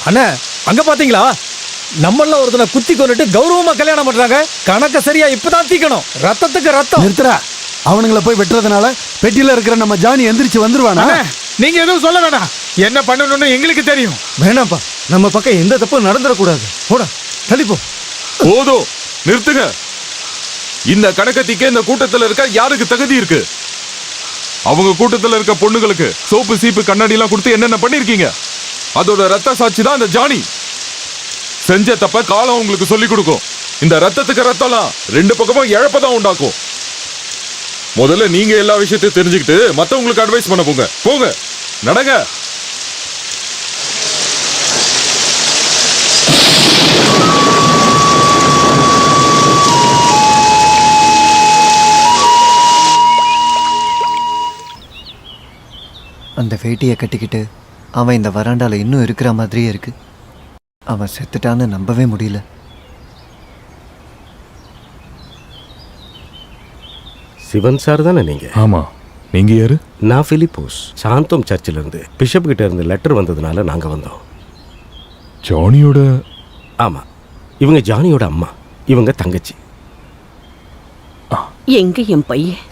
அண்ணா அங்க பாத்தீங்களா நம்மள ஒருத்தனை குத்தி கொண்டுட்டு கௌரவமா கல்யாணம் பண்றாங்க. கணக்க சரியா இப்பதான் தீக்கணும். ரத்தத்துக்கு ரத்தம். நிறுத்துறா. அவனுங்கள போய் வெட்டுறதுனால பெட்டியில இருக்கிற நம்ம ஜானி எந்திரிச்சு வந்துருவானா? நீங்க எதுவும் சொல்ல வேணாம். என்ன பண்ணணும்னு எங்களுக்கு தெரியும். வேணாப்பா, நம்ம பக்கம் எந்த தப்பும் நடந்துடக்கூடாது. போடா, தள்ளிப்போ. போதும், நிறுத்துங்க. இந்த கணக்கத்திக்க இந்த கூட்டத்துல இருக்க யாருக்கு தகுதி இருக்கு? அவங்க கூட்டத்துல இருக்க பொண்ணுங்களுக்கு சோப்பு சீப்பு கண்ணாடி எல்லாம் கொடுத்து என்னென்ன பண்ணிருக்கீங்க? அதோட ரத்த சாட்சி தான் அந்த ஜானி. செஞ்ச தப்ப காலம் உங்களுக்கு சொல்லி கொடுக்கும். இந்த ரத்தத்துக்கு ரத்தம்லாம் ரெண்டு பக்கமும் இழப்பதான் உண்டாக்கும். முதல்ல நீங்க எல்லா விஷயத்தையும் தெரிஞ்சுக்கிட்டு மத்தவங்களுக்கு அட்வைஸ் பண்ண போங்க. போங்க, நடங்க. அந்த வேட்டியை கட்டிக்கிட்டு அவன் இந்த வராண்டால இன்னும் இருக்கிற மாதிரியே இருக்கு. அவன் செத்துட்டான்னு நம்பவே முடியல. சிவன் சார் தானே நீங்க? ஆமா. நீங்க யாரு? நான் பிலிப்போஸ், சாந்தோம் சர்ச்சில் இருந்து. பிஷப் கிட்ட இருந்து லெட்டர் வந்ததுனால நாங்க வந்தோம். ஜானியோட? ஆமா, இவங்க ஜானியோட அம்மா, இவங்க தங்கச்சி. எங்க என் பையன்?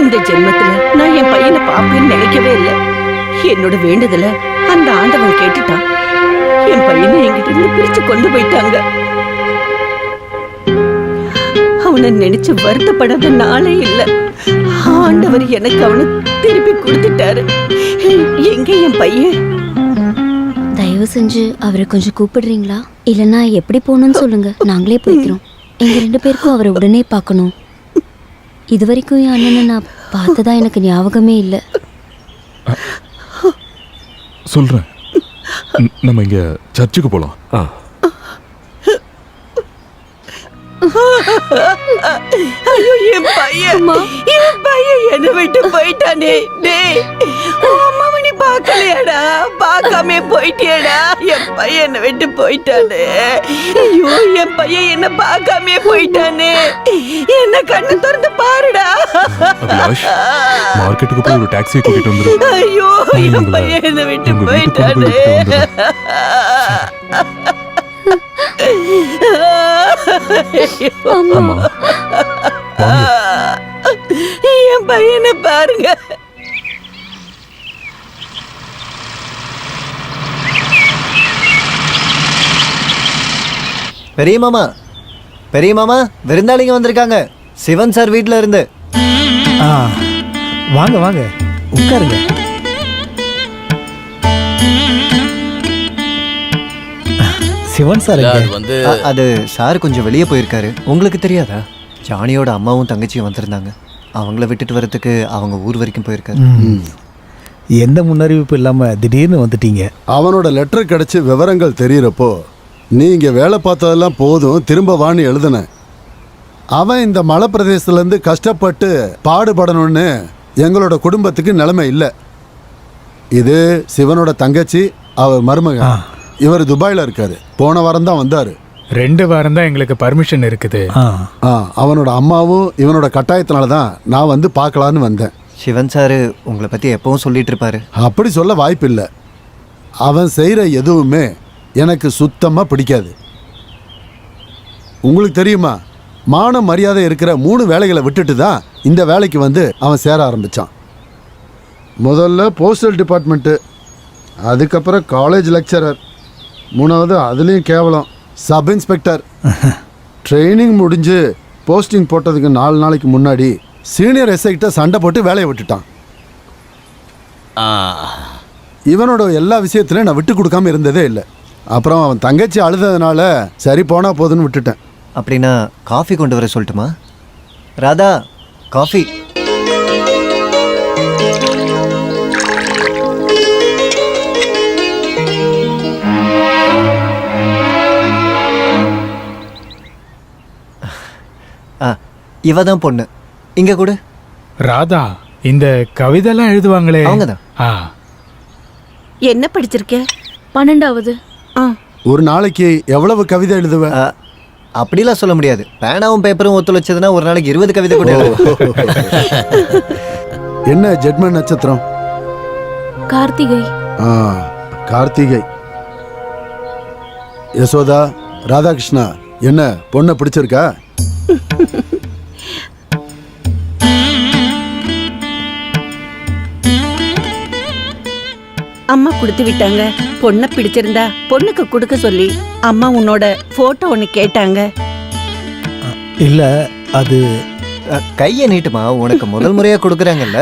இந்த ஜென்மத்துல நான் என் பையனை பாப்பேன்னு நினைக்கவே இல்லை. என்னோட வேண்டுதல அந்த ஆண்டவன் கேட்டுட்டான். என் பையனை என்கிட்ட இருந்து பிரிச்சு கொண்டு போயிட்டாங்க. அவனை நினைச்சு வருத்தப்படாத நாளே இல்ல. ஆண்டவர் எனக்கு அவனை திருப்பி கொடுத்துட்டாரு. எங்க என் பையன்? தயவு செஞ்சு அவரை கொஞ்சம் கூப்பிடுறீங்களா? இல்லைன்னா எப்படி போகணும்னு சொல்லுங்க, நாங்களே போய்க்கிறோம். எங்க 2 பேருக்கும் அவரை உடனே பார்க்கணும். இது வரைக்கும் என் அண்ணனை நான் பார்த்ததா எனக்கு ஞாபகமே இல்லை. சொல்றேன், நம்ம இங்க சர்ச்சுக்கு போலாம். ஐயோ, என் பையன் என்னை விட்டு போயிட்டானே. டேய், அம்மாவை நீ பார்க்கலையாடா? பார்க்காம போயிட்டியாடா? என் பையன் என்னை விட்டு போயிட்டானே. ஐயோ, என் பையன் என்ன பார்க்காம போயிட்டானே. என்ன கண்ணு திறந்து பாருடா. அபிலாஷ், மார்க்கெட்டுக்கு போய் ஒரு டாக்ஸியை கூட்டிட்டு வந்துரு. ஐயோ, என் பையன் என்னை விட்டு போயிட்டானே. என் பையனை பாருங்க. பெரிய மாமா, பெரிய மாமா, விருந்தாளிங்க வந்திருக்காங்க. சிவன் சார் வீட்டில் இருந்து. வாங்க வாங்க, உட்காருங்க. சிவன் சார் வந்து அது சார் கொஞ்சம் வெளியே போயிருக்காரு. உங்களுக்கு தெரியாதா? ஜானியோட அம்மாவும் தங்கச்சியும் வந்திருந்தாங்க. அவங்கள விட்டுட்டு வரதுக்கு அவங்க ஊர் வரைக்கும் போயிருக்காரு. எந்த முன்னறிவிப்பு இல்லாம திடீர்னு வந்துட்டீங்க. அவனோட லெட்டர் கிடைச்சி விவரங்கள் தெரியறப்போ நீங்க வேலை பார்த்ததெல்லாம் போதும், திரும்ப வான்னு எழுதுன. அவன் இந்த மலை பிரதேசத்துலேருந்து கஷ்டப்பட்டு பாடுபடணும்னு எங்களோட குடும்பத்துக்கு நிலைமை இல்லை. இது சிவனோட தங்கச்சி, அவர் மருமகன். இவர் துபாயில் இருக்காரு. போன வாரம் தான் வந்தாரு. 2 வாரம் தான் எங்களுக்கு பர்மிஷன் இருக்குது. அவனோட அம்மாவும் இவனோட கட்டாயத்தினால தான் நான் வந்து பார்க்கலான்னு வந்தேன். சிவன் சார் உங்களை பற்றி எப்பவும் சொல்லிட்டு இருப்பாரு. அப்படி சொல்ல வாய்ப்பு இல்லை. அவன் செய்கிற எதுவுமே எனக்கு சுத்தமாக பிடிக்காது. உங்களுக்கு தெரியுமா, மான மரியாதை இருக்கிற 3 வேலைகளை விட்டுட்டு தான் இந்த வேலைக்கு வந்து அவன் சேர ஆரம்பித்தான். முதல்ல போஸ்டல் டிபார்ட்மெண்ட்டு, அதுக்கப்புறம் காலேஜ் லெக்சரர், 3வது அதுலேயும் கேவலம் சப் இன்ஸ்பெக்டர். ட்ரைனிங் முடிஞ்சு போஸ்டிங் போட்டதுக்கு 4 நாளைக்கு முன்னாடி சீனியர் எஸ்ஐக்கிட்ட சண்டை போட்டு வேலையை விட்டுட்டான். இவனோட எல்லா விஷயத்துலையும் நான் விட்டு கொடுக்காம இருந்ததே இல்லை. அப்புறம் அவன் தங்கச்சி அழுததுனால சரி போனா போதுன்னு விட்டுட்டேன். அப்படின்னா காஃபி கொண்டு வர சொல்லட்டுமா? ராதா, காஃபி. இவ தான் பொண்ணு. இங்க கூட. ராதா, இந்த கவிதைலாம் எழுதுவாங்களே அவங்கதான். ஆ என்ன படிச்சிருக்க? 12வது. ஒரு நாளைக்கு எவ்வளவு கவிதை எழுதுவ? அப்படிலாம் சொல்ல முடியாது. பேனாவும் பேப்பரும் ஒத்துழைச்சதுன்னா ஒரு நாளைக்கு 20 கவிதை கூட எழுதுவேன். என்ன ஜென்ம நட்சத்திரம்? கார்த்திகை. ஆ, கார்த்திகை. யசோதா, ராதாகிருஷ்ணா, என்ன பொண்ணை பிடிச்சிருக்கா? அம்மா கொடுத்து விட்டாங்க. பொண்ணை பிடிச்சிருந்தா பொண்ணுக்கு கொடுக்க சொல்லி அம்மா உன்னோட போட்டோ ஒன்னு கேட்டாங்க. இல்ல அது கையை நீட்டுமா, உனக்கு முதல் முறையா கொடுக்குறாங்கல்ல.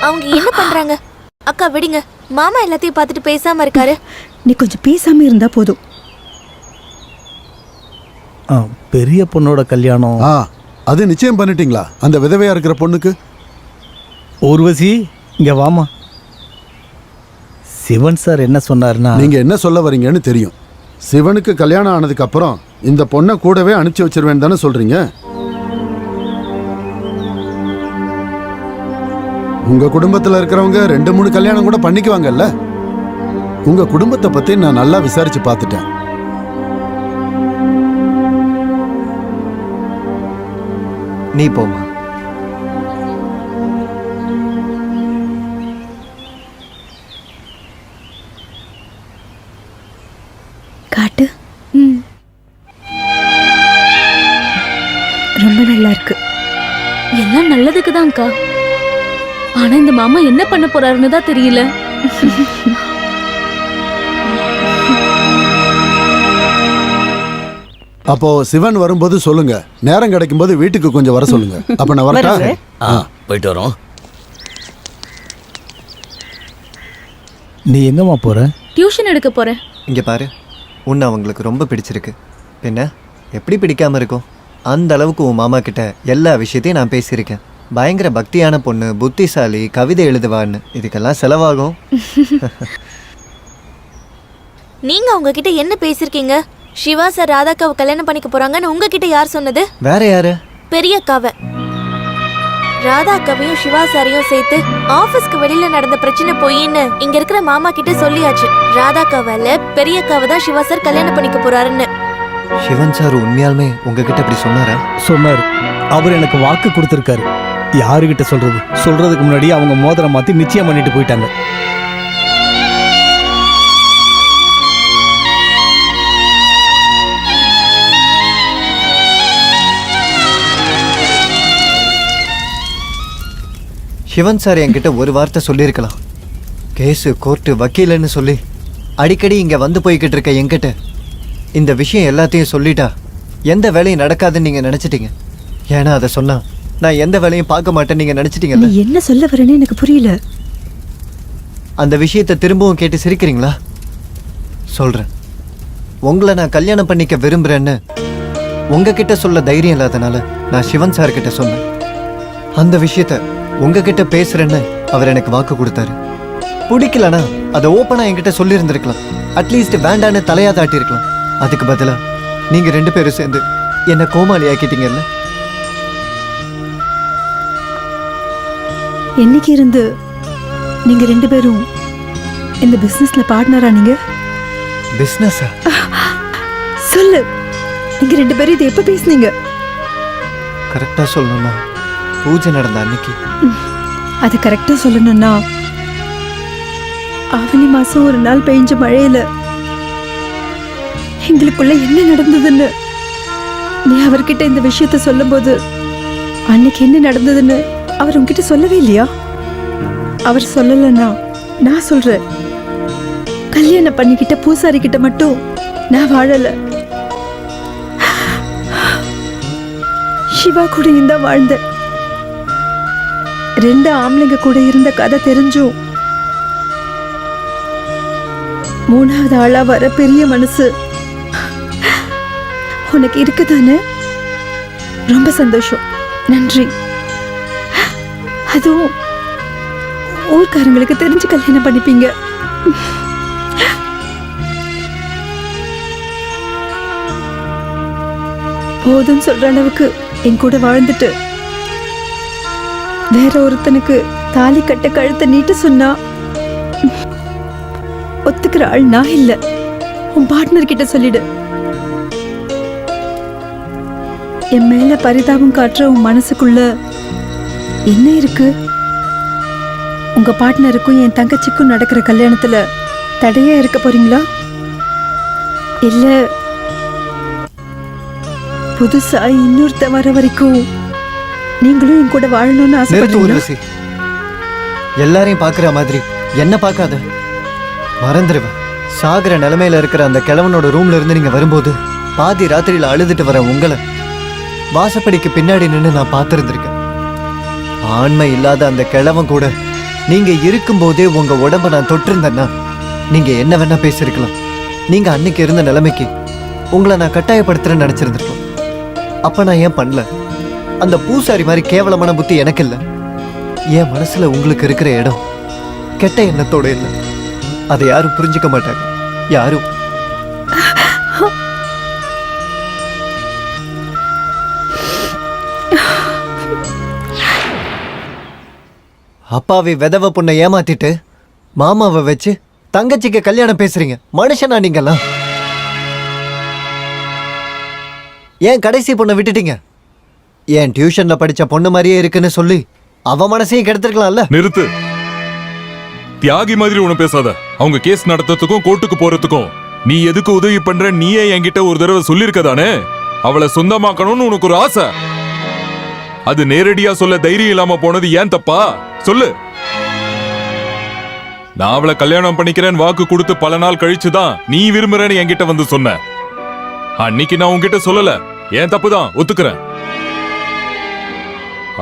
அவங்க என்ன பண்றாங்க? அக்கா விடுங்க, மாமா எல்லாத்தையும் பார்த்துட்டு பேசாம இருக்காரு. நீ கொஞ்சம் பேசாம இருந்தா போதும். பெரிய பொண்ணோட கல்யாணம். அது நிச்சயம் பண்ணிட்டீங்களா அந்த விதவையா இருக்கிற பொண்ணுக்கு? ஊர்வசி இங்க வாமா. சிவன் சார் என்ன சொன்னார்னா, நீங்க என்ன சொல்ல வரீங்கன்னு தெரியும். சிவனுக்கு கல்யாணம் ஆனதுக்கு அப்புறம் இந்த பொண்ணை கூடவே அனுப்பிச்சு வச்சிருவேன்னு தானே சொல்றீங்க? உங்க குடும்பத்துல இருக்கிறவங்க 2-3 கல்யாணம் கூட பண்ணிக்குவாங்கல்ல. உங்க குடும்பத்தை பத்தி நான் நல்லா விசாரிச்சு பார்த்துட்டேன். நீ போமா. காட்டு. ரொம்ப நல்லா இருக்கு. எல்லாம் நல்லதுக்கு தான்க்கா. ஆனா இந்த மாமா என்ன பண்ண போறாருன்னு தான் தெரியல. அப்போ சிவன் வரும்போது சொல்லுங்க, நேரம் கிடைக்கும் போது வீட்டுக்கு கொஞ்சம் வர சொல்லுங்க. அப்ப நான் வரட்டா? போயிட்டு வரோம். நீ எங்கம்மா போற? டியூஷன் எடுக்க போறேன். இங்க பாரு, உன்னை அவங்களுக்கு ரொம்ப பிடிச்சிருக்கு. பின்ன எப்படி பிடிக்காம இருக்கும்? அந்த அளவுக்கு உன் மாமா கிட்ட எல்லா விஷயத்தையும் நான் பேசியிருக்கேன். பயங்கர பக்தியான பொண்ணு, புத்திசாலி, கவிதை எழுதுவான்னு. இதுக்கெல்லாம் செலவாகும். நீங்க உங்ககிட்ட என்ன பேசிருக்கீங்க? சிவா சார் ராதாக்காவை கல்யாணம் பண்ணிக்க போறாங்கன்னு உங்ககிட்ட யார் சொன்னது? வேற யாரு? பெரியக்காவை. ராதாக்காவையும் சிவா சாரையும் சேர்த்து ஆபீஸ்க்கு வெளியில நடந்த பிரச்சனை போயின்னு இங்க இருக்கிற மாமா கிட்ட சொல்லியாச்சு. ராதாக்காவால பெரியக்காவை தான் சிவா சார் கல்யாணம் பண்ணிக்க போறாருன்னு. சிவன் சார் உண்மையாலுமே உங்ககிட்ட அப்படி சொன்னாரா? சொன்னாரு. அவர் எனக்கு வாக்கு கொடுத்திருக்காரு. யாருகிட்ட சொல்றது? சொல்றதுக்கு முன்னாடி அவங்க மோதிரம் மாத்தி நிச்சயம் பண்ணிட்டு போயிட்டாங்க. சிவன் சார் என்கிட்ட ஒரு வார்த்தை சொல்லியிருக்கலாம். கேஸு, கோர்ட்டு, வக்கீலன்னு சொல்லி அடிக்கடி இங்க வந்து போய்கிட்டு இருக்க என்கிட்ட இந்த விஷயம் எல்லாத்தையும் சொல்லிட்டா எந்த வேலையும் நடக்காதுன்னு நீங்க நினைச்சிட்டீங்க. ஏன்னா அதை சொன்னா நான் எந்த வேலையும் பார்க்க மாட்டேன்னு நீங்க நினைச்சிட்டீங்கல்ல. நீ என்ன சொல்ல வரேன்னு எனக்கு புரியல. அந்த விஷயத்தை திரும்பவும் கேட்டு சிரிக்கிறீங்களா? சொல்றேன். உங்களை நான் கல்யாணம் பண்ணிக்க விரும்புறேன்னு உங்ககிட்ட சொல்ல தைரியம் இல்லாதனால நான் சிவன் சார் கிட்ட சொன்னேன். அந்த விஷயத்த உங்ககிட்ட பேசுறேன்னு அவர் எனக்கு வாக்கு கொடுத்தாரு. பிடிக்கலனா அதை ஓப்பனா என்கிட்ட சொல்லி இருந்திருக்கலாம். அட்லீஸ்ட் வேண்டான்னு தலையா தாட்டி இருக்கலாம். அதுக்கு பதிலா நீங்க 2 பேரும் சேர்ந்து என்ன கோமாளி ஆக்கிட்டீங்கல்ல. என்னைக்கு இருந்து நீங்க 2 பேரும் இந்த பிசினஸ்ல பார்ட்னரா? நீங்க பிசினஸா? சொல்லு, நீங்க 2 பேரும் இதை எப்ப பேசுனீங்க? கரெக்டா சொல்லணும்னா பூஜை நடந்த அன்னைக்கு. அது கரெக்டா சொல்லணும்னா ஆவணி மாசம் ஒரு நாள் பெய்ஞ்ச மழையில எங்களுக்குள்ள என்ன நடந்ததுன்னு நீ அவர்கிட்ட இந்த விஷயத்த சொல்லும்போது அன்னைக்கு என்ன நடந்ததுன்னு அவர் உங்ககிட்ட சொல்லவே இல்லையா? அவர் சொல்லலன்னா நான் சொல்றேன். கல்யாணம் பண்ணிக்கிட்ட பூசாரி கிட்ட மட்டும் நான் வாழல, சிவா கூட இருந்தா வாழ்ந்தேன். 2 ஆம்பளைங்க கூட இருந்த கதை தெரிஞ்சும் 3வது ஆளா வர பெரிய மனசு உனக்கு இருக்குதானே? ரொம்ப சந்தோஷம், நன்றி. அதுவும் ஊர்க்காரங்களுக்கு தெரிஞ்சு கல்யாணம் பண்ணிப்பீங்க. போதும் சொல்ற அளவுக்கு என் கூட வாழ்ந்துட்டு வேற ஒருத்தனுக்கு தாலி கட்ட கழுத்தை நீட்டு சொன்னா ஒத்துக்கிற ஆள் நான் இல்ல. உன் பார்ட்னர் கிட்ட சொல்லிடு. என் மேல பரிதாபம் காட்டுற உன் மனசுக்குள்ள என்ன இருக்கு? உங்க பார்ட்னருக்கும் என் தங்கச்சிக்கும் நடக்கிற கல்யாணத்துல தடையா இருக்க போறீங்களா? இல்ல புதுசா இன்னொருத்த வர வரைக்கும் நீங்களும் என் கூட வாழணும்னு நிறுத்து ஆசைப்படுறீங்களா? ஊர்வசி. எல்லாரையும் பார்க்குற மாதிரி என்ன பார்க்காத. மறந்துடுவேன். சாகிற நிலைமையில இருக்கிற அந்த கிழவனோட ரூம்ல இருந்து நீங்க வரும்போது பாதி ராத்திரியில அழுதுட்டு வர உங்களை வாசப்படிக்கு பின்னாடி நின்று நான் பார்த்துருந்துருக்கேன். ஆண்மை இல்லாத அந்த கிழவன் கூட நீங்க இருக்கும்போதே உங்க உடம்ப நான் தொட்டிருந்தேன்னா நீங்க என்ன வேணா பேசியிருக்கலாம். நீங்க அன்னைக்கு இருந்த நிலைமைக்கு உங்களை நான் கட்டாயப்படுத்துறேன்னு நினைச்சிருந்திருக்கலாம். அப்ப நான் ஏன் பண்ணல? அந்த பூசாரி மாதிரி கேவலமான புத்தி எனக்கு இல்லை. என் மனசுல உங்களுக்கு இருக்கிற இடம் கெட்ட எண்ணத்தோட இல்லை. அதை யாரும் புரிஞ்சுக்க மாட்டாங்க. யாரும். அப்பாவை விதவ பொண்ணை ஏமாத்திட்டு மாமாவை வச்சு தங்கச்சிக்கு கல்யாணம் பேசுறீங்க. மனுஷனா நீங்கெல்லாம்? ஏன் கடைசி பொண்ணை விட்டுட்டீங்க? ஏன் டியூஷன்ல படிச்ச பொண்ணு மாதிரியே இருக்குன்னு சொல்லி அவ மனசையும் கெடுத்துருக்கலாம்ல. நிறுத்து. தியாகி மாதிரி ஒண்ணு பேசாத. அவங்க கேஸ் நடத்துறதுக்கும் கோர்ட்டுக்கு போறதுக்கும் நீ எதுக்கு உதவி பண்ற நீயே என்கிட்ட ஒரு தடவை சொல்லிருக்கதானே. அவளை சொந்தமாக்கணும்னு உனக்கு ஒரு ஆசை. அது நேரடியா சொல்ல தைரியம் இல்லாம போனது ஏன் தப்பா? சொல்லு. நான் அவளை கல்யாணம் பண்ணிக்கிறேன்னு வாக்கு கொடுத்து பல நாள் கழிச்சுதான் நீ விரும்புறேன்னு என்கிட்ட வந்து சொன்ன. அன்னைக்கு நான் உன்கிட்ட சொல்லல. ஏன் தப்புதான், ஒத்துக்கிறேன்.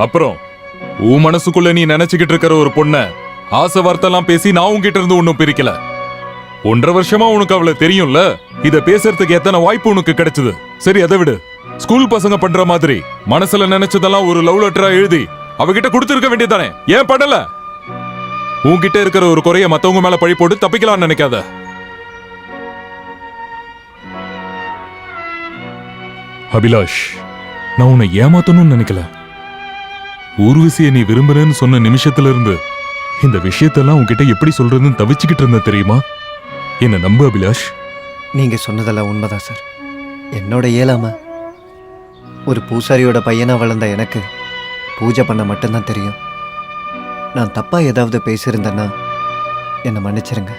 அப்புறம் உன் மனசுக்குள்ள நீ நினைச்சுக்கிட்டு இருக்கிற ஒரு பொண்ண ஆசை வார்த்தைலாம் பேசி நான் உன்கிட்ட இருந்து ஒன்னும் பிரிக்கல. 1.5 வருஷமா உனக்கு அவளை தெரியும்ல. இத பேசுறதுக்கு எத்தனை வாய்ப்பு உனக்கு கிடைச்சது. சரி, அதை விடு. ஸ்கூல் பசங்க பண்ற மாதிரி மனசுல நினைச்சதெல்லாம் ஒரு லவ் லெட்டரா எழுதி அவகிட்ட கொடுத்திருக்க வேண்டியதானே. ஏன் பண்ணல? உன்கிட்ட இருக்கிற ஒரு குறைய மத்தவங்க மேல பழி போட்டு தப்பிக்கலாம்னு நினைக்காத. அபிலாஷ், நான் உன்னை ஏமாத்தணும்னு நினைக்கல. ஊர்வசியை நீ விரும்புறேன்னு சொன்ன நிமிஷத்துல இருந்து இந்த விஷயத்தெல்லாம் உன்கிட்ட எப்படி சொல்றதுன்னு தவிச்சுக்கிட்டு இருந்த தெரியுமா? என்ன நம்பு அபிலாஷ். நீங்க சொன்னதெல்லாம் உண்மைதான் சார். என்னோட இயலாம ஒரு பூசாரியோட பையனா வளர்ந்த எனக்கு பூஜை பண்ண மட்டும்தான் தெரியும். நான் தப்பா ஏதாவது பேசியிருந்தேன்னா என்னை மன்னிச்சிருங்க.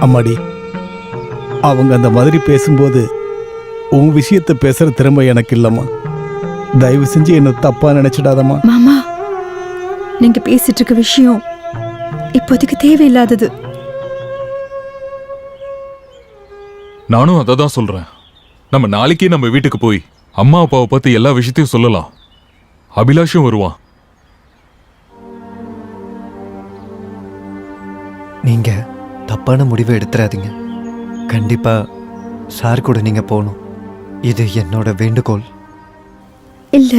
அம்மாடி, அவங்க அந்த மாதிரி பேசும்போது உன் விஷயத்தை பேசுற திறமை எனக்கு இல்லம்மா. தயவு செஞ்சு என்ன தப்பா நினைச்சிடாதம்மா. மாமா, நீங்க பேசிட்டு இருக்க விஷயம் இப்போதைக்கு தேவையில்லாதது. நானும் அதை தான் சொல்றேன். நம்ம நாளைக்கே நம்ம வீட்டுக்கு போய் அம்மா அப்பாவை பத்தி எல்லா விஷயத்தையும் சொல்லலாம். அபிலாஷும் வருவான். நீங்க தப்பான முடிவை எடுத்துறாதீங்க. கண்டிப்பா சார் கூட நீங்க போகணும். இது என்னோட வேண்டுகோள். இல்ல,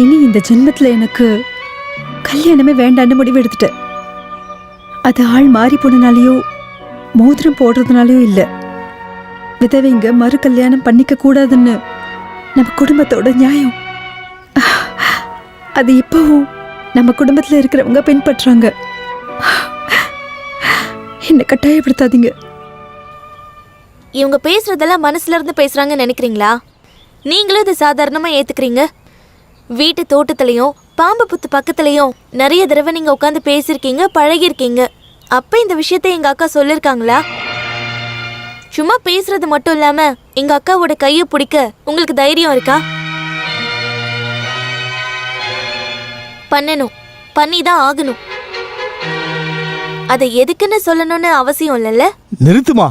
இனி இந்த ஜென்மத்துல எனக்கு கல்யாணமே வேண்டான்னு முடிவு எடுத்துட்டேன். அது ஆள் மாறி போனனாலேயோ மோதிரம் போடுறதுனாலயோ இல்ல. விதவைங்க மறு கல்யாணம் பண்ணிக்க கூடாதுன்னு நம்ம குடும்பத்தோட நியாயம். அது இப்பவும் நம்ம குடும்பத்துல இருக்கிறவங்க பின்பற்றாங்க. என்ன கட்டாயப்படுத்தாதீங்க. இவங்க பேசுறதெல்லாம் மனசுல இருந்து பேசுறாங்கன்னு நினைக்கிறீங்களா? நீங்களும் இதை சாதாரணமா ஏத்துக்கிறீங்க. வீட்டு தோட்டத்திலையும் பாம்பு புத்து பக்கத்துலயும் நிறைய தடவை நீங்க உட்காந்து பேசிருக்கீங்க, பழகிருக்கீங்க. அப்ப இந்த விஷயத்தை எங்க அக்கா சொல்லிருக்காங்களா? சும்மா பேசுறது மட்டும் இல்லாம எங்க அக்காவோட கையை பிடிக்க உங்களுக்கு தைரியம் இருக்கா? பண்ணணும், பண்ணிதான் ஆகணும். அதை எதுக்குன்னு சொல்லணும்னு அவசியம் இல்லைல்ல. நிறுத்துமா.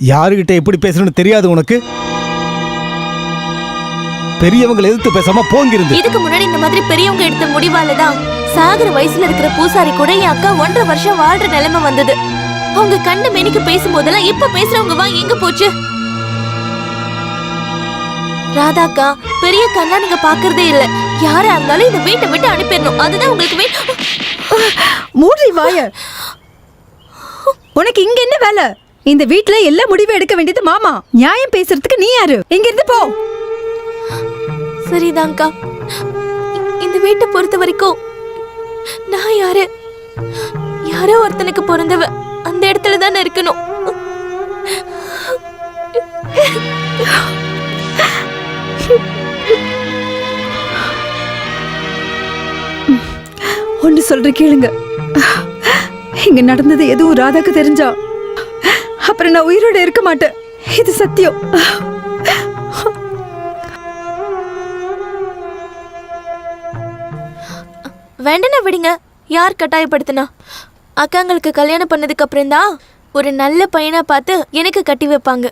யாருகிட்ட எப்படி பேசணும்னு தெரியாது உனக்கு? பெரியவங்களை எதிர்த்து பேசாம போங்கிருந்து. இதுக்கு முன்னாடி இந்த மாதிரி பெரியவங்க எடுத்த முடிவாலதான் சாகர வயசுல இருக்கிற பூசாரி கூட என் அக்கா 1.5 வருஷம் வாழ்ற நிலைமை வந்தது. அவங்க கண்ணு மெனிக்கு பேசும்போதெல்லாம் இப்ப பேசுறவங்க வா எங்க போச்சு? ராதாக்கா பெரிய கண்ணா நீங்க பாக்குறதே இல்ல. யாரா இருந்தாலும் இந்த வீட்டை விட்டு அனுப்பிடணும். அதுதான் உங்களுக்கு மூடி வாய. உனக்கு இங்க என்ன வேலை? இந்த வீட்ல எல்லா முடிவும் எடுக்க வேண்டியது மாமா. நியாயம் பேசுறதுக்கு நீ யாரு? இங்க இருந்து போ. சரிதான்க்கா. இந்த வீட்டை பொறுத்த வரைக்கும் நான் யாரோ ஒருத்தனுக்கு பிறந்தவ. அந்த இடத்துல தானே இருக்கணும். ஒன்னு சொல்ற கேளுங்க. இங்க நடந்தது எதுவும் ராதாக்கு தெரிஞ்சா அப்புறம் நான் உயிரோட இருக்க மாட்டேன். இது சத்தியம். வேண்டனா விடுங்க. யார் கட்டாயப்படுத்தினா? அக்காங்களுக்கு கல்யாணம் பண்ணதுக்கு அப்புறம் தான் ஒரு நல்ல பையனா பார்த்து எனக்கு கட்டி வைப்பாங்க.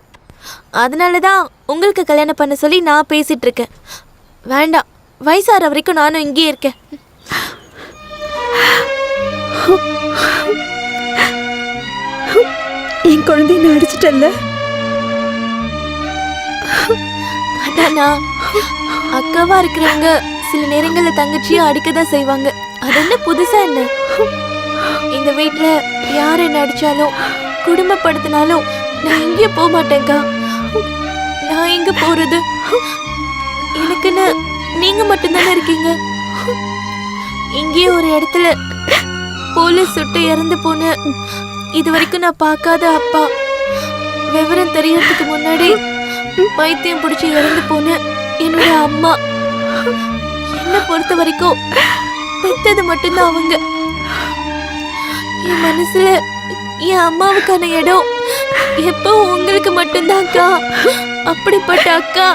அதனாலதான் உங்களுக்கு கல்யாணம் பண்ண சொல்லி நான் பேசிட்டு இருக்கேன். வேண்டாம், வயசாற வரைக்கும் நானும் இங்கேயே இருக்கேன். என் குழந்தைய நான் அடிச்சிட்டல்ல. அதானா அக்காவா இருக்கிறவங்க சில நேரங்கள்ல தங்கச்சியும் அடிக்கதான் செய்வாங்க. அது என்ன புதுசா என்ன? இந்த வீட்டுல யார் என்ன அடிச்சாலும் குடும்பப்படுத்தினாலும் நான் எங்கேயும் போக மாட்டேன்க்கா. நான் எங்க போறது? எனக்குன்னு நீங்க மட்டும்தானே இருக்கீங்க. இங்கே ஒரு இடத்துல போலீஸ் சுட்டு இறந்து போன இது வரைக்கும் நான் பார்க்காத அப்பா, விவரம் தெரியறதுக்கு முன்னாடி வைத்தியம் பிடிச்சி இறந்து போன என்னோட அம்மா, என்னை பொறுத்த வரைக்கும் பெத்தது மட்டும்தான் அவங்க. என் மனசுல என் அம்மாவுக்கான இடம் எப்போ உங்களுக்கு மட்டும்தான் அக்கா. அப்படிப்பட்ட அக்கா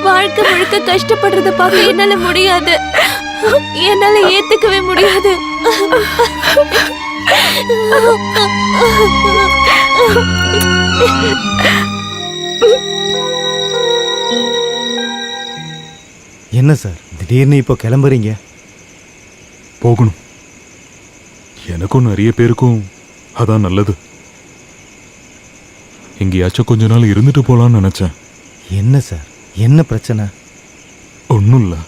வாழ்க்கை முழுக்க கஷ்டப்படுறத பார்க்க என்னால முடியாது. என்னால ஏத்துக்கவே முடியாது. என்ன சார் திடீர்னு இப்போ கிளம்புறீங்க? போகணும். எனக்கும் நிறைய பேருக்கும் அதான் நல்லது. எங்கேயாச்சும் கொஞ்ச நாள் இருந்துட்டு போலான்னு நினைச்சேன். என்ன சார், என்ன பிரச்சனை? ஒன்றும் இல்லை.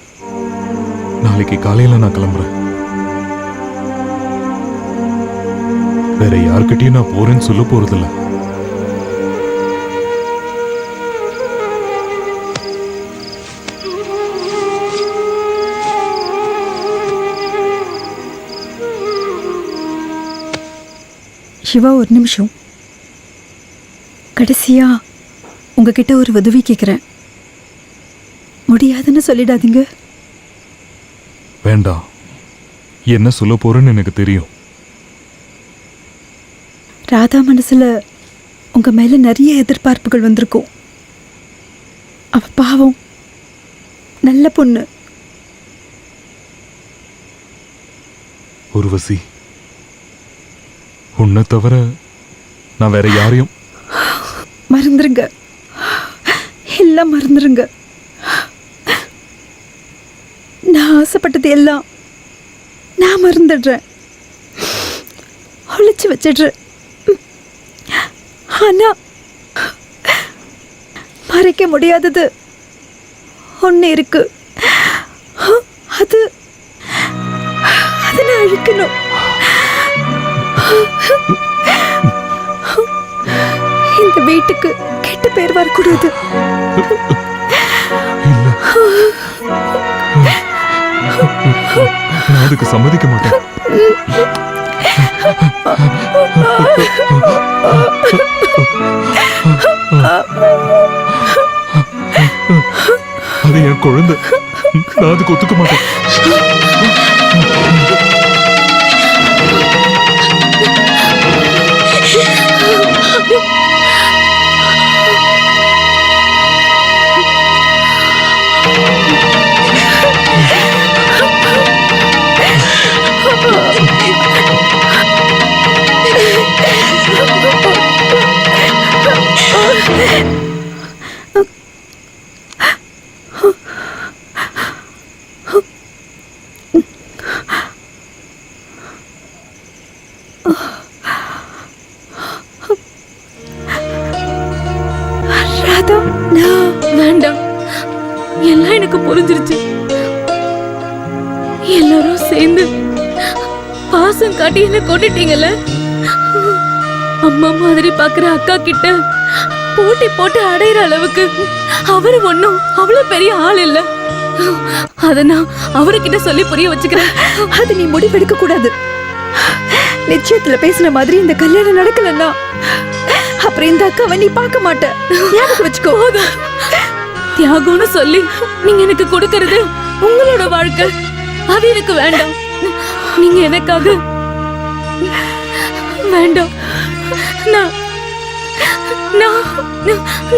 நாளைக்கு காலையில் நான் கிளம்புறேன். வேற யார்கிட்டயும் நான் போறேன்னு சொல்ல போறதில்ல. சிவா, ஒரு நிமிஷம். கடைசியா உங்ககிட்ட ஒரு உதவி கேட்குறேன். முடியாதுன்னு சொல்லிடாதீங்க. வேண்டாம், என்ன சொல்ல போறேன்னு எனக்கு தெரியும். ராதா மனசுல உங்க மேல நிறைய எதிர்பார்ப்புகள் வந்திருக்கும். அவ பாவம், நல்ல பொண்ணு. உர்வசி, உன்னை தவிர நான் வேற யாரையும் மறந்துருங்க, எல்லாம் மறந்துருங்க. நான் ஆசைப்பட்டது எல்லாம் நான் மறந்துடுறேன், ஒழிச்சு வச்சிடுறேன். ஆனா மறைக்க முடியாதது ஒண்ணு இருக்கு. அது நான் அழிக்கணும். இந்த வீட்டுக்கு கெட்ட பேர் வரக்கூடாது. நான் அதுக்கு சம்மதிக்க மாட்டேன். அது என் குழந்தை, நான் அதுக்கு ஒத்துக்க மாட்டேன். வேண்டாம், புரிஞ்சிருச்சு. எல்லாரும் சேர்ந்து பாசம் காட்டி என்ன கொண்டுட்டீங்கல்ல. அம்மா மாதிரி பாக்குற அக்கா கிட்ட போட்டி போட்டு அடையிற அளவுக்கு அவரு ஒண்ணும் அவ்வளவு பெரிய ஆள் இல்ல. அத நான் அவர்கிட்ட சொல்லி புரிய வச்சுக்கிறேன். அது நீ முடிவெடுக்க கூடாது. நிச்சயத்துல பேசின மாதிரி இந்த கல்யாணம் நடக்கலன்னா அப்புறம் இந்த அக்காவை நீ பார்க்க மாட்ட. ஞாபகம் வச்சுக்கோ. தியாகம்னு சொல்லி நீங்க எனக்கு கொடுக்கறது உங்களோட வாழ்க்கை, அது எனக்கு வேண்டாம். நீங்க எனக்காக வேண்டாம். நான் நான்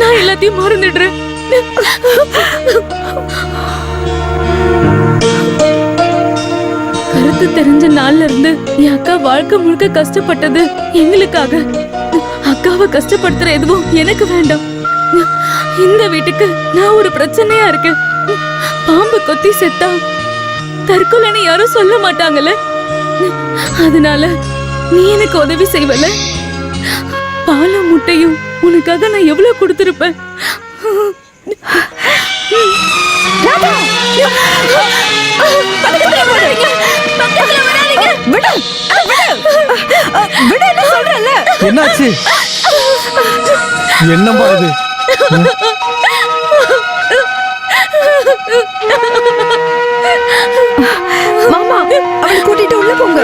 நான் எல்லாத்தையும் மறந்துடுறேன். கருத்து தெரிஞ்ச நாள்ல இருந்து என் அக்கா வாழ்க்கை முழுக்க கஷ்டப்பட்டது எங்களுக்காக. அக்காவை கஷ்டப்படுத்துற எதுவும் எனக்கு வேண்டாம். இந்த வீட்டுக்கு நான் ஒரு பிரச்சனையா இருக்கேன். பாம்பு கொத்தி செத்தா தற்கொலைன்னு யாரும் சொல்ல மாட்டாங்கல்ல. அதனால நீ எனக்கு உதவி செய்வல. பாலும் முட்டையும் உனக்காக நான் எவ்வளவு கொடுத்திருப்பேன். என்னாச்சு? என்னம்மா இது? மாமா, அவளை கூட்டிட்டு உள்ள போங்க.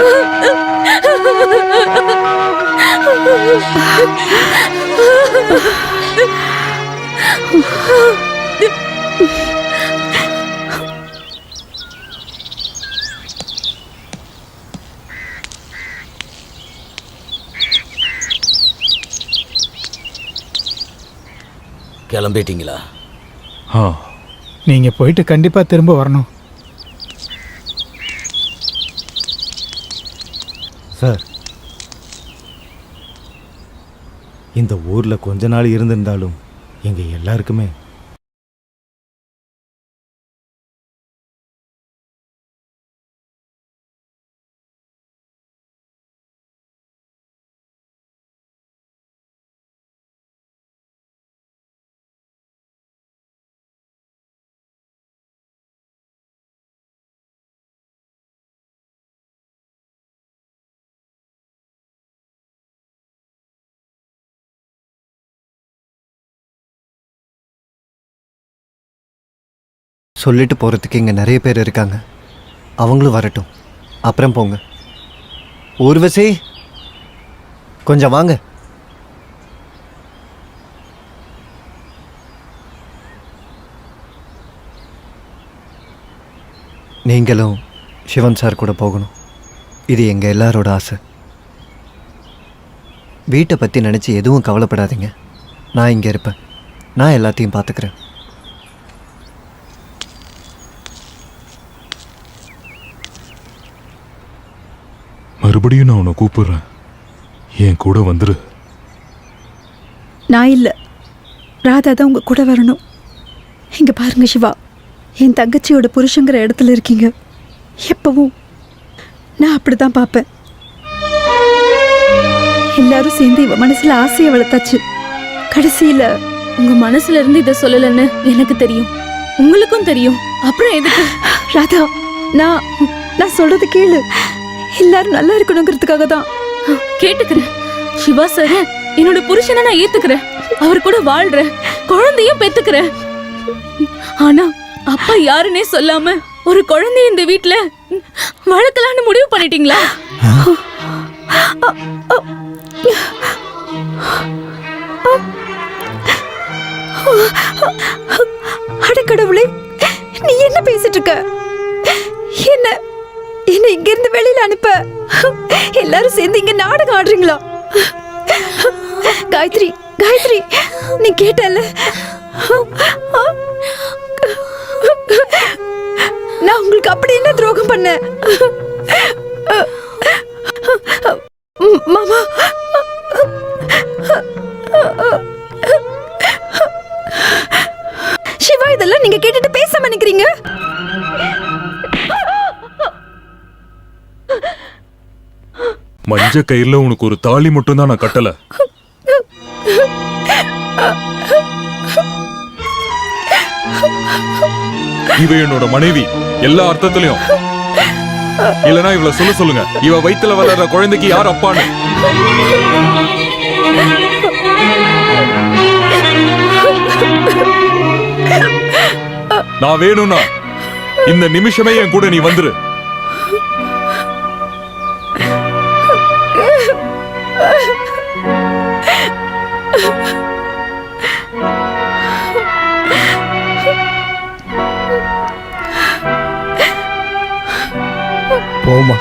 கிளம்பிட்டீங்களா? நீங்க போயிட்டு கண்டிப்பா திரும்ப வரணும் சார். இந்த ஊர்ல கொஞ்ச நாள் இருந்திருந்தாலும் எங்க எல்லாருக்குமே சொல்லிட்டு போகிறதுக்கு இங்கே நிறைய பேர் இருக்காங்க. அவங்களும் வரட்டும், அப்புறம் போங்க. ஊர்வசி, கொஞ்சம் வாங்க. நீங்களும் சிவன் சார் கூட போகணும். இது எங்கள் எல்லாரோட ஆசை. வீட்டை பற்றி நினச்சி எதுவும் கவலைப்படாதீங்க. நான் இங்கே இருப்பேன். நான் எல்லாத்தையும் பார்த்துக்கிறேன். மறுபடியும் நான் உன்னை கூப்பிடுறேன், என் கூட வந்துரு. நான் இல்லை, ராதா தான் உங்க கூட வரணும். இங்க பாருங்க சிவா, என் தங்கச்சியோட புருஷங்கிற இடத்துல இருக்கீங்க. எப்பவும் நான் அப்படிதான் பார்ப்பேன். எல்லாரும் சேர்ந்து இவ மனசுல ஆசையை வளர்த்தாச்சு. கடைசியில உங்க மனசுல இருந்து இதை சொல்லலன்னு எனக்கு தெரியும், உங்களுக்கும் தெரியும். அப்புறம் எதுக்கு? ராதா, நான் சொல்றது கேளு. எல்லாரும் நல்லா இருக்கணுங்கிறதுக்காக தான். கேட்டுக்கிறேன் சிவா சார், என்னோட புருஷனை நான் ஏத்துக்கிறேன். அவர் கூட வாழ்றேன், குழந்தையும் பெத்துக்கிறேன். ஆனா அப்பா யாருன்னே சொல்லாம ஒரு குழந்தைய இந்த வீட்டுல வளர்க்கலான்னு முடிவு பண்ணிட்டீங்களா? அடக்கடவுளே, நீ என்ன பேசிட்டு இருக்க? என்ன இங்க இருந்து வெளியில அனுப்ப எல்லாரும் சேர்ந்து இங்க நாடகம் ஆடுறீங்களா? காயத்ரி, காயத்ரி, நீ கேட்டல, நான் உங்களுக்கு அப்படி என்ன துரோகம் பண்ண? மாமா, சிவா, இதெல்லாம் நீங்க கேட்டுட்டு பேசாம நிக்கிறீங்க. மஞ்ச கயிறுல உனக்கு ஒரு தாலி மட்டும் தான் நான் கட்டல. இவ என்னோட மனைவி எல்லா அர்த்தத்திலையும். இல்லனா இவள சொல்லுங்க, இவ வயித்துல வளர்ற குழந்தைக்கு யார் அப்பான்னு. நான் வேணும்னா இந்த நிமிஷமே என் கூட நீ வந்துரு. போமா